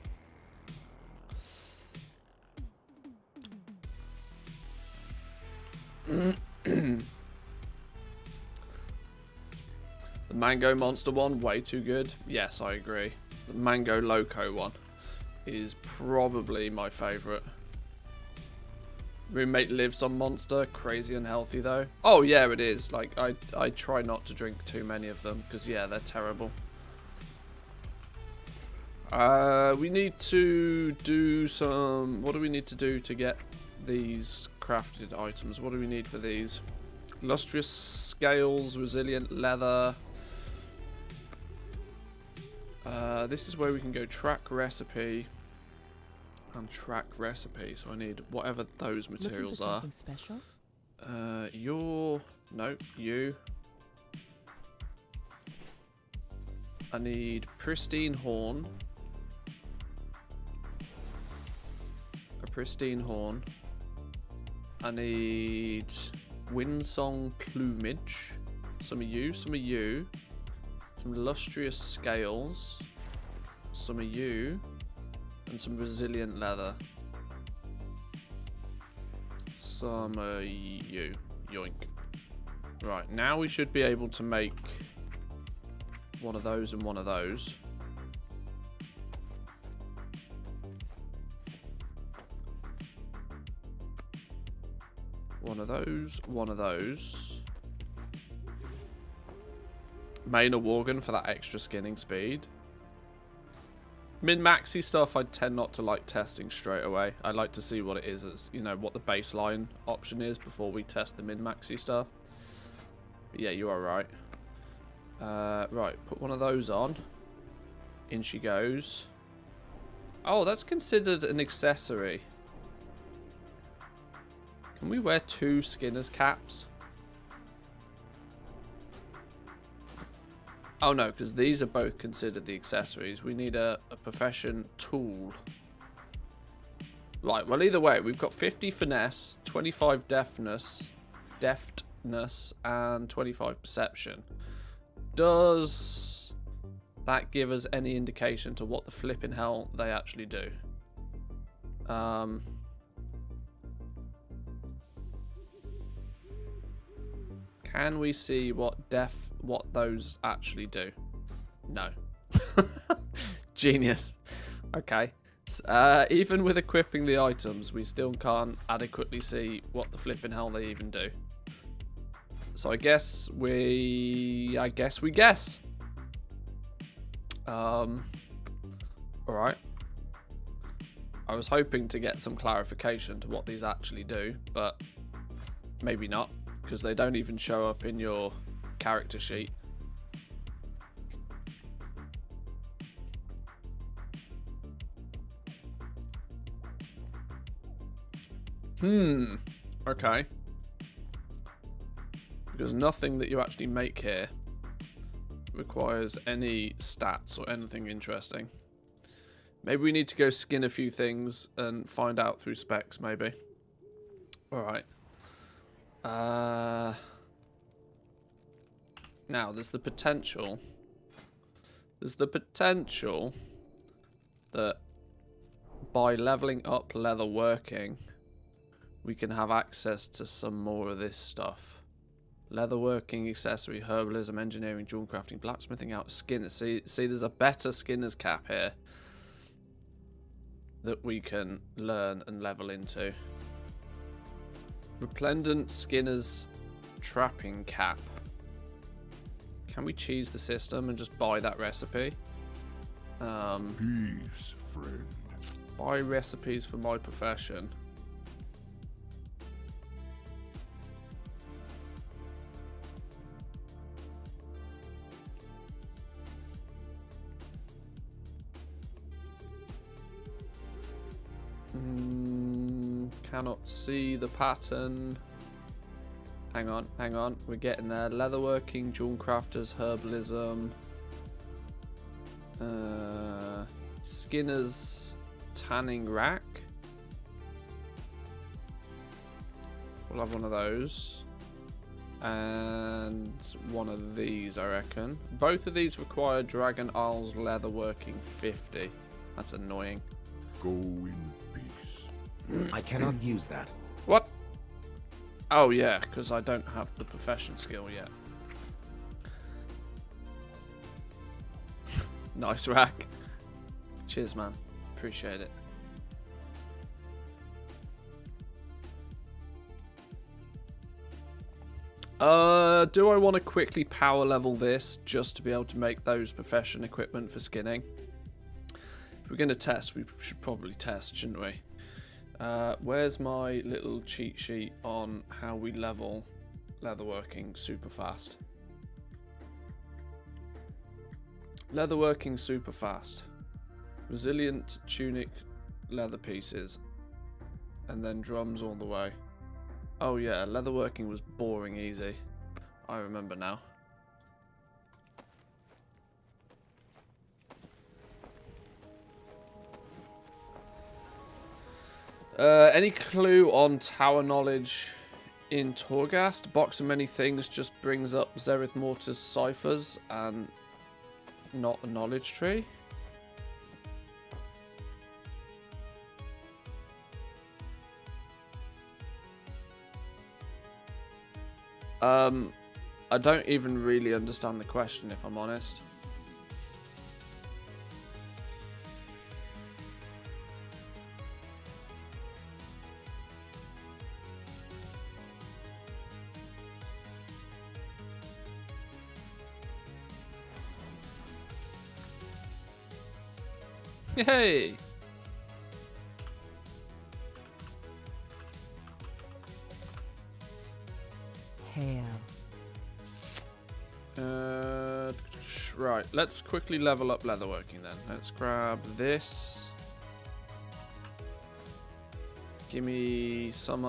The Mango Monster one, way too good. Yes, I agree. The Mango Loco one is probably my favourite. Roommate lives on Monster. Crazy unhealthy though. Oh yeah, it is. Like I try not to drink too many of them because yeah, they're terrible. We need to do some... What do we need to do to get these crafted items? What do we need for these? Lustrous scales, resilient leather. This is where we can go track recipe and track recipe. So I need whatever those materials are. Special? You. I need pristine horn. A pristine horn. I need windsong plumage. Some of you. Some lustrous scales. Some of you. And some resilient leather. Some of you. Yoink. Right, now we should be able to make one of those and one of those. One of those, one of those. Main Worgen for that extra skinning speed. Min-maxy stuff I tend not to like testing straight away. I like to see what it is, as you know, what the baseline option is before we test the min-maxy stuff. But yeah, you are right. Right, put one of those on. In she goes. Oh, that's considered an accessory. Can we wear 2 Skinner's caps? Oh no, because these are both considered the accessories. We need a profession tool. Right, well either way, we've got 50 finesse, 25 deftness, and 25 perception. Does that give us any indication to what the flipping hell they actually do? Can we see what those actually do? No. Genius. Okay. Even with equipping the items, we still can't adequately see what the flipping hell they even do. So I guess we guess. Alright. I was hoping to get some clarification to what these actually do, but maybe not, because they don't even show up in your character sheet. Okay. Because nothing that you actually make here requires any stats or anything interesting. Maybe we need to go skin a few things and find out through specs, maybe. Alright. Now, there's the potential. There's the potential that by leveling up leatherworking, we can have access to some more of this stuff. Leatherworking, accessory, herbalism, engineering, jewel crafting, blacksmithing, out skinners. See, there's a better skinner's cap here that we can learn and level into. Resplendent skinner's trapping cap. Can we cheese the system and just buy that recipe? Peace, friend. Buy recipes for my profession. Cannot see the pattern. Hang on. We're getting there. Leatherworking, jewel crafters, herbalism. Skinner's tanning rack. We'll have one of those. And one of these, I reckon. Both of these require Dragon Isles leatherworking 50. That's annoying. Go in peace. I cannot use that. What? Oh yeah, because I don't have the profession skill yet. Nice rack. Cheers, man. Appreciate it. Do I want to quickly power level this just to be able to make those profession equipment for skinning? If we're going to test, we should probably test, shouldn't we? Where's my little cheat sheet on how we level leatherworking super fast? Leatherworking super fast. Resilient tunic leather pieces. And then drums all the way. Oh yeah, leatherworking was boring easy. I remember now. Any clue on tower knowledge in Torghast? Box of Many Things just brings up Zereth Mortar's ciphers and not a knowledge tree. I don't even really understand the question, if I'm honest. Yay! Hail. Right, let's quickly level up leatherworking then. Let's grab this. Give me some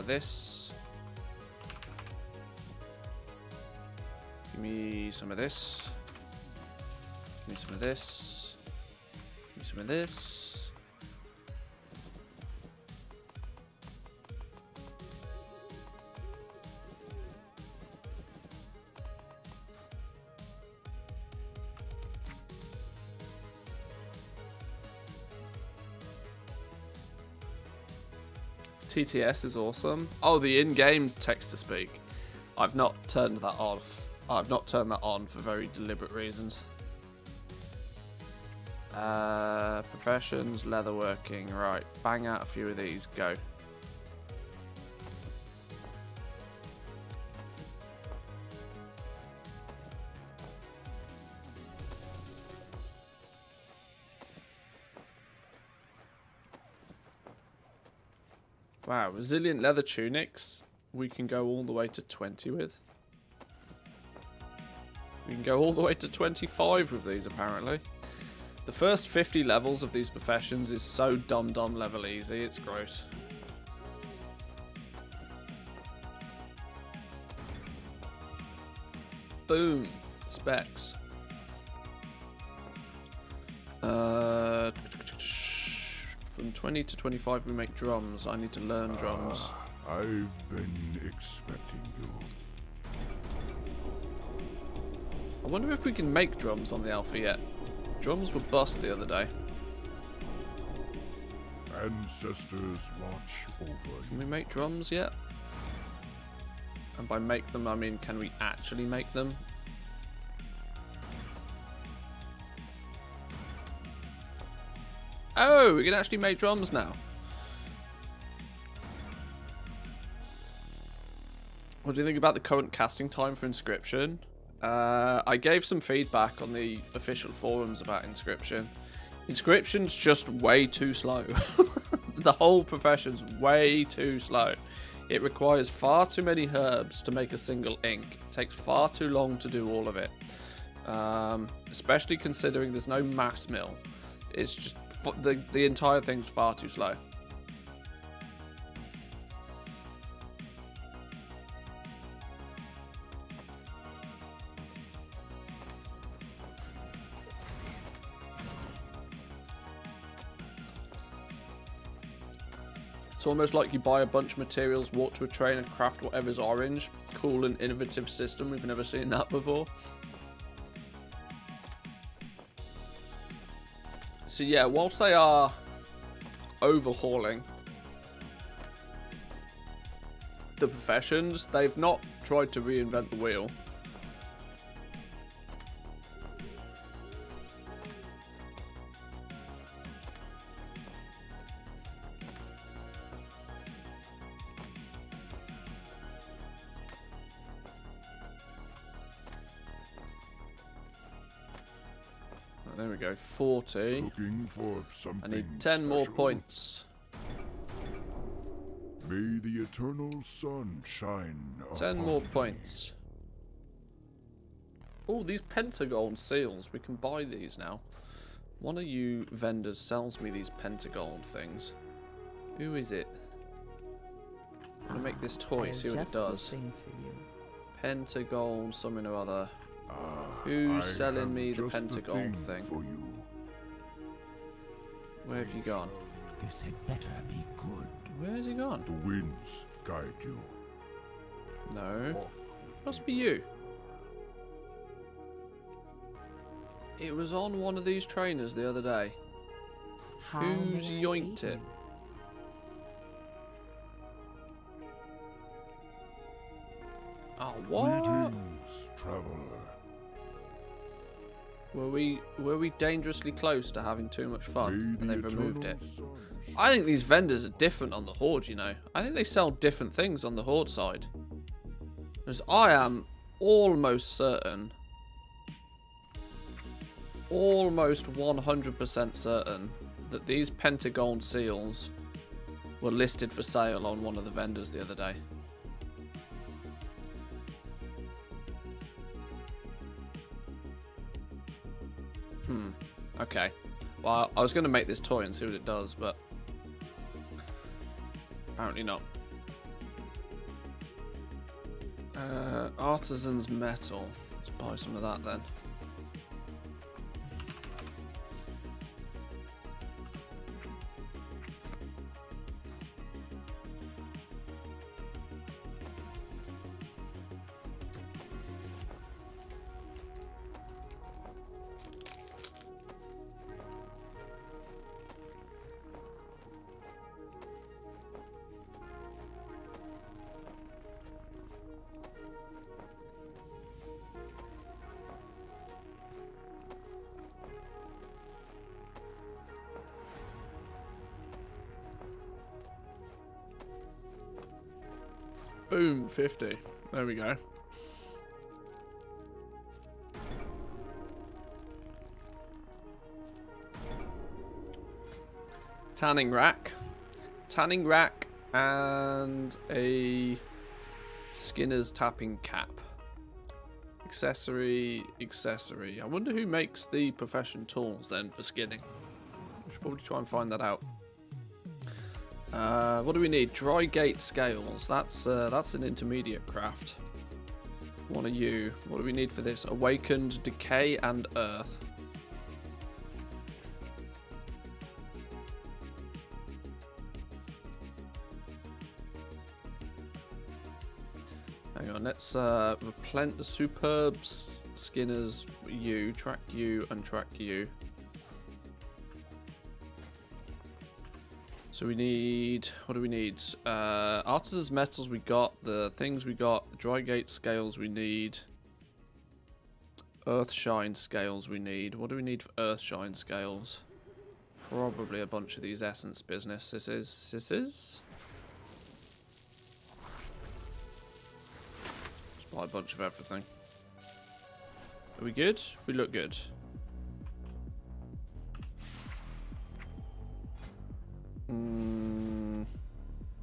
this. Give me some of this. Give me some of this. Give me some of this. TTS is awesome. Oh, the in-game text-to-speak. I've not turned that off. I've not turned that on for very deliberate reasons. Professions, leatherworking. Right, bang out a few of these. Go. Wow, resilient leather tunics, we can go all the way to 20 with. We can go all the way to 25 with these, apparently. The first 50 levels of these professions is so dumb level easy, it's gross. Boom. Specs. From 20 to 25 we make drums. I need to learn drums. I've been expecting you. I wonder if we can make drums on the alpha yet. Drums were bust the other day. Ancestors watch over Can you. we make drums yet? And by make them, I mean, can we actually make them? Oh, we can actually make drums now. What do you think about the current casting time for Inscription? I gave some feedback on the official forums about Inscription. Inscription's just way too slow. The whole profession's way too slow. It requires far too many herbs to make a single ink. It takes far too long to do all of it. Especially considering there's no mass mill. It's just, the entire thing's far too slow. It's almost like you buy a bunch of materials, walk to a train and craft whatever's orange. Cool and innovative system. We've never seen that before. So yeah, whilst they are overhauling the professions, they've not tried to reinvent the wheel. There we go, 40. Looking for I something need 10 more special? points. May the eternal sun shine 10 upon more thee. points. Oh, these pentagon seals. We can buy these now. One of you vendors sells me these pentagon things. Who is it? I'm gonna make this toy, see what it does. Pentagon, something or other. Who's I selling have me the just pentagon thing? for you. Where have you gone? This had better be good. Where has he gone? The winds guide you. No. Must be you. It was on one of these trainers the other day. Who's yoinked it? Oh, what? Greetings, traveler. Were we dangerously close to having too much fun and May the they've removed it? eternal sun I think these vendors are different on the Horde, you know. I think they sell different things on the Horde side. Because I am almost certain, almost 100% certain that these pentagon seals were listed for sale on one of the vendors the other day. Okay. Well, I was going to make this toy and see what it does, but apparently not. Artisan's metal. Let's buy some of that then. Boom, 50. There we go. Tanning rack. Tanning rack and a Skinner's tapping cap. Accessory, accessory. I wonder who makes the profession tools then for skinning. We should probably try and find that out. What do we need? Dry gate scales. That's an intermediate craft. One of you. What do we need for this? Awakened, Decay, and Earth. Hang on, let's replenish the superb skinners. You, track you, and track you. So we need, what do we need? Artisan's metals we got, the things we got, the Drygate scales we need. Earthshine scales we need. What do we need for Earthshine scales? Probably a bunch of these essence business. This is. Let's buy a bunch of everything. Are we good? We look good.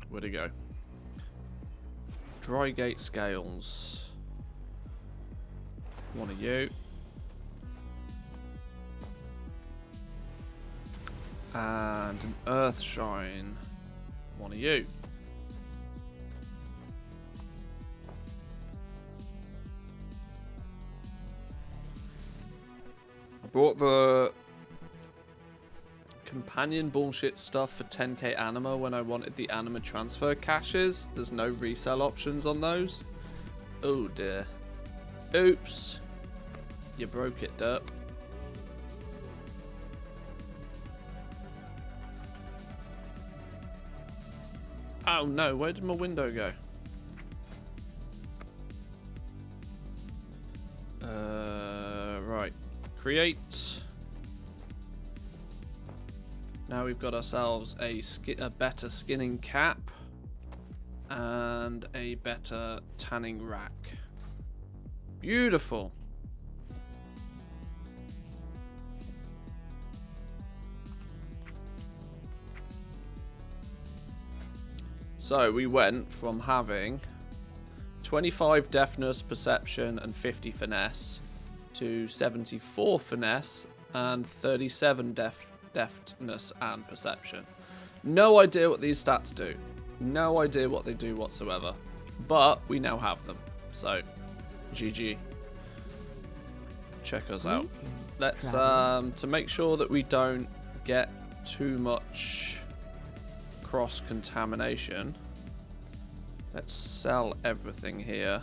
Where'd it go? Drygate scales. One of you. And an Earthshine. One of you. I bought the companion bullshit stuff for 10k anima when I wanted the anima transfer caches. There's no resell options on those. Oh dear. Oops. You broke it, derp. Oh no, where did my window go? Right. Create. Now we've got ourselves a better skinning cap and a better tanning rack. Beautiful. So we went from having 25 deafness, perception, and 50 finesse to 74 finesse and 37 deftness and perception. No idea what these stats do. No idea what they do whatsoever. But we now have them. So, GG. Check us out. Let's, to make sure that we don't get too much cross-contamination, let's sell everything here.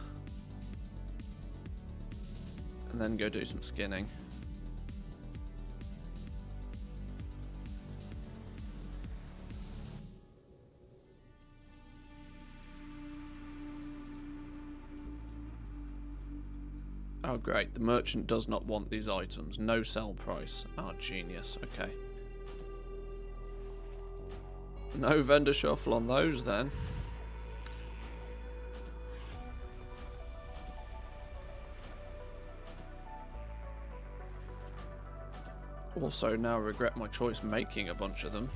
And then go do some skinning. Oh great, the merchant does not want these items. No sell price. Oh, genius. Okay. No vendor shuffle on those then. Also now regret my choice making a bunch of them.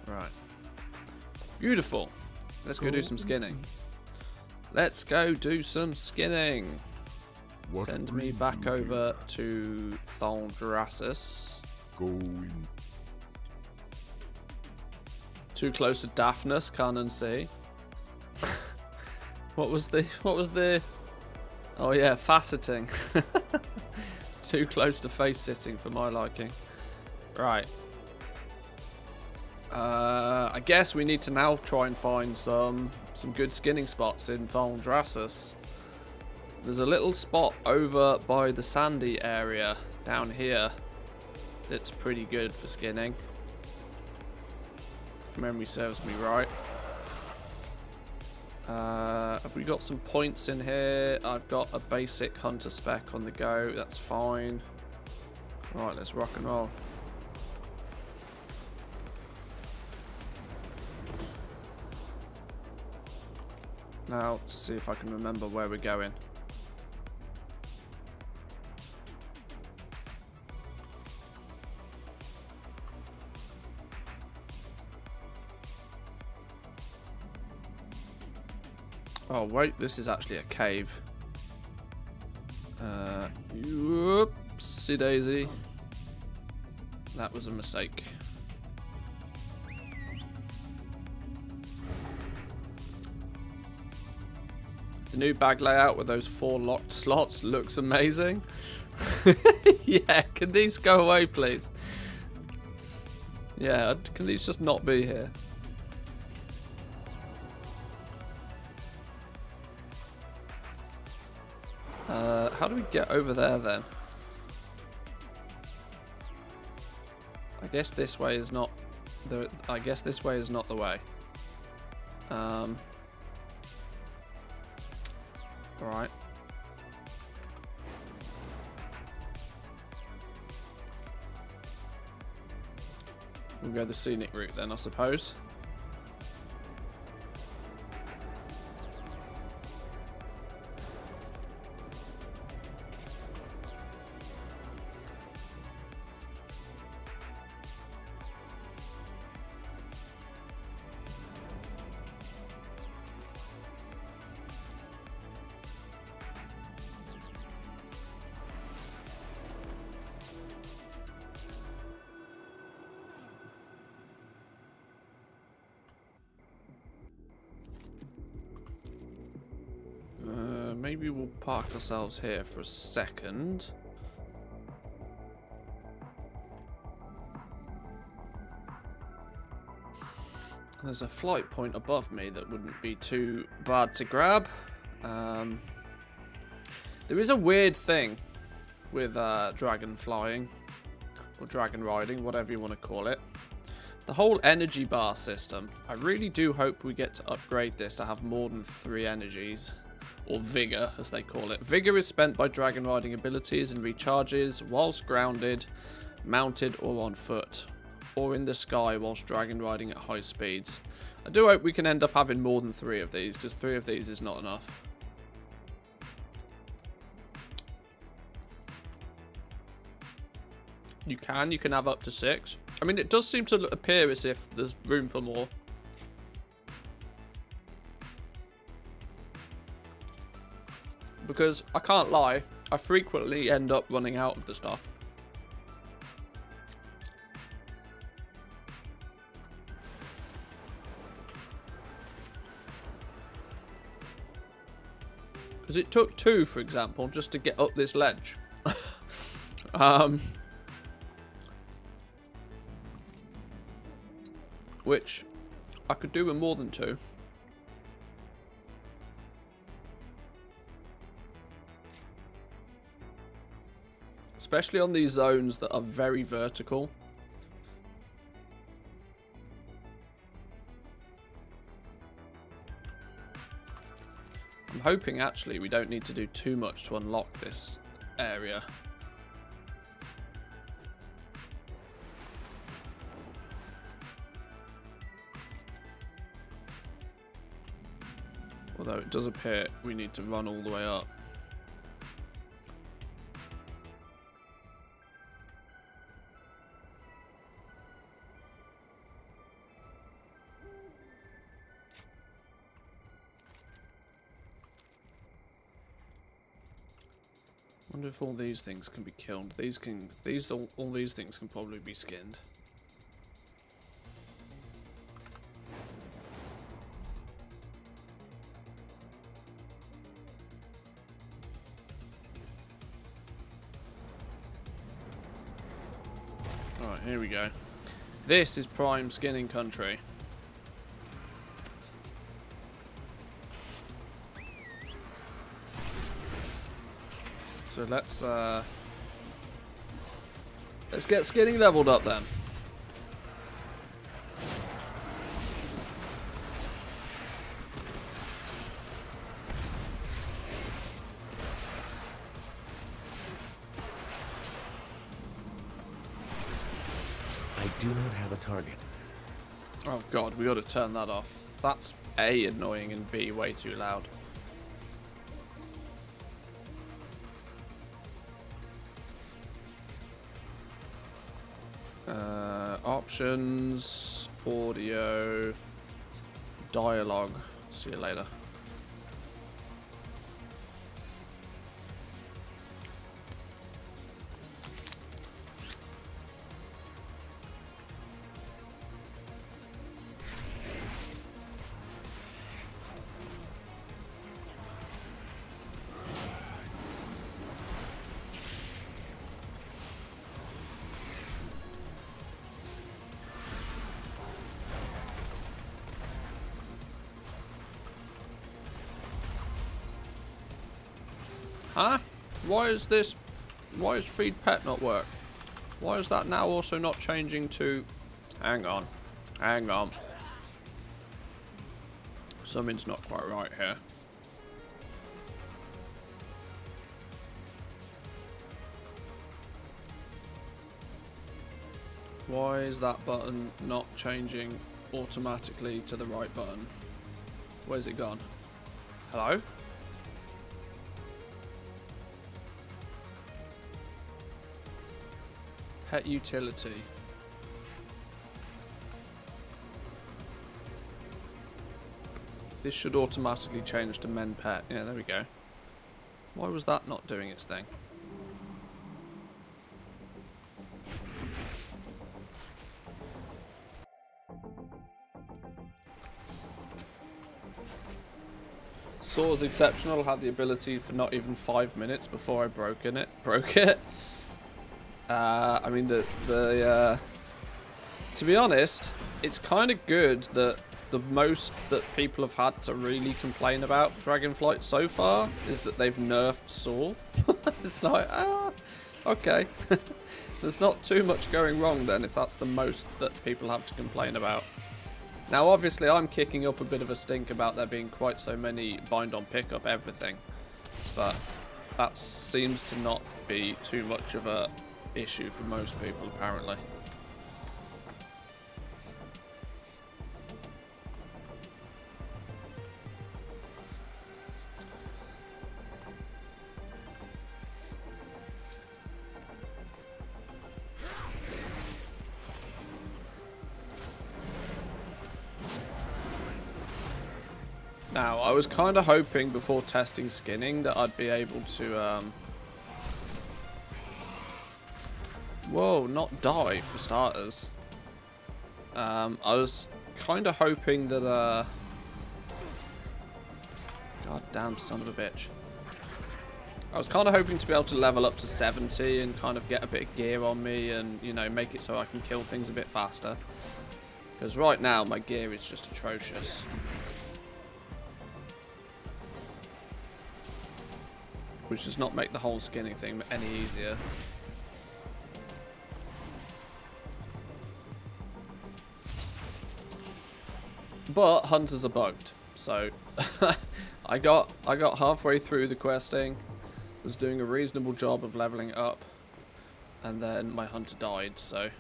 Right. Beautiful. Let's go do some skinning. Let's go do some skinning. What Send me brings back you over here? to Thondrassus. Go in. Too close to Daphnis, can't unsee. What was the oh yeah, faceting. Too close to face sitting for my liking. Right. I guess we need to now try and find some good skinning spots in Thondrassus. There's a little spot over by the sandy area down here that's pretty good for skinning. If memory serves me right. Have we got some points in here? I've got a basic hunter spec on the go. That's fine. Right, let's rock and roll. Now, to see if I can remember where we're going. Oh wait, this is actually a cave. Whoopsie daisy. That was a mistake. The new bag layout with those 4 locked slots looks amazing. Yeah, can these go away, please? Yeah, can these just not be here? How do we get over there then? I guess this way is not the. I guess this way is not the way. All right. We'll go the scenic route then, I suppose. Maybe we'll park ourselves here for a second. There's a flight point above me that wouldn't be too bad to grab. There is a weird thing with dragon flying, or dragon riding, whatever you want to call it. The whole energy bar system. I really do hope we get to upgrade this to have more than 3 energies. Or vigor, as they call it. Vigor is spent by dragon riding abilities and recharges whilst grounded, mounted or on foot, or in the sky whilst dragon riding at high speeds. I do hope we can end up having more than 3 of these, because 3 of these is not enough. You can have up to 6. I mean, it does seem to appear as if there's room for more. Because, I can't lie, I frequently end up running out of the stuff. Because it took 2, for example, just to get up this ledge. Which, I could do with more than 2. Especially on these zones that are very vertical. I'm hoping actually we don't need to do too much to unlock this area. Although it does appear we need to run all the way up. I wonder if all these things can be killed. All these things can probably be skinned. Alright, here we go. This is prime skinning country. So let's get skinning leveled up then. I do not have a target. Oh god, we gotta turn that off. That's A, annoying, and B, way too loud. Options, audio, dialogue. See you later. Huh? Why is feed pet not work? Why is that now also not changing to... Hang on. Hang on. Something's not quite right here. Why is that button not changing automatically to the right button? Where's it gone? Hello? Pet utility. This should automatically change to men pet. Yeah, there we go. Why was that not doing its thing? Saw's exceptional. Had the ability for not even 5 minutes before I broke it. I mean, to be honest, it's kind of good that the most that people have had to really complain about Dragonflight so far is that they've nerfed Saw. It's like, okay. There's not too much going wrong then if that's the most that people have to complain about. Now, obviously, I'm kicking up a bit of a stink about there being quite so many bind on pickup everything, but that seems to not be too much of a issue for most people, apparently. Now, I was kind of hoping before testing skinning that I'd be able to, whoa, not die for starters. I was kind of hoping that, god damn son of a bitch. I was kind of hoping to be able to level up to 70 and kind of get a bit of gear on me and, you know, make it so I can kill things a bit faster. Because right now, my gear is just atrocious. Which does not make the whole skinning thing any easier. But hunters are bugged, so I got halfway through the questing, was doing a reasonable job of leveling up, and then my hunter died. So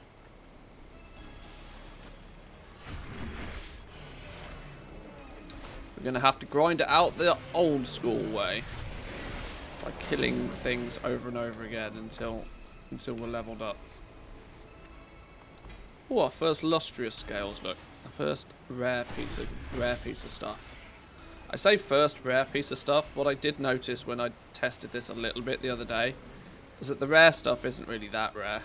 we're gonna have to grind it out the old school way. By killing things over and over again until we're leveled up. Oh, our first lustrous scales, look. Our first rare piece of stuff. I say first rare piece of stuff. What I did notice when I tested this a little bit the other day is that the rare stuff isn't really that rare.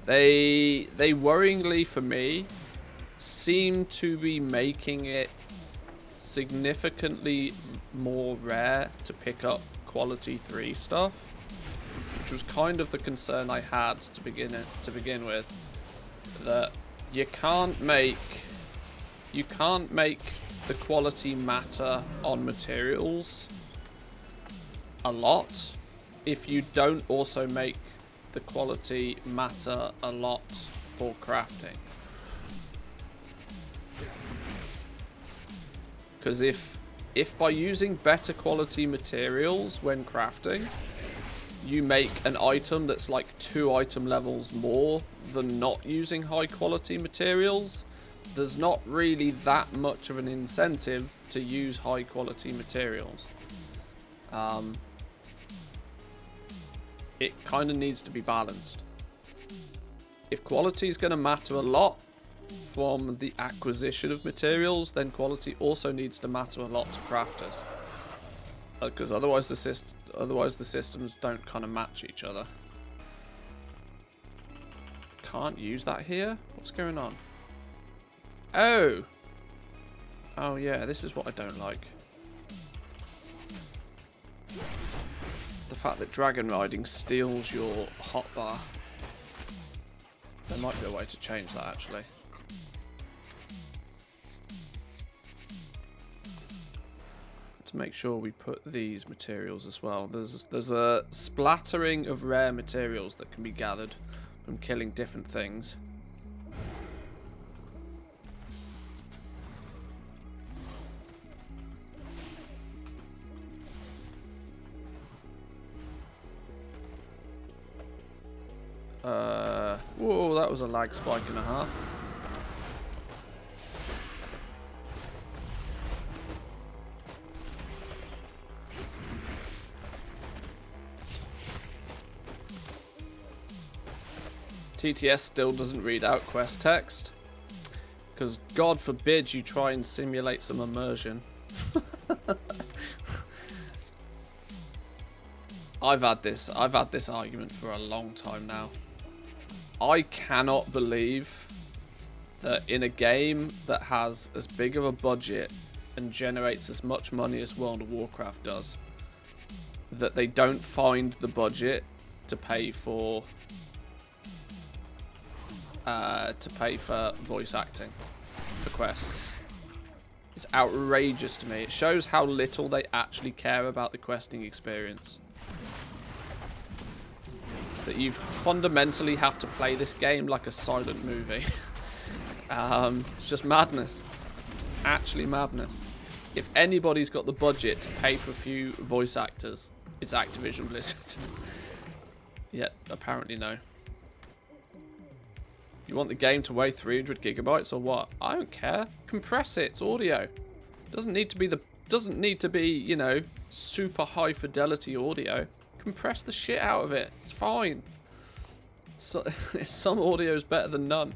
They worryingly for me seem to be making it significantly more rare to pick up quality 3 stuff, which was kind of the concern I had to begin with, that you can't make the quality matter on materials a lot if you don't also make the quality matter a lot for crafting. Because if by using better quality materials when crafting, you make an item that's like 2 item levels more than not using high quality materials, there's not really that much of an incentive to use high quality materials. It kind of needs to be balanced. If quality is going to matter a lot from the acquisition of materials, then quality also needs to matter a lot to crafters, because otherwise the systems don't kind of match each other. Can't use that here? What's going on? Oh yeah, this is what I don't like. The fact that dragon riding steals your hotbar. There might be a way to change that actually. to make sure we put these materials as well. There's a splattering of rare materials that can be gathered from killing different things. Whoa, that was a lag spike and a half. TTS still doesn't read out quest text, because God forbid you try and simulate some immersion. I've had this argument for a long time now. I cannot believe that in a game that has as big of a budget and generates as much money as World of Warcraft does, that they don't find the budget to pay for voice acting for quests. It's outrageous to me. It shows how little they actually care about the questing experience. That you fundamentally have to play this game like a silent movie. It's just madness. Actually madness. If anybody's got the budget to pay for a few voice actors, it's Activision Blizzard. Yet, apparently no. You want the game to weigh 300 gigabytes or what? I don't care. Compress it. It's audio. Doesn't need to be, you know, super high fidelity audio. Compress the shit out of it. It's fine. So, some audio is better than none.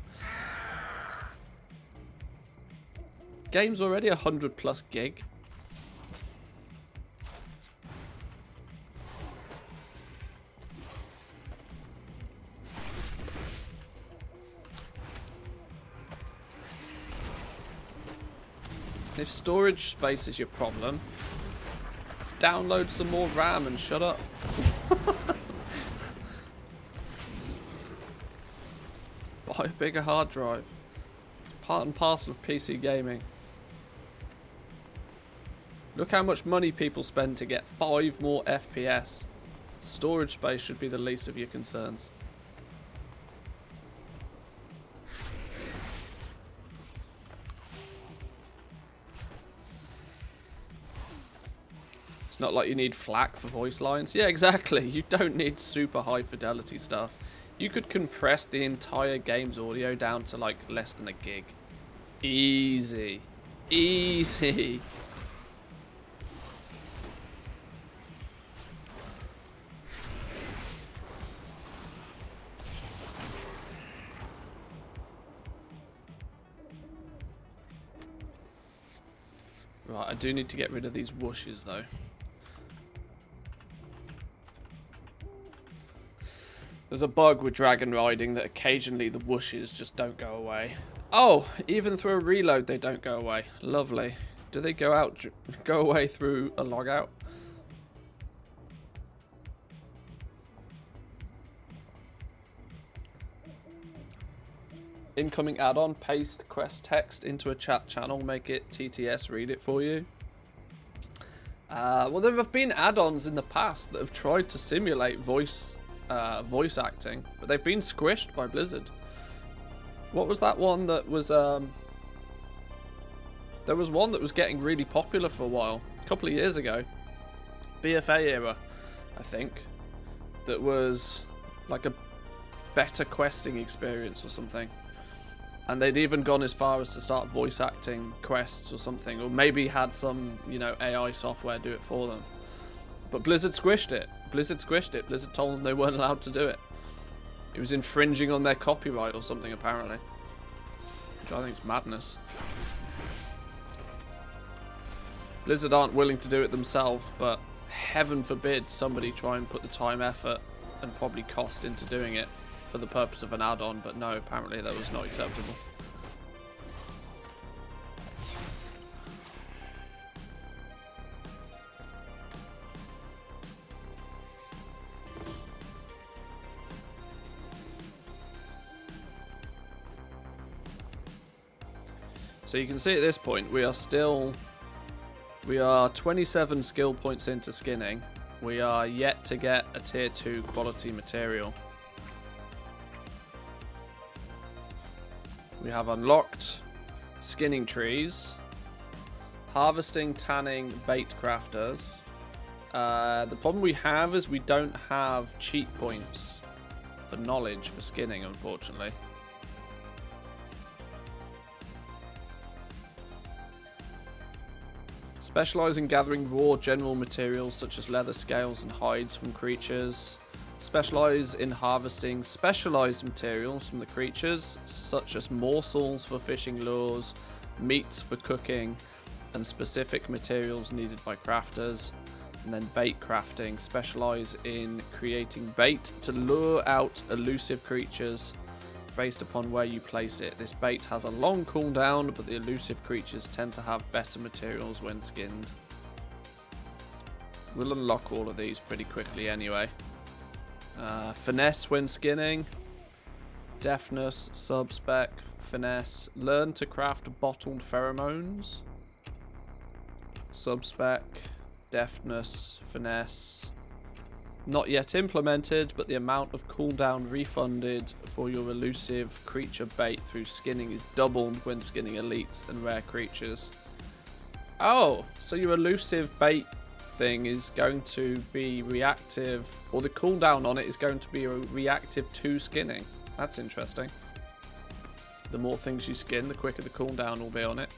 Game's already 100+ gig. If storage space is your problem, download some more RAM and shut up. Buy a bigger hard drive. Part and parcel of PC gaming. Look how much money people spend to get 5 more FPS. Storage space should be the least of your concerns. It's not like you need FLAC for voice lines. Yeah, exactly. You don't need super high fidelity stuff. You could compress the entire game's audio down to like less than a gig. Easy. Easy. Right, I do need to get rid of these whooshes though. There's a bug with dragon riding that occasionally the whooshes just don't go away. Oh, even through a reload they don't go away. Lovely. Do they go away through a logout? Incoming add-on, paste quest text into a chat channel, make it TTS read it for you. Well, there have been add-ons in the past that have tried to simulate voice acting, but they've been squished by Blizzard. What was that one that was there was one that was getting really popular for a while, a couple of years ago, BFA era, I think, that was like a better questing experience or something, and they'd even gone as far as to start voice acting quests or something, or maybe had some, you know, AI software do it for them. But Blizzard squished it. Blizzard told them they weren't allowed to do it. It was infringing on their copyright or something, apparently. Which I think is madness. Blizzard aren't willing to do it themselves, but heaven forbid somebody try and put the time, effort, and probably cost into doing it for the purpose of an add-on, but no, apparently that was not acceptable. So you can see at this point we are still We are 27 skill points into skinning. We are yet to get a tier 2 quality material. We have unlocked skinning trees, harvesting, tanning, bait crafters. The problem we have is we don't have cheat points for knowledge for skinning, unfortunately. Specialise in gathering raw general materials such as leather, scales and hides from creatures. Specialise in harvesting specialised materials from the creatures such as morsels for fishing lures, meat for cooking and specific materials needed by crafters. And then bait crafting. Specialise in creating bait to lure out elusive creatures based upon where you place it. This bait has a long cooldown, but the elusive creatures tend to have better materials when skinned. We'll unlock all of these pretty quickly anyway. Finesse when skinning. Deafness, sub-spec, finesse. Learn to craft bottled pheromones. Sub-spec, deafness, finesse. Not yet implemented, but the amount of cooldown refunded for your elusive creature bait through skinning is doubled when skinning elites and rare creatures. Oh, so your elusive bait thing is going to be reactive, or the cooldown on it is going to be reactive to skinning. That's interesting. The more things you skin, the quicker the cooldown will be on it.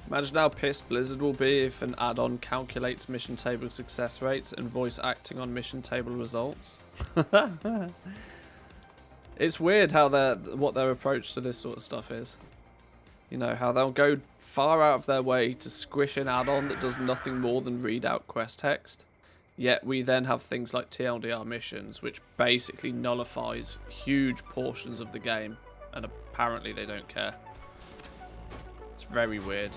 Imagine how pissed Blizzard will be if an add-on calculates mission table success rates and voice acting on mission table results. It's weird how what their approach to this sort of stuff is. You know, how they'll go far out of their way to squish an add-on that does nothing more than read out quest text. Yet we then have things like TLDR missions, which basically nullifies huge portions of the game, and apparently they don't care. It's very weird.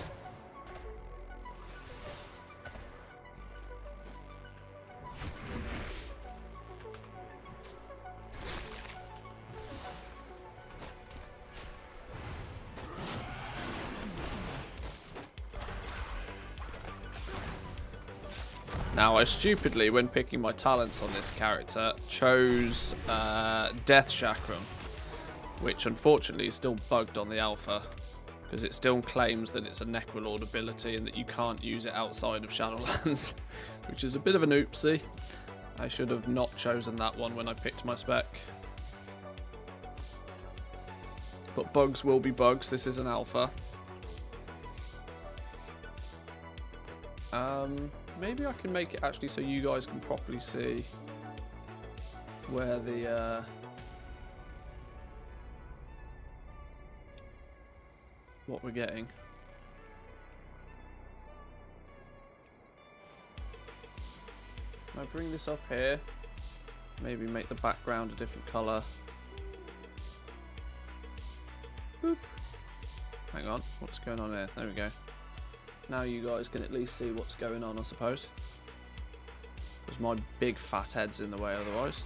Now, I stupidly, when picking my talents on this character, chose Death Chakram, which unfortunately is still bugged on the alpha, because it still claims that it's a Necrolord ability and that you can't use it outside of Shadowlands, which is a bit of an oopsie. I should have not chosen that one when I picked my spec. But bugs will be bugs, this is an alpha. Maybe I can make it actually so you guys can properly see where the what we're getting. Can I bring this up here? Maybe make the background a different colour. Boop. Hang on, what's going on here? There we go. Now you guys can at least see what's going on, I suppose. Because my big fat head's in the way otherwise.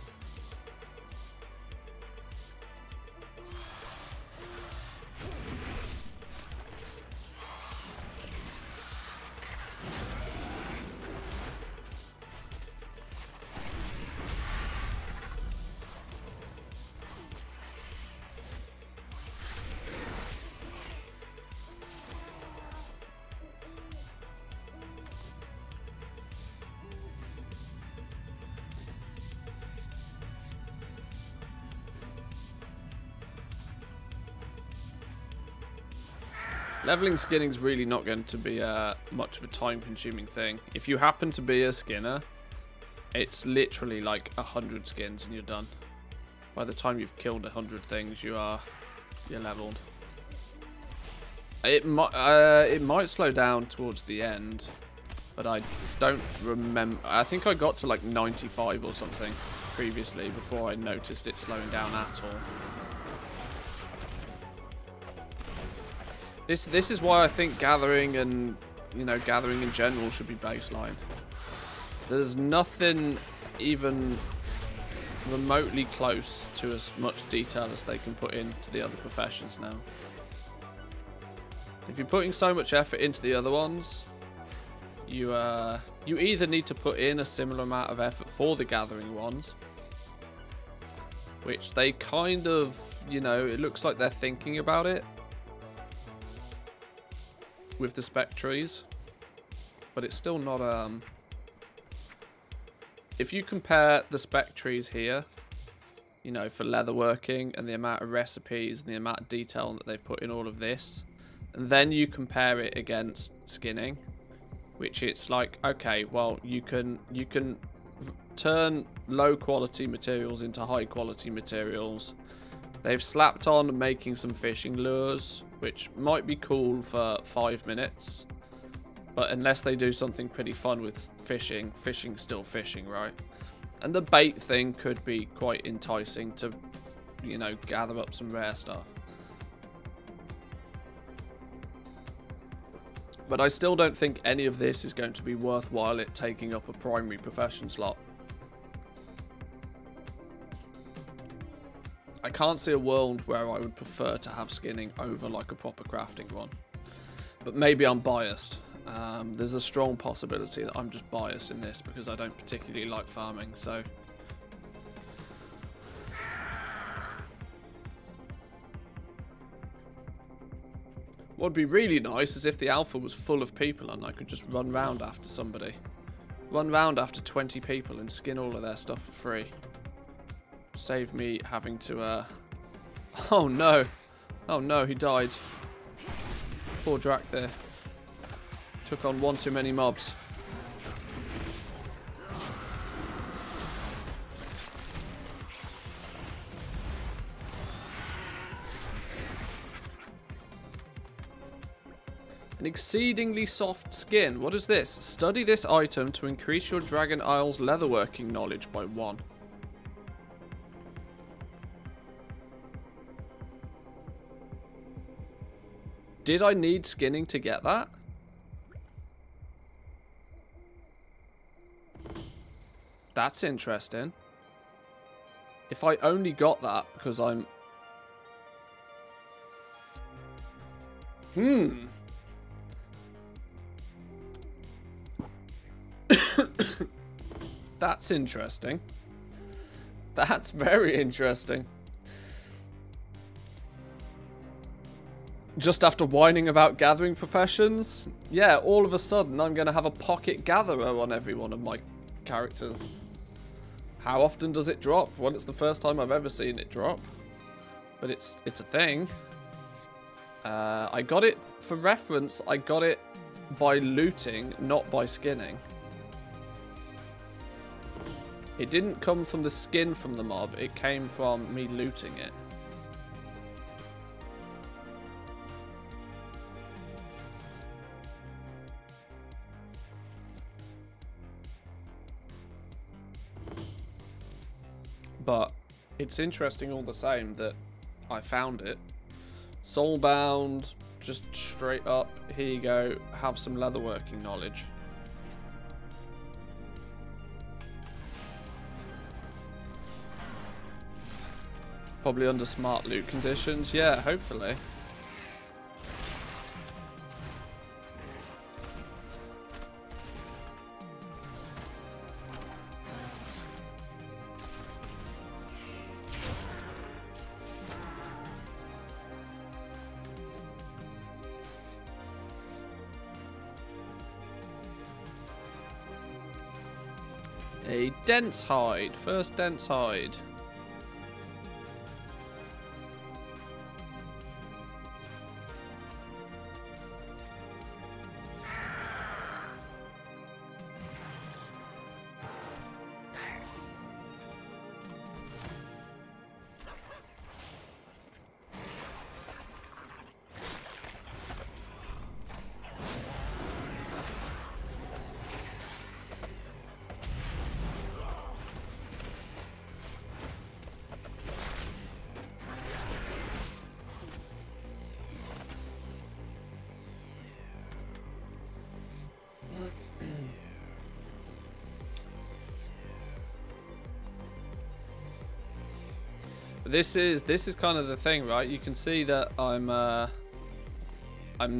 Leveling skinning is really not going to be much of a time-consuming thing. If you happen to be a skinner, it's literally like 100 skins and you're done. By the time you've killed 100 things, you are you're leveled. It might slow down towards the end, but I don't remember. I think I got to like 95 or something previously before I noticed it slowing down at all. This is why I think gathering and, you know, gathering in general should be baseline. There's nothing even remotely close to as much detail as they can put into the other professions now. If you're putting so much effort into the other ones, you either need to put in a similar amount of effort for the gathering ones, which they kind of, you know, it looks like they're thinking about it with the spec trees, but it's still not if you compare the spec trees here, you know, for leatherworking and the amount of recipes and the amount of detail that they've put in all of this, and then you compare it against skinning, which it's like, okay, well, you can turn low quality materials into high quality materials. They've slapped on making some fishing lures, which might be cool for 5 minutes, but unless they do something pretty fun with fishing, fishing's still fishing, right? And the bait thing could be quite enticing to, you know, gather up some rare stuff. But I still don't think any of this is going to be worthwhile it taking up a primary profession slot. I can't see a world where I would prefer to have skinning over like a proper crafting one. But maybe I'm biased. There's a strong possibility that I'm just biased in this because I don't particularly like farming, so... What would be really nice is if the alpha was full of people and I could just run round after somebody. Run round after 20 people and skin all of their stuff for free. Save me having to, Oh no! Oh no, he died. Poor Drac there. Took on one too many mobs. An exceedingly soft skin. What is this? Study this item to increase your Dragon Isle's leatherworking knowledge by 1. Did I need skinning to get that? That's interesting. If I only got that because I'm... That's interesting. That's very interesting. Just after whining about gathering professions? Yeah, all of a sudden I'm going to have a pocket gatherer on every one of my characters. How often does it drop? Well, it's the first time I've ever seen it drop. But it's a thing. I got it, for reference, I got it by looting, not by skinning. It didn't come from the skin from the mob, it came from me looting it. But it's interesting all the same that I found it. Soulbound, just straight up, here you go, have some leatherworking knowledge. Probably under smart loot conditions, yeah, hopefully. A dense hide. First dense hide. This is kind of the thing, right? You can see that I'm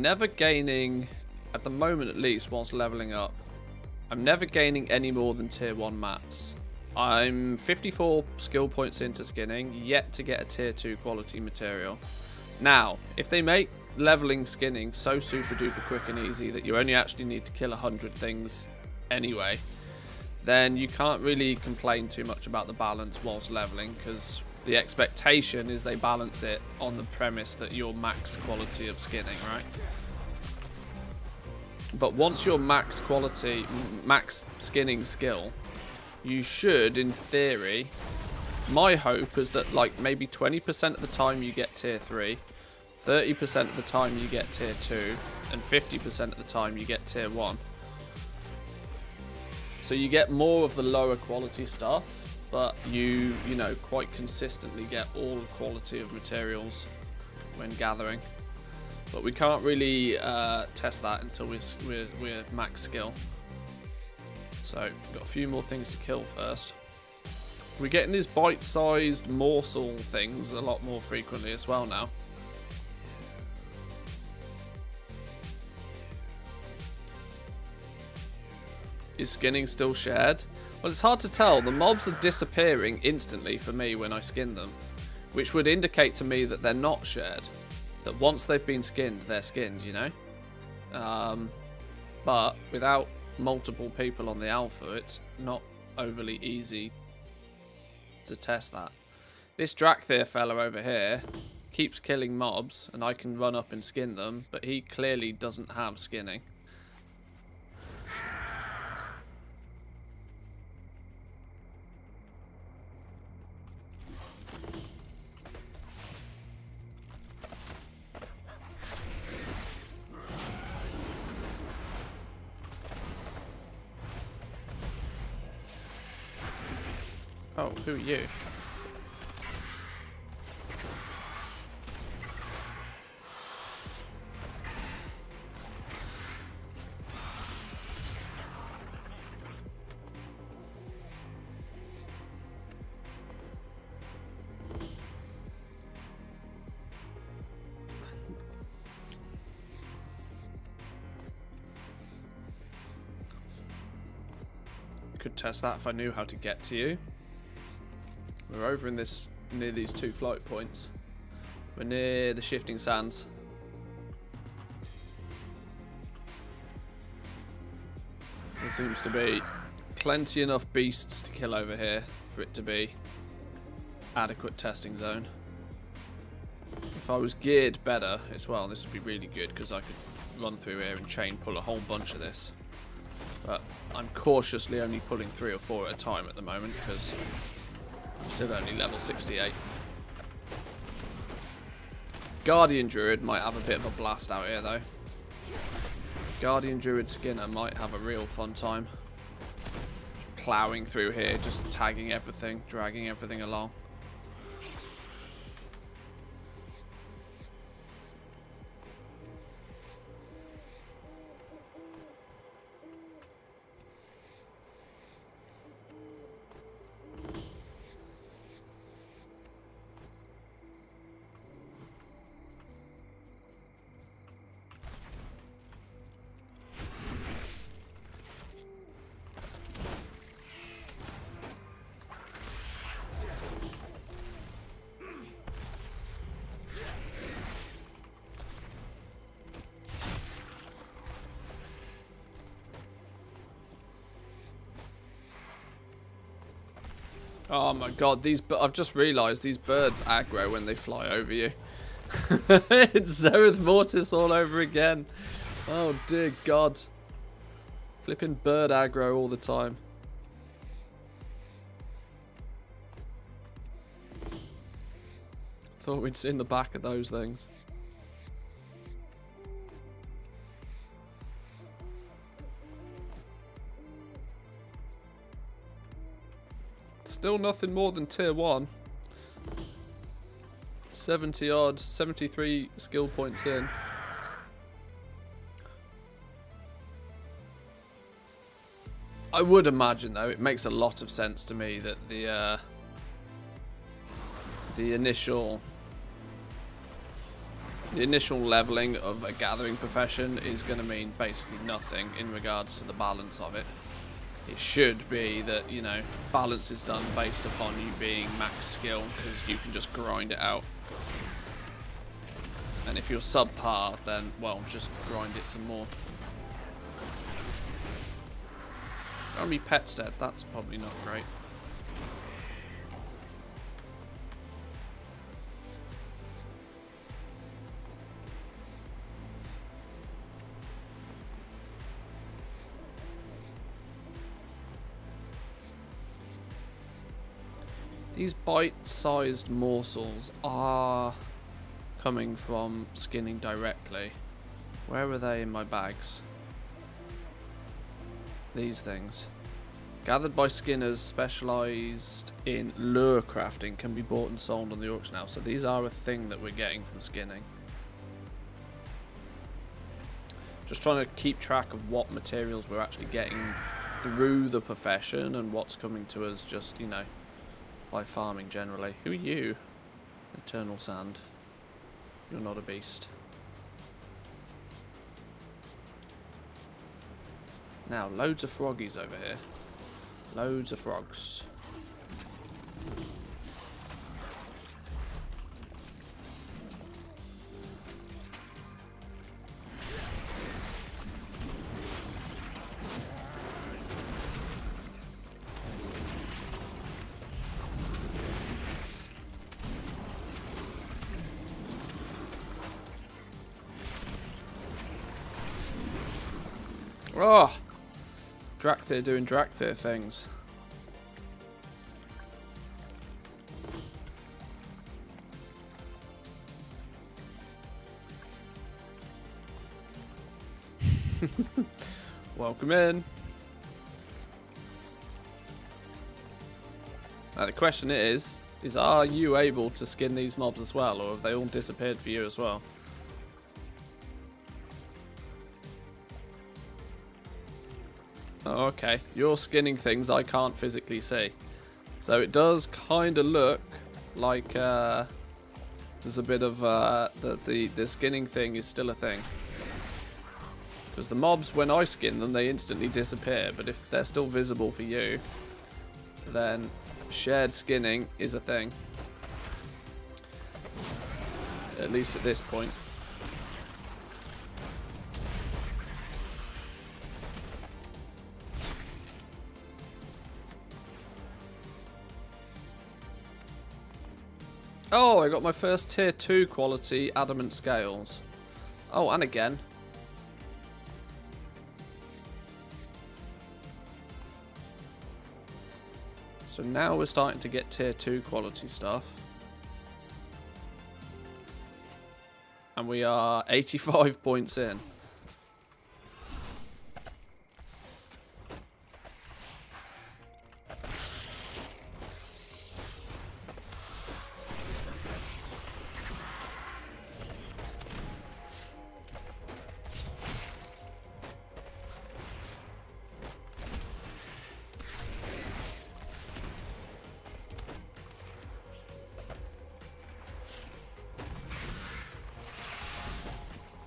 never gaining, at the moment at least, whilst leveling up. I'm never gaining any more than tier 1 mats. I'm 54 skill points into skinning, yet to get a tier 2 quality material. Now, if they make leveling skinning so super duper quick and easy that you only actually need to kill 100 things anyway, then you can't really complain too much about the balance whilst leveling, because the expectation is they balance it on the premise that you're max quality of skinning, right? But once you're max quality, max skinning skill, you should, in theory, my hope is that like maybe 20% of the time you get tier 3, 30% of the time you get tier 2, and 50% of the time you get tier 1. So you get more of the lower quality stuff, but you know, quite consistently get all the quality of materials when gathering. But we can't really test that until we're max skill. So, got a few more things to kill first. We're getting these bite-sized morsel things a lot more frequently as well now. Is skinning still shared? Well, it's hard to tell. The mobs are disappearing instantly for me when I skin them, which would indicate to me that they're not shared. That once they've been skinned, they're skinned, you know? But without multiple people on the alpha, it's not overly easy to test that. This Drakthir fella over here keeps killing mobs, and I can run up and skin them, but he clearly doesn't have skinning. Oh, who are you? Could test that if I knew how to get to you. We're over in this, near these 2 float points. We're near the shifting sands. There seems to be plenty enough beasts to kill over here for it to be adequate testing zone. If I was geared better as well, this would be really good because I could run through here and chain pull a whole bunch of this. But I'm cautiously only pulling 3 or 4 at a time at the moment because I'm still only level 68. Guardian Druid might have a bit of a blast out here though. Guardian Druid Skinner might have a real fun time. Just ploughing through here, just tagging everything, dragging everything along. Oh my god, I've just realised these birds aggro when they fly over you. It's Zereth Mortis all over again. Oh dear god. Flipping bird aggro all the time. Thought we'd seen the back of those things. Still nothing more than tier 1. 70 odd, 73 skill points in. I would imagine though, it makes a lot of sense to me that the initial leveling of a gathering profession is going to mean basically nothing in regards to the balance of it. It should be that, you know, balance is done based upon you being max skill, because you can just grind it out. And if you're subpar, then, well, just grind it some more. How many pets dead? That's probably not great. These bite-sized morsels are coming from skinning directly. Where are they in my bags? These things. Gathered by skinners specialised in lure crafting, can be bought and sold on the auction house. So these are a thing that we're getting from skinning. Just trying to keep track of what materials we're actually getting through the profession and what's coming to us just, you know, by farming generally. Who are you? Eternal Sand. You're not a beast. Now, loads of froggies over here. Loads of frogs. Oh! Drakthir doing Drakthir things. Welcome in. Now the question is are you able to skin these mobs as well, or have they all disappeared for you as well? Oh, okay, you're skinning things I can't physically see. So it does kind of look like there's a bit of the skinning thing is still a thing. Because the mobs, when I skin them, they instantly disappear. But if they're still visible for you, then shared skinning is a thing. At least at this point. Oh, I got my first tier 2 quality adamant scales. Oh, and again. So now we're starting to get tier 2 quality stuff. And we are 85 points in.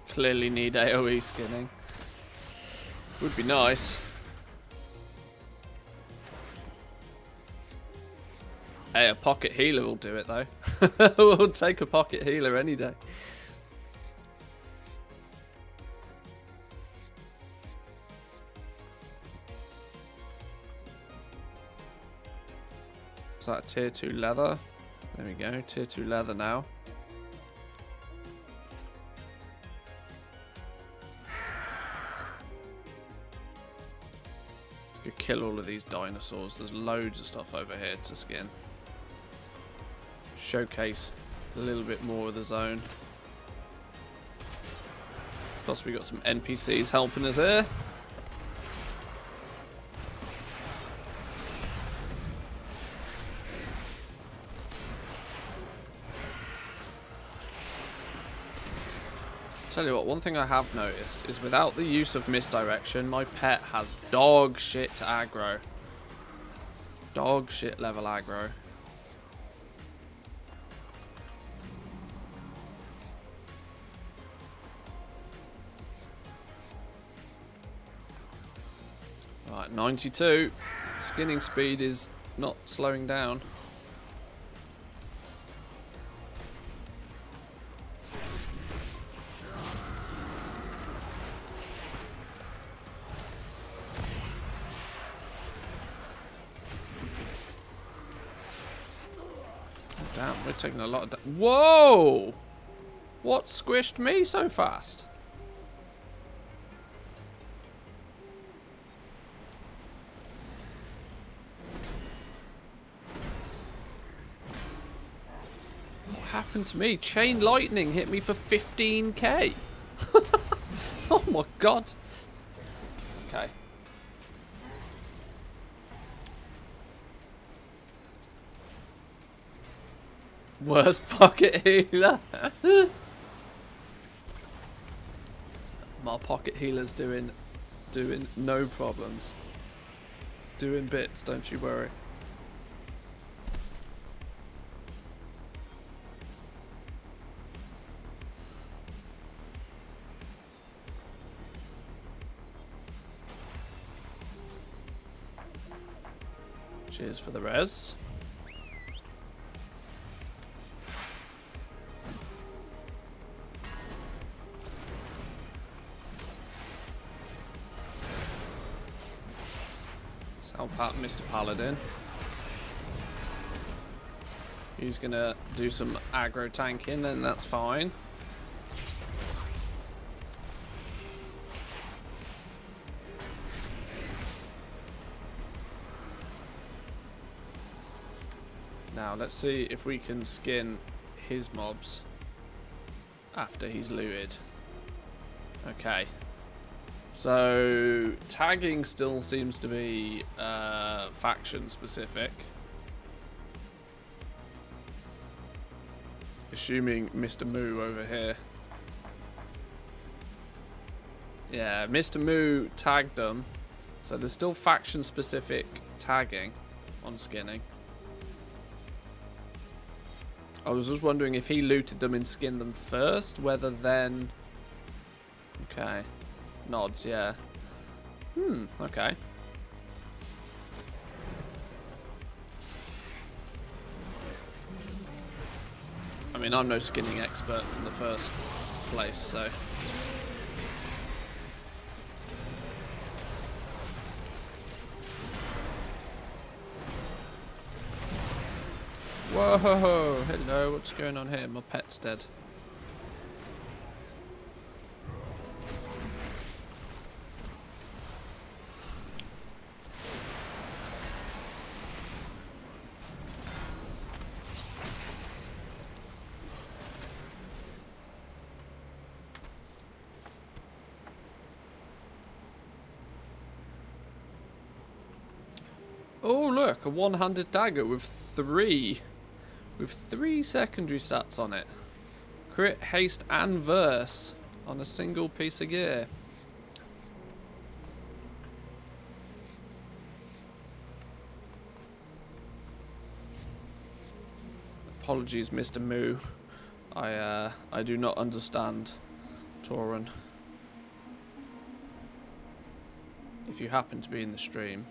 Clearly need AoE skinning. Would be nice. Hey, a pocket healer will do it though. We'll take a pocket healer any day. Is that tier 2 leather? There we go, tier 2 leather now. Kill all of these dinosaurs. There's loads of stuff over here to skin. Showcase a little bit more of the zone. Plus we got some NPCs helping us here. Tell you what, one thing I have noticed is without the use of misdirection, my pet has dog shit aggro. Dog shit level aggro. Right, 92. Skinning speed is not slowing down. Damn, we're taking a lot of whoa! What squished me so fast? What happened to me? Chain lightning hit me for 15k. Oh my god. Okay. Worst pocket healer. My pocket healer's doing no problems. Doing bits, don't you worry. Cheers for the res. Help out Mr. Paladin. He's gonna do some aggro tanking, then that's fine. Now let's see if we can skin his mobs after he's looted. Okay. So, tagging still seems to be faction specific. Assuming Mr. Moo over here. Yeah, Mr. Moo tagged them. So there's still faction specific tagging on skinning. I was just wondering if he looted them and skinned them first, whether then... Okay. Nods, yeah. Okay. I mean, I'm no skinning expert from the first place, so... Whoa, hello, what's going on here? My pet's dead. Oh look, a one-handed dagger with three secondary stats on it. Crit, haste and verse on a single piece of gear. Apologies, Mr. Moo. I do not understand Tauren. If you happen to be in the stream.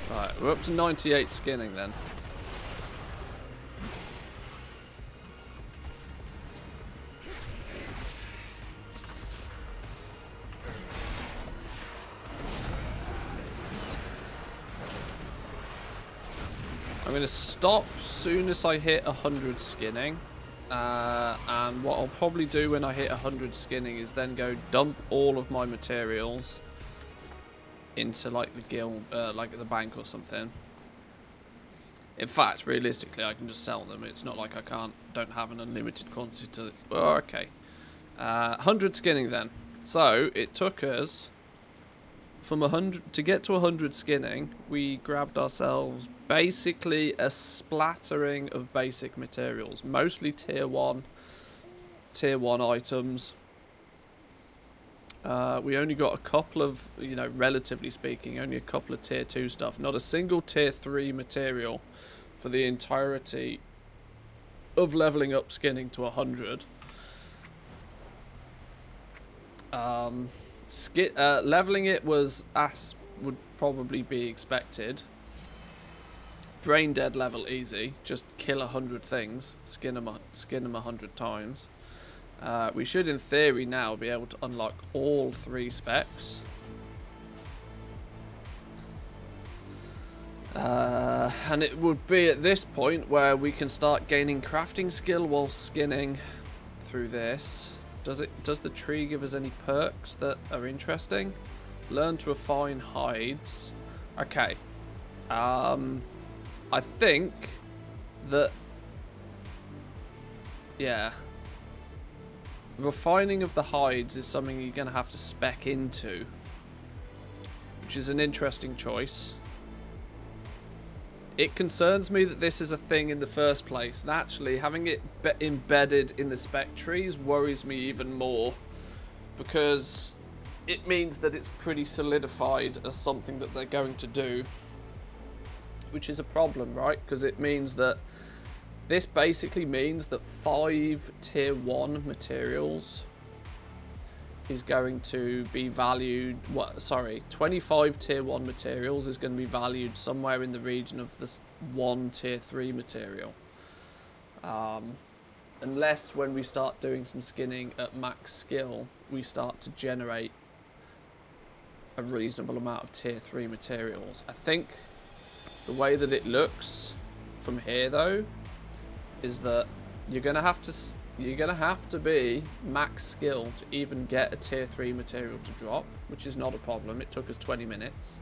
Right, we're up to 98 skinning then. I'm going to stop soon as I hit 100 skinning. And what I'll probably do when I hit 100 skinning is then go dump all of my materials into like the guild, like the bank or something. In fact, realistically, I can just sell them. It's not like I don't have an unlimited quantity to... Oh, okay. 100 skinning then. So, it took us from 100... To get to 100 skinning, we grabbed ourselves basically a splattering of basic materials. Mostly tier 1 items. We only got a couple of, you know, relatively speaking, only a couple of tier 2 stuff. Not a single tier 3 material for the entirety of leveling up skinning to 100. Leveling it was, as would probably be expected, brain dead level easy. Just kill 100 things, skin them 100 times. We should, in theory, now be able to unlock all 3 specs. And it would be at this point where we can start gaining crafting skill while skinning through this. Does the tree give us any perks that are interesting? Learn to refine hides. Okay. I think that, yeah, refining of the hides is something you're going to have to spec into, which is an interesting choice. It concerns me that this is a thing in the first place, and actually having it embedded in the spec trees worries me even more, because it means that it's pretty solidified as something that they're going to do, which is a problem, right? Because it means that this basically means that 5 tier 1 materials is going to be valued, 25 tier 1 materials is going to be valued somewhere in the region of this 1 tier 3 material. Unless when we start doing some skinning at max skill, we start to generate a reasonable amount of tier 3 materials. I think the way that it looks from here though is that you're gonna have to be max skill to even get a tier 3 material to drop, which is not a problem. It took us 20 minutes.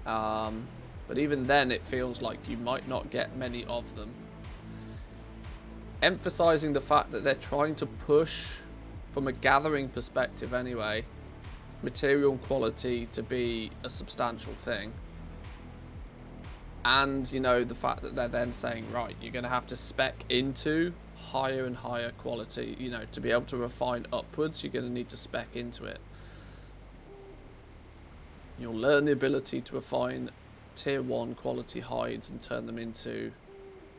But even then it feels like you might not get many of them. Emphasizing the fact that they're trying to push, from a gathering perspective anyway, material quality to be a substantial thing. And, you know, the fact that they're then saying, right, you're going to have to spec into higher and higher quality, you know, to be able to refine upwards, you're going to need to spec into it. You'll learn the ability to refine tier 1 quality hides and turn them into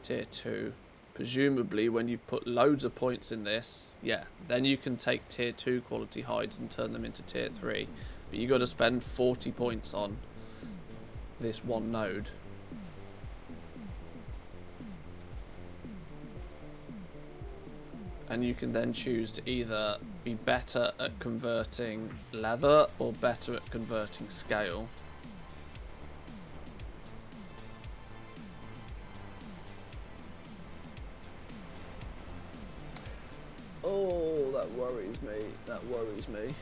tier 2. Presumably when you've put loads of points in this, yeah, then you can take tier 2 quality hides and turn them into tier 3. But you got to spend 40 points on this one node. And you can then choose to either be better at converting leather or better at converting scale. Oh, that worries me. That worries me.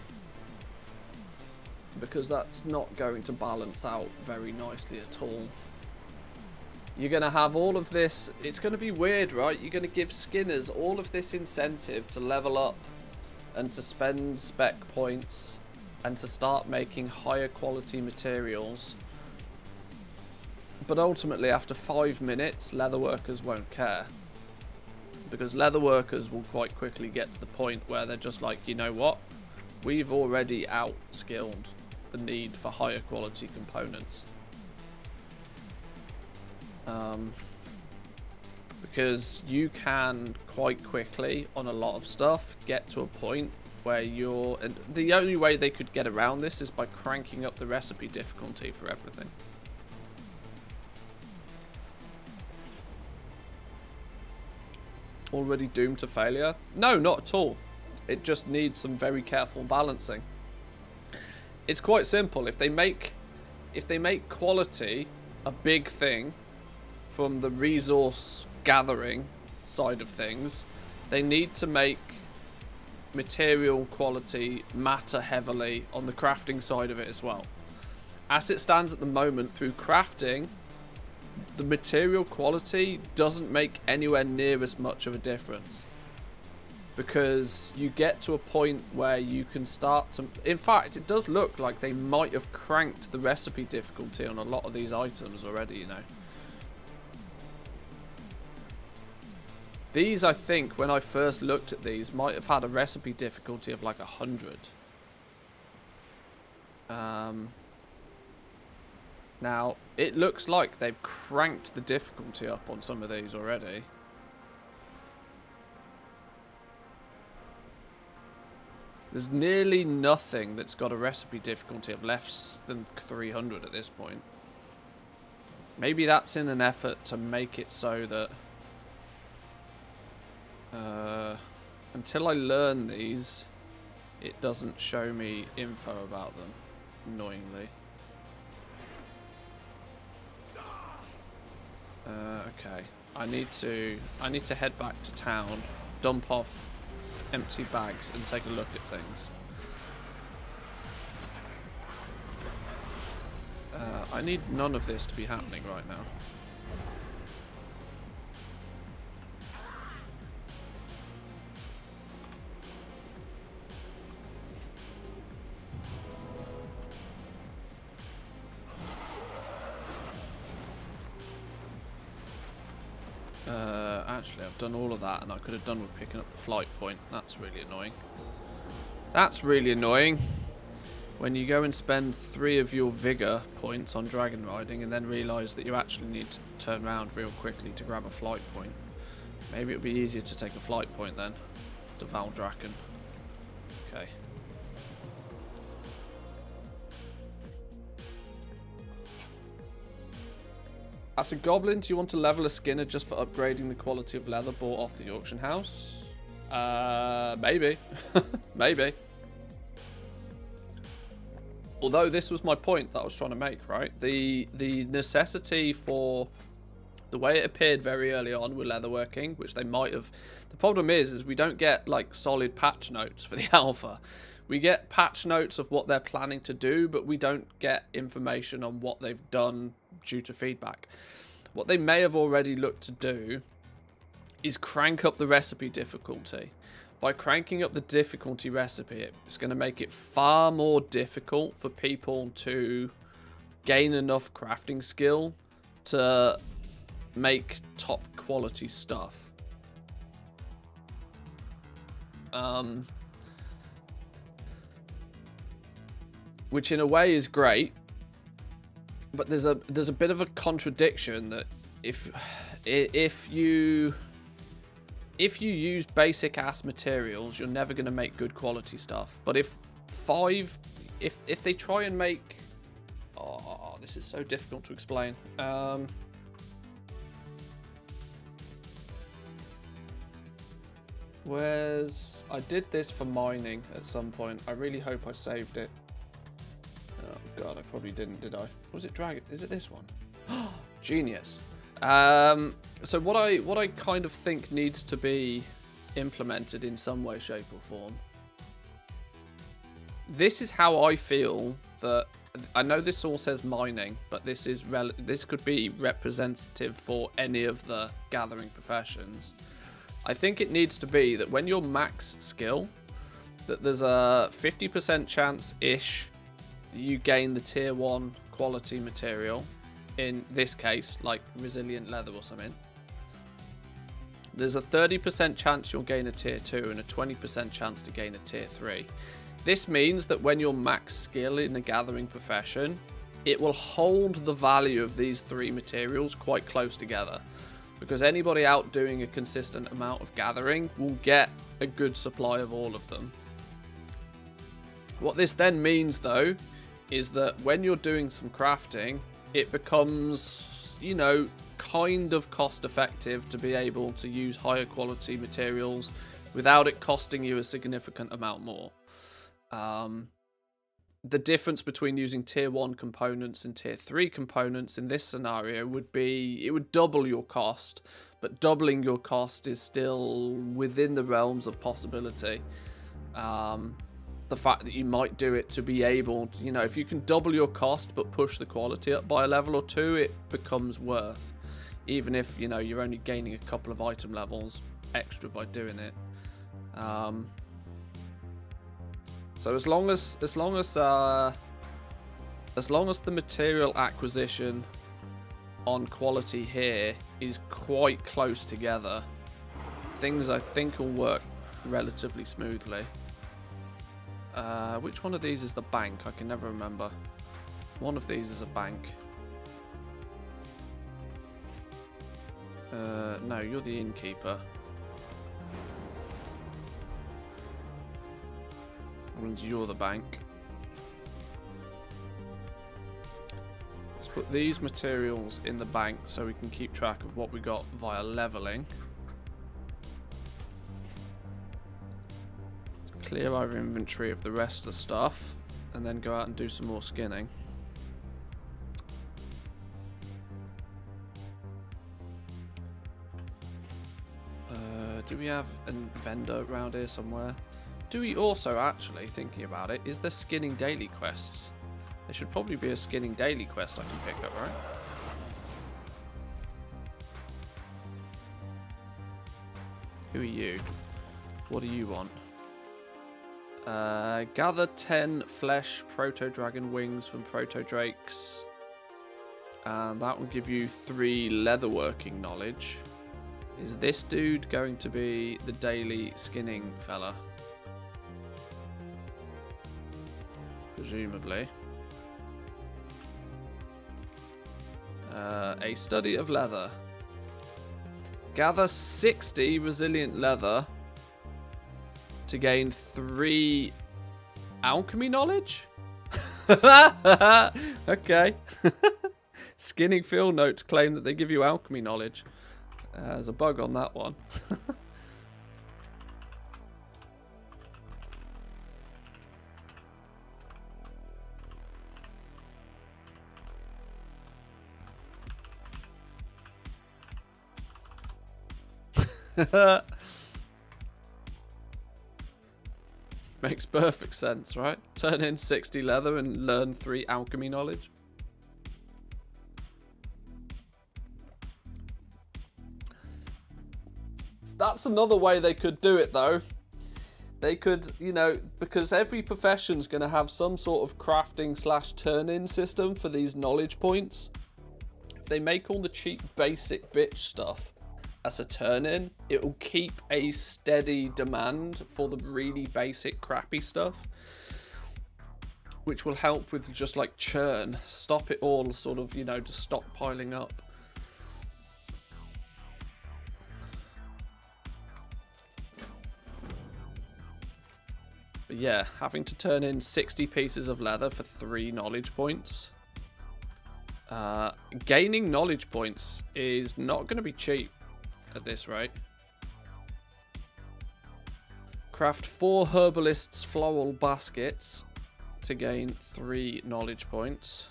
Because that's not going to balance out very nicely at all. You're going to have all of this. It's going to be weird, right? You're going to give skinners all of this incentive to level up and to spend spec points and to start making higher quality materials. But ultimately, after 5 minutes, leatherworkers won't care. Because leatherworkers will quite quickly get to the point where they're just like, you know what? We've already outskilled the need for higher quality components. Because you can quite quickly on a lot of stuff get to a point where you're, and the only way they could get around this is by cranking up the recipe difficulty for everything. Already doomed to failure? No, not at all. It just needs some very careful balancing. It's quite simple. If they make quality a big thing from the resource gathering side of things, they need to make material quality matter heavily on the crafting side of it as well. As it stands at the moment, through crafting, the material quality doesn't make anywhere near as much of a difference, because you get to a point where you can start to, in fact it does look like they might have cranked the recipe difficulty on a lot of these items already, you know. These, I think, when I first looked at these, might have had a recipe difficulty of like 100. Now, it looks like they've cranked the difficulty up on some of these already. There's nearly nothing that's got a recipe difficulty of less than 300 at this point. Maybe that's in an effort to make it so that until I learn these, it doesn't show me info about them, annoyingly. Okay, I need to head back to town, dump off empty bags and take a look at things. I need none of this to be happening right now. Actually, I've done all of that, and I could have done with picking up the flight point. That's really annoying. That's really annoying. When you go and spend 3 of your vigor points on dragon riding, and then realise that you actually need to turn around real quickly to grab a flight point. Maybe it'll be easier to take a flight point then, to Valdrakken. Okay. As a goblin, do you want to level a skinner just for upgrading the quality of leather bought off the auction house? Maybe. Maybe. Although this was my point that I was trying to make, right? The necessity for the way it appeared very early on with leatherworking, which they might have... The problem is we don't get like solid patch notes for the alpha. We get patch notes of what they're planning to do, but we don't get information on what they've done due to feedback. What they may have already looked to do is crank up the recipe difficulty. By cranking up the difficulty recipe, it's going to make it far more difficult for people to gain enough crafting skill to make top quality stuff. Which in a way is great, but there's a bit of a contradiction that if you use basic ass materials, you're never going to make good quality stuff. But if they try and make, oh, this is so difficult to explain. I did this for mining at some point. I really hope I saved it. Oh god, I probably didn't, did I? Was it Dragon? Is it this one? Genius. So what I kind of think needs to be implemented in some way, shape or form. This is how I feel that, I know this all says mining, but this could be representative for any of the gathering professions. I think it needs to be that when you're max skill, that there's a 50% chance-ish that you gain the tier 1 quality material. In this case, like resilient leather or something. There's a 30% chance you'll gain a tier 2 and a 20% chance to gain a tier 3. This means that when you're max skill in a gathering profession, it will hold the value of these 3 materials quite close together. Because anybody out doing a consistent amount of gathering will get a good supply of all of them. What this then means though, is that when you're doing some crafting, it becomes, you know, kind of cost effective to be able to use higher quality materials without it costing you a significant amount more. The difference between using tier 1 components and tier 3 components in this scenario would be, it would double your cost, but doubling your cost is still within the realms of possibility. The fact that you might do it to be able to, you know, if you can double your cost but push the quality up by a level or 2, it becomes worth. Even if, you know, you're only gaining a couple of item levels extra by doing it. So as long as the material acquisition on quality here is quite close together, things I think will work relatively smoothly. Which one of these is the bank? I can never remember. One of these is a bank. No, you're the innkeeper. And you're the bank. Let's put these materials in the bank so we can keep track of what we got via leveling. Clear our inventory of the rest of the stuff and then go out and do some more skinning. Do we have a vendor around here somewhere? Do we also, actually, thinking about it, is there skinning daily quests? There should probably be a skinning daily quest I can pick up, right? Who are you? What do you want? Gather 10 flesh proto-dragon wings from proto-drakes. And that will give you 3 leatherworking knowledge. Is this dude going to be the daily skinning fella? Presumably. A study of leather. Gather 60 resilient leather to gain 3 alchemy knowledge? Okay. Skinning field notes claim that they give you alchemy knowledge. There's a bug on that one. Makes perfect sense, right? Turn in 60 leather and learn 3 alchemy knowledge. That's another way they could do it, though. They could, you know, because every profession's going to have some sort of crafting / turn-in system for these knowledge points. If they make all the cheap basic bitch stuff as a turn-in, it will keep a steady demand for the really basic crappy stuff, which will help with just like churn, stop it all sort of, you know, just stockpiling up. But yeah, having to turn in 60 pieces of leather for 3 knowledge points. Gaining knowledge points is not going to be cheap at this rate. Craft 4 herbalists' floral baskets to gain 3 knowledge points.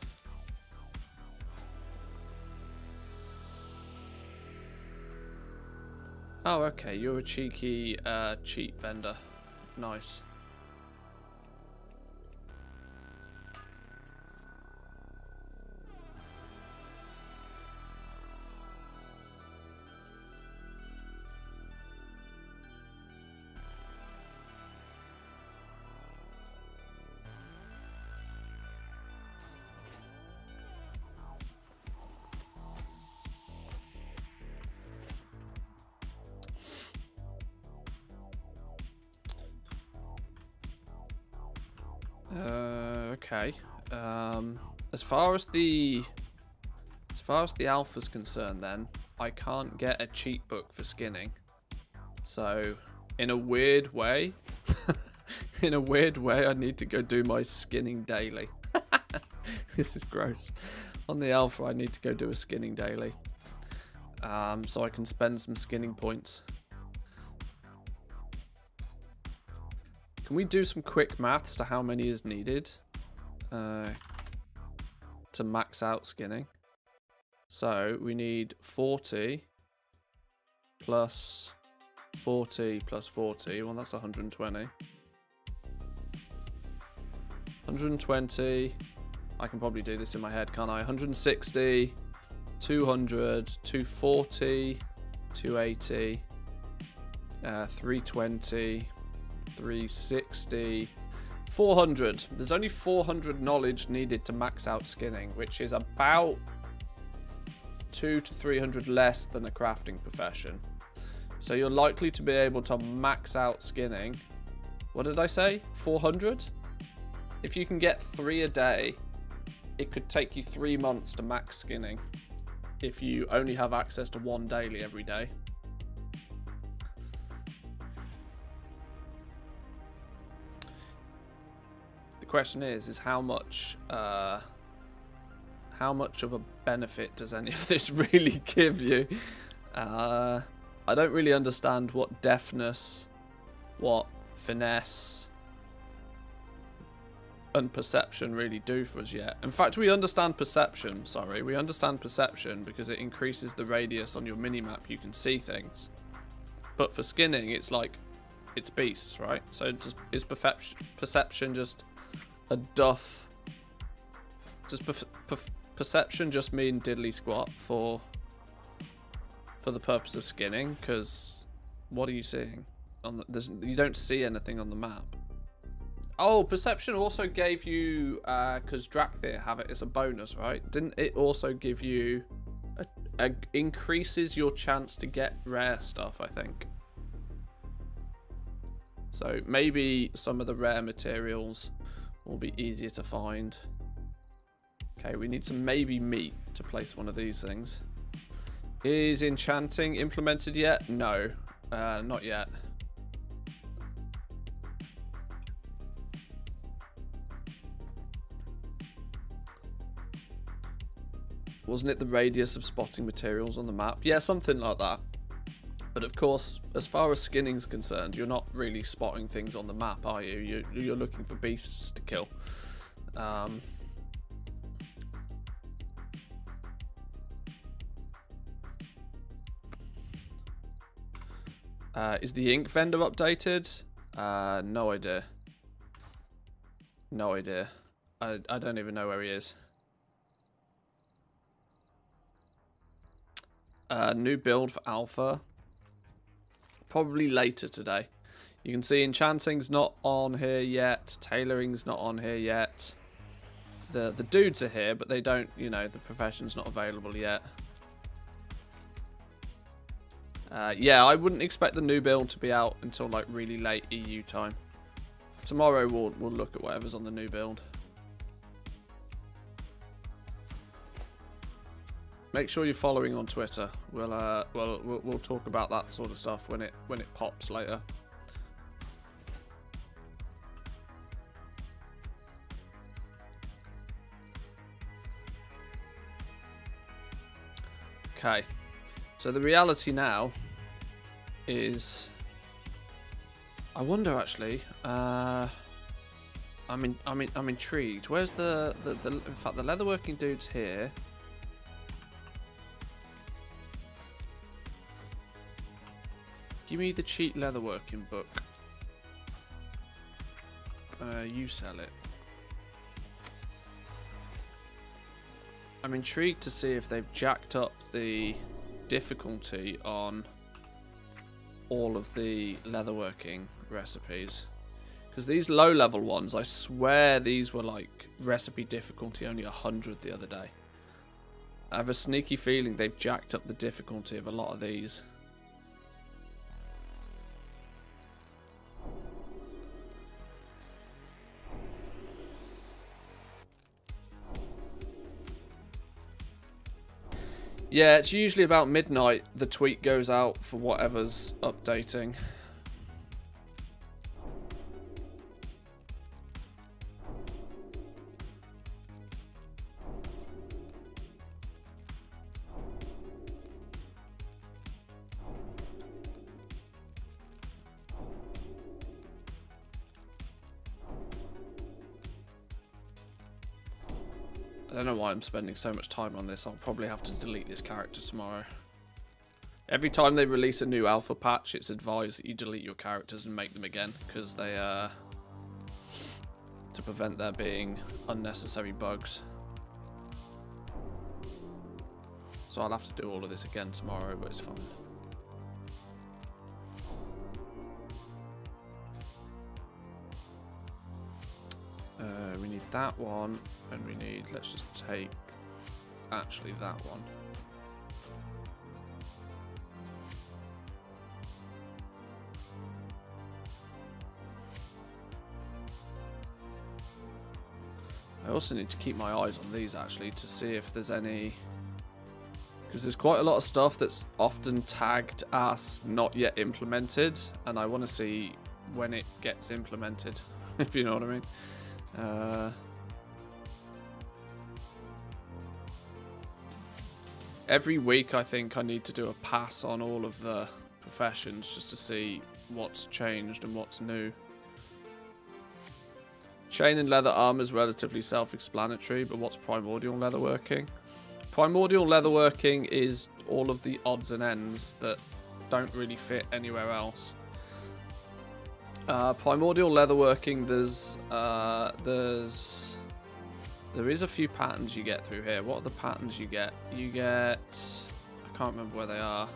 Oh, okay, you're a cheeky, cheap vendor. Nice. Okay. As far as the alpha's concerned, then I can't get a cheat book for skinning. So, in a weird way, I need to go do my skinning daily. This is gross. On the alpha, I need to go do a skinning daily, so I can spend some skinning points. Can we do some quick maths to how many is needed to max out skinning? So we need 40 plus 40 plus 40. Well, that's 120. 120. I can probably do this in my head, can't I? 160, 200, 240, 280, 320. 360, 400. There's only 400 knowledge needed to max out skinning, which is about 200 to 300 less than a crafting profession. So you're likely to be able to max out skinning What did I say? 400? If you can get 3 a day, it could take you 3 months to max skinning if you only have access to 1 daily every day. The question is how much of a benefit does any of this really give you? I don't really understand what deafness, what finesse and perception really do for us yet. In fact, we understand perception, we understand perception because it increases the radius on your minimap, you can see things. But for skinning, it's like, it's beasts, right? So just, is perception just a duff? Does perception just mean diddly squat for the purpose of skinning? Because what are you seeing? You don't see anything on the map. Oh, perception also gave you, because Drakthir have it as a bonus, right? Didn't it also give you, increases your chance to get rare stuff, I think. So maybe some of the rare materials will be easier to find. Okay, we need some maybe meat to place one of these things. Is enchanting implemented yet? No, not yet. Wasn't it the radius of spotting materials on the map? Yeah, something like that. But of course, as far as skinning's concerned, you're not really spotting things on the map, are you? You're looking for beasts to kill. Is the ink vendor updated? No idea. No idea. I don't even know where he is. New build for alpha. Probably later today. You can see enchanting's not on here yet. Tailoring's not on here yet. The dudes are here, but they don't, you know, the profession's not available yet. Yeah, I wouldn't expect the new build to be out until like really late EU time. Tomorrow we'll look at whatever's on the new build. Make sure you're following on Twitter. We'll talk about that sort of stuff when it pops later. Okay. So the reality now is, I wonder actually. I'm intrigued. Where's the in fact the leatherworking dude's here. Give me the cheat leatherworking book. You sell it. I'm intrigued to see if they've jacked up the difficulty on all of the leatherworking recipes. Because these low-level ones, I swear these were like recipe difficulty only 100 the other day. I have a sneaky feeling they've jacked up the difficulty of a lot of these. Yeah, it's usually about midnight the tweet goes out for whatever's updating. I don't know why I'm spending so much time on this. I'll probably have to delete this character tomorrow. Every time they release a new alpha patch, it's advised that you delete your characters and make them again, because they to prevent there being unnecessary bugs. So I'll have to do all of this again tomorrow, but it's fine. We need that one, and we need, let's just take actually that one. I also need to keep my eyes on these actually to see if there's any, because there's quite a lot of stuff that's often tagged as not yet implemented, and I want to see when it gets implemented, if you know what I mean. Every week I think I need to do a pass on all of the professions just to see what's changed and what's new. Chain and leather armor is relatively self-explanatory, but what's primordial leatherworking? Primordial leatherworking is all of the odds and ends that don't really fit anywhere else. Primordial leatherworking, there is a few patterns you get through here. What are the patterns you get? You get, I can't remember where they are.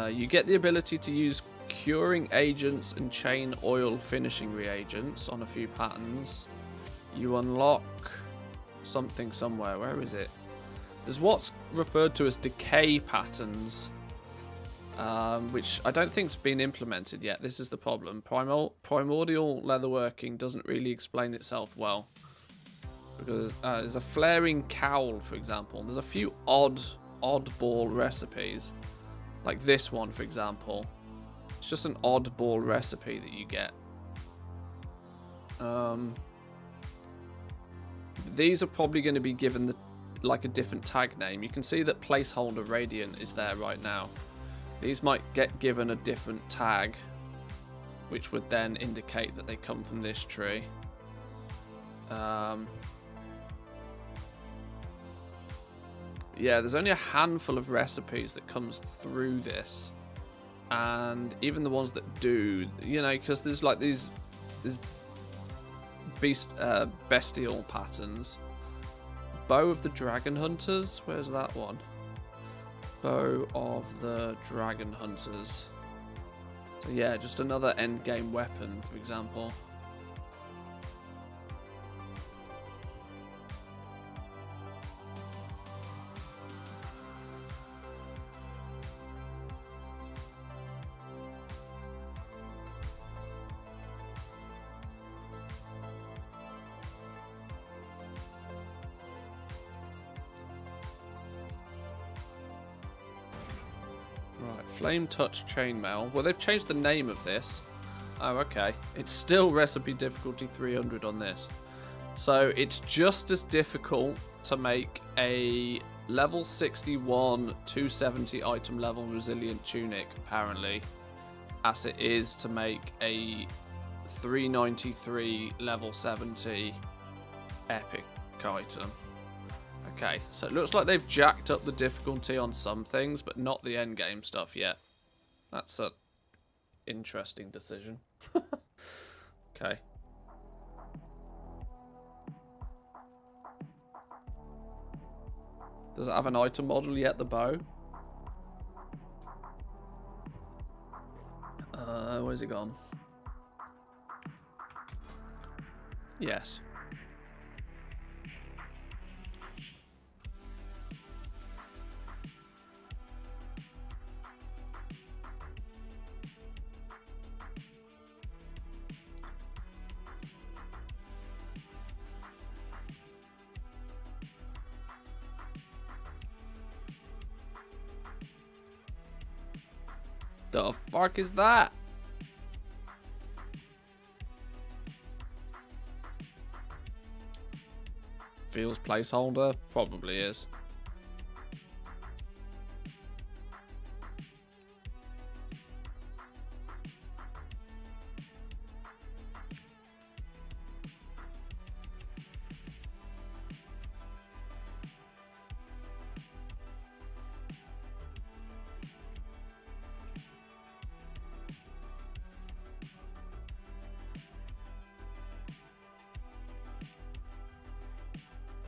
You get the ability to use curing agents and chain oil finishing reagents on a few patterns. You unlock something somewhere. Where is it? There's what's referred to as decay patterns, which I don't think's been implemented yet. This is the problem. Primordial leatherworking doesn't really explain itself well. Because there's a flaring cowl, for example. There's a few oddball recipes. Like this one, for example. It's just an oddball recipe that you get. These are probably going to be given like a different tag name. You can see that placeholder radiant is there right now. These might get given a different tag, which would then indicate that they come from this tree. Yeah, there's only a handful of recipes that comes through this, and even the ones that do, you know, because there's like these bestial patterns. Bow of the Dragon Hunters, where's that one? Bow of the Dragon Hunters. So yeah, just another endgame weapon, for example. Flame Touch Chainmail. Well, they've changed the name of this. Oh, okay. It's still recipe difficulty 300 on this. So it's just as difficult to make a level 61 270 item level resilient tunic, apparently, as it is to make a 393 level 70 epic item. Okay, so it looks like they've jacked up the difficulty on some things, but not the endgame stuff yet. That's a interesting decision. Okay. Does it have an item model yet, the bow? Where's it gone? Yes. The fuck is that? Feels placeholder? Probably is.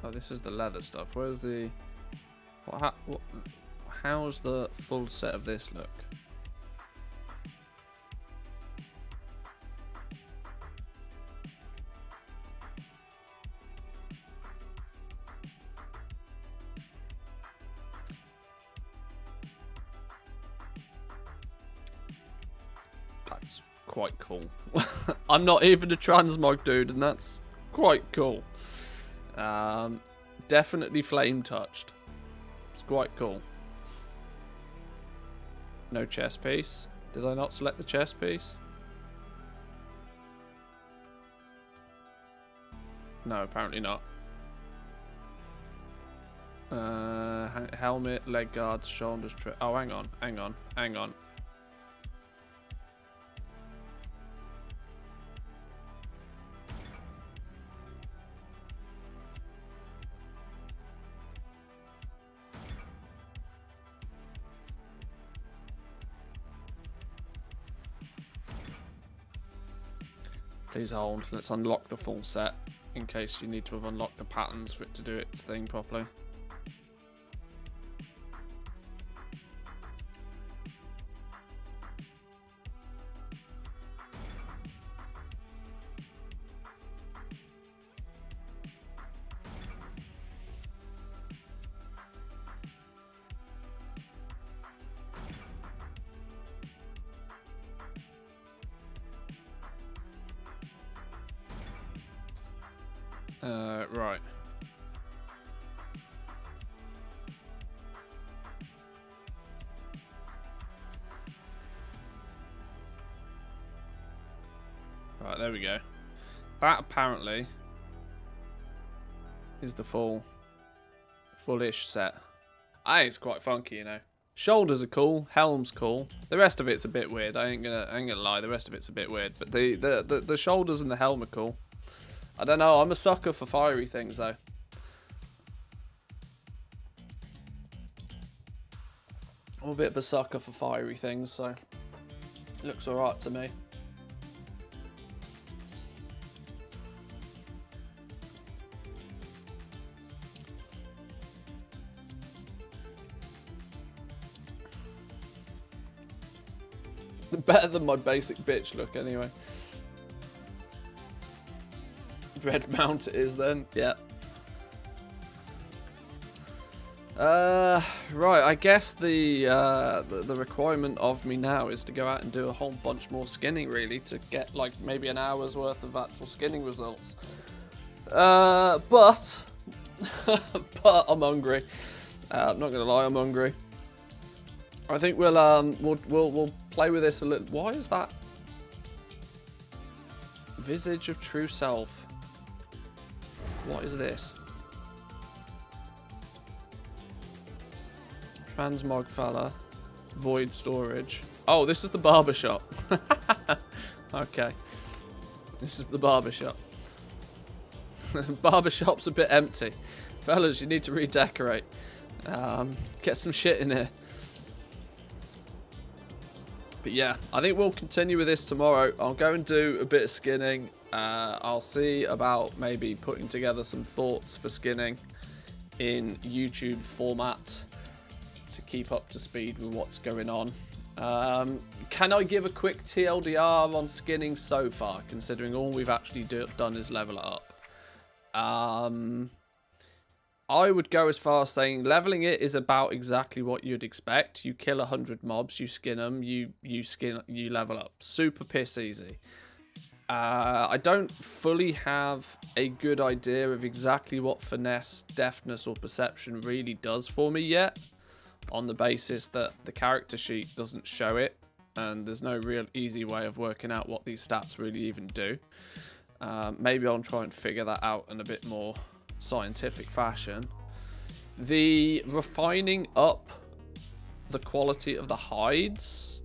Oh, this is the leather stuff. Where's the... how's the full set of this look? That's quite cool. I'm not even a transmog dude, and that's quite cool. Definitely flame touched. It's quite cool. No chest piece. Did I not select the chest piece? No, apparently not. Helmet, leg guards, shoulders, oh, hang on. Please hold. Let's unlock the full set in case you need to have unlocked the patterns for it to do its thing properly. Right. Right, there we go. That apparently is the fullish set. It's quite funky, you know. Shoulders are cool, helm's cool. The rest of it's a bit weird. I ain't gonna lie, the rest of it's a bit weird. But the shoulders and the helm are cool. I don't know, I'm a sucker for fiery things though. I'm a bit of a sucker for fiery things, so it looks alright to me. Better than my basic bitch look anyway. Red mount it is then, yeah. Right, I guess the requirement of me now is to go out and do a whole bunch more skinning, really, to get like maybe an hour's worth of actual skinning results. But I'm hungry. I'm not gonna lie, I'm hungry. I think we'll play with this a little. Why is that? Visage of True Self. What is this? Transmog fella. Void storage. Oh, this is the barbershop. Okay. This is the barbershop. Barbershop's a bit empty. Fellas, you need to redecorate. Get some shit in here. But yeah, I think we'll continue with this tomorrow. I'll go and do a bit of skinning. I'll see about maybe putting together some thoughts for skinning in YouTube format to keep up to speed with what's going on. Can I give a quick TLDR on skinning so far, considering all we've actually done is level it up? I would go as far as saying leveling it is about exactly what you'd expect. You kill 100 mobs, you skin them, you level up. Super piss easy. I don't fully have a good idea of exactly what finesse, deftness, or perception really does for me yet, on the basis that the character sheet doesn't show it, and there's no real easy way of working out what these stats really even do. Maybe I'll try and figure that out in a bit more scientific fashion. The refining up the quality of the hides,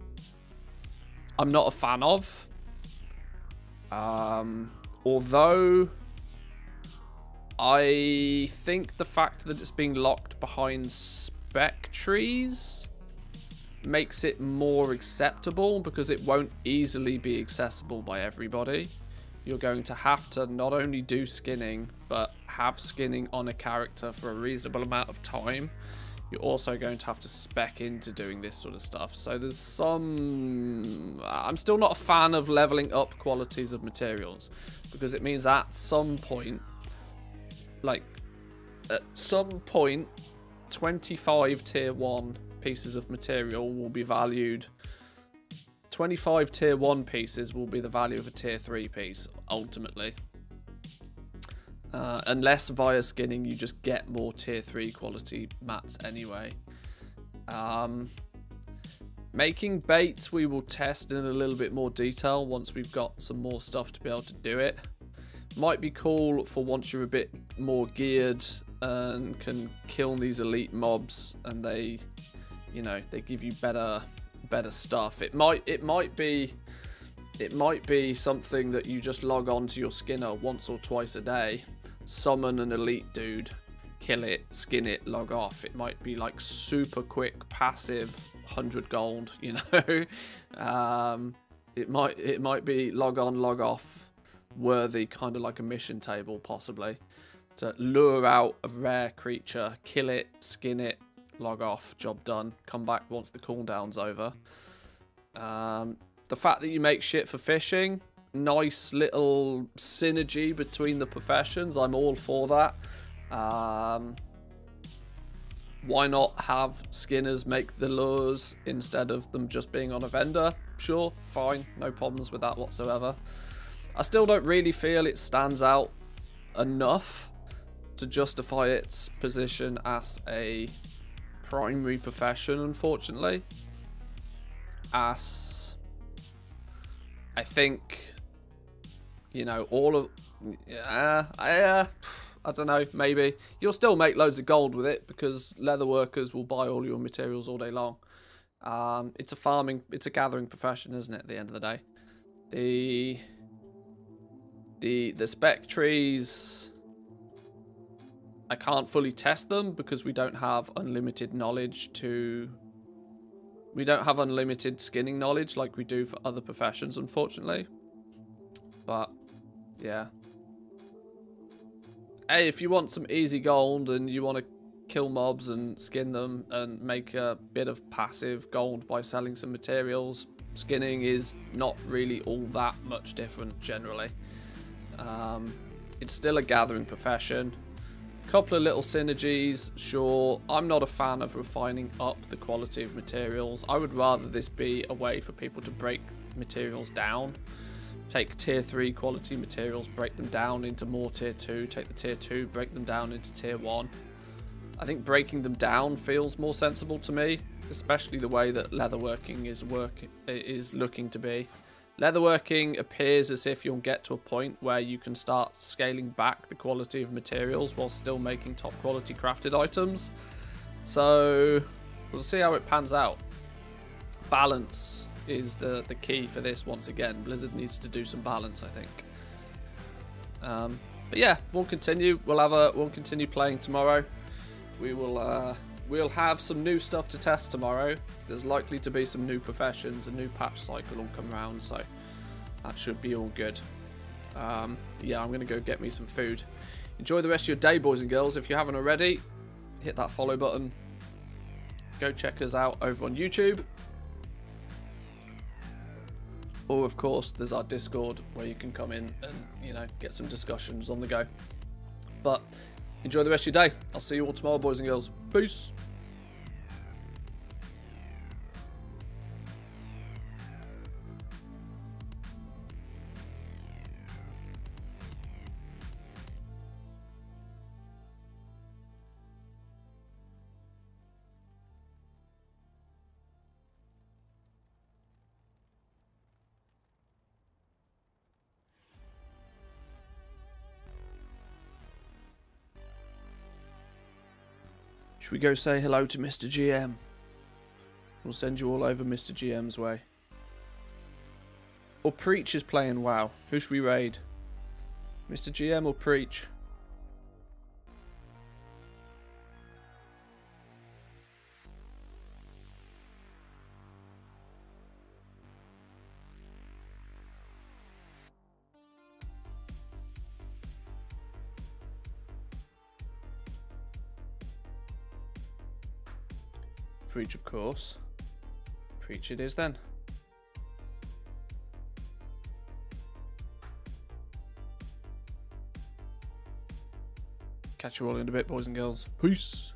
I'm not a fan of. Although I think the fact that it's being locked behind spec trees makes it more acceptable, because it won't easily be accessible by everybody. You're going to have to not only do skinning, but have skinning on a character for a reasonable amount of time. You're also going to have to spec into doing this sort of stuff. So there's some... I'm still not a fan of leveling up qualities of materials, because it means at some point, like, at some point, 25 tier 1 pieces of material will be valued 25 tier 1 pieces will be the value of a tier 3 piece, ultimately. Unless via skinning you just get more tier 3 quality mats anyway. Making baits we will test in a little bit more detail once we've got some more stuff to be able to do it. Might be cool for once you're a bit more geared and can kill these elite mobs and they, you know, they give you better stuff. It might be something that you just log on to your skinner once or twice a day, summon an elite dude, kill it, skin it, log off. It might be like super quick passive 100 gold, you know. It might be log on, log off worthy, kind of like a mission table possibly, to lure out a rare creature, kill it, skin it, log off, job done, come back once the cooldown's over. The fact that you make shit for fishing, nice little synergy between the professions, I'm all for that. Why not have skinners make the lures instead of them just being on a vendor? Sure, fine, no problems with that whatsoever. I still don't really feel it stands out enough to justify its position as a primary profession, unfortunately. As I think, you know, all of I don't know, maybe you'll still make loads of gold with it because leather workers will buy all your materials all day long. It's a gathering profession, isn't it, at the end of the day? The spec trees, I can't fully test them because we don't have unlimited knowledge we don't have unlimited skinning knowledge like we do for other professions, unfortunately. But yeah, hey, if you want some easy gold and you want to kill mobs and skin them and make a bit of passive gold by selling some materials, skinning is not really all that much different generally. It's still a gathering profession. Couple of little synergies, sure. I'm not a fan of refining up the quality of materials. I would rather this be a way for people to break materials down. Take tier 3 quality materials, break them down into more tier 2, take the tier 2, break them down into tier 1. I think breaking them down feels more sensible to me, especially the way that leatherworking is looking to be. Leatherworking appears as if you'll get to a point where you can start scaling back the quality of materials while still making top quality crafted items. So we'll see how it pans out. Balance is the key for this once again. Blizzard needs to do some balance, I think. But yeah, we'll continue. We'll continue playing tomorrow. We'll have some new stuff to test tomorrow. There's likely to be some new professions, a new patch cycle will come around, so that should be all good. Yeah, I'm going to go get me some food. Enjoy the rest of your day, boys and girls. If you haven't already, hit that follow button. Go check us out over on YouTube. Or, of course, there's our Discord where you can come in and, you know, get some discussions on the go. But enjoy the rest of your day. I'll see you all tomorrow, boys and girls. Peace. Should we go say hello to Mr. GM? We'll send you all over Mr. GM's way. Or Preach is playing WoW. Who should we raid? Mr. GM or Preach? Preach, of course. Preach it is then. Catch you all in a bit, boys and girls. Peace.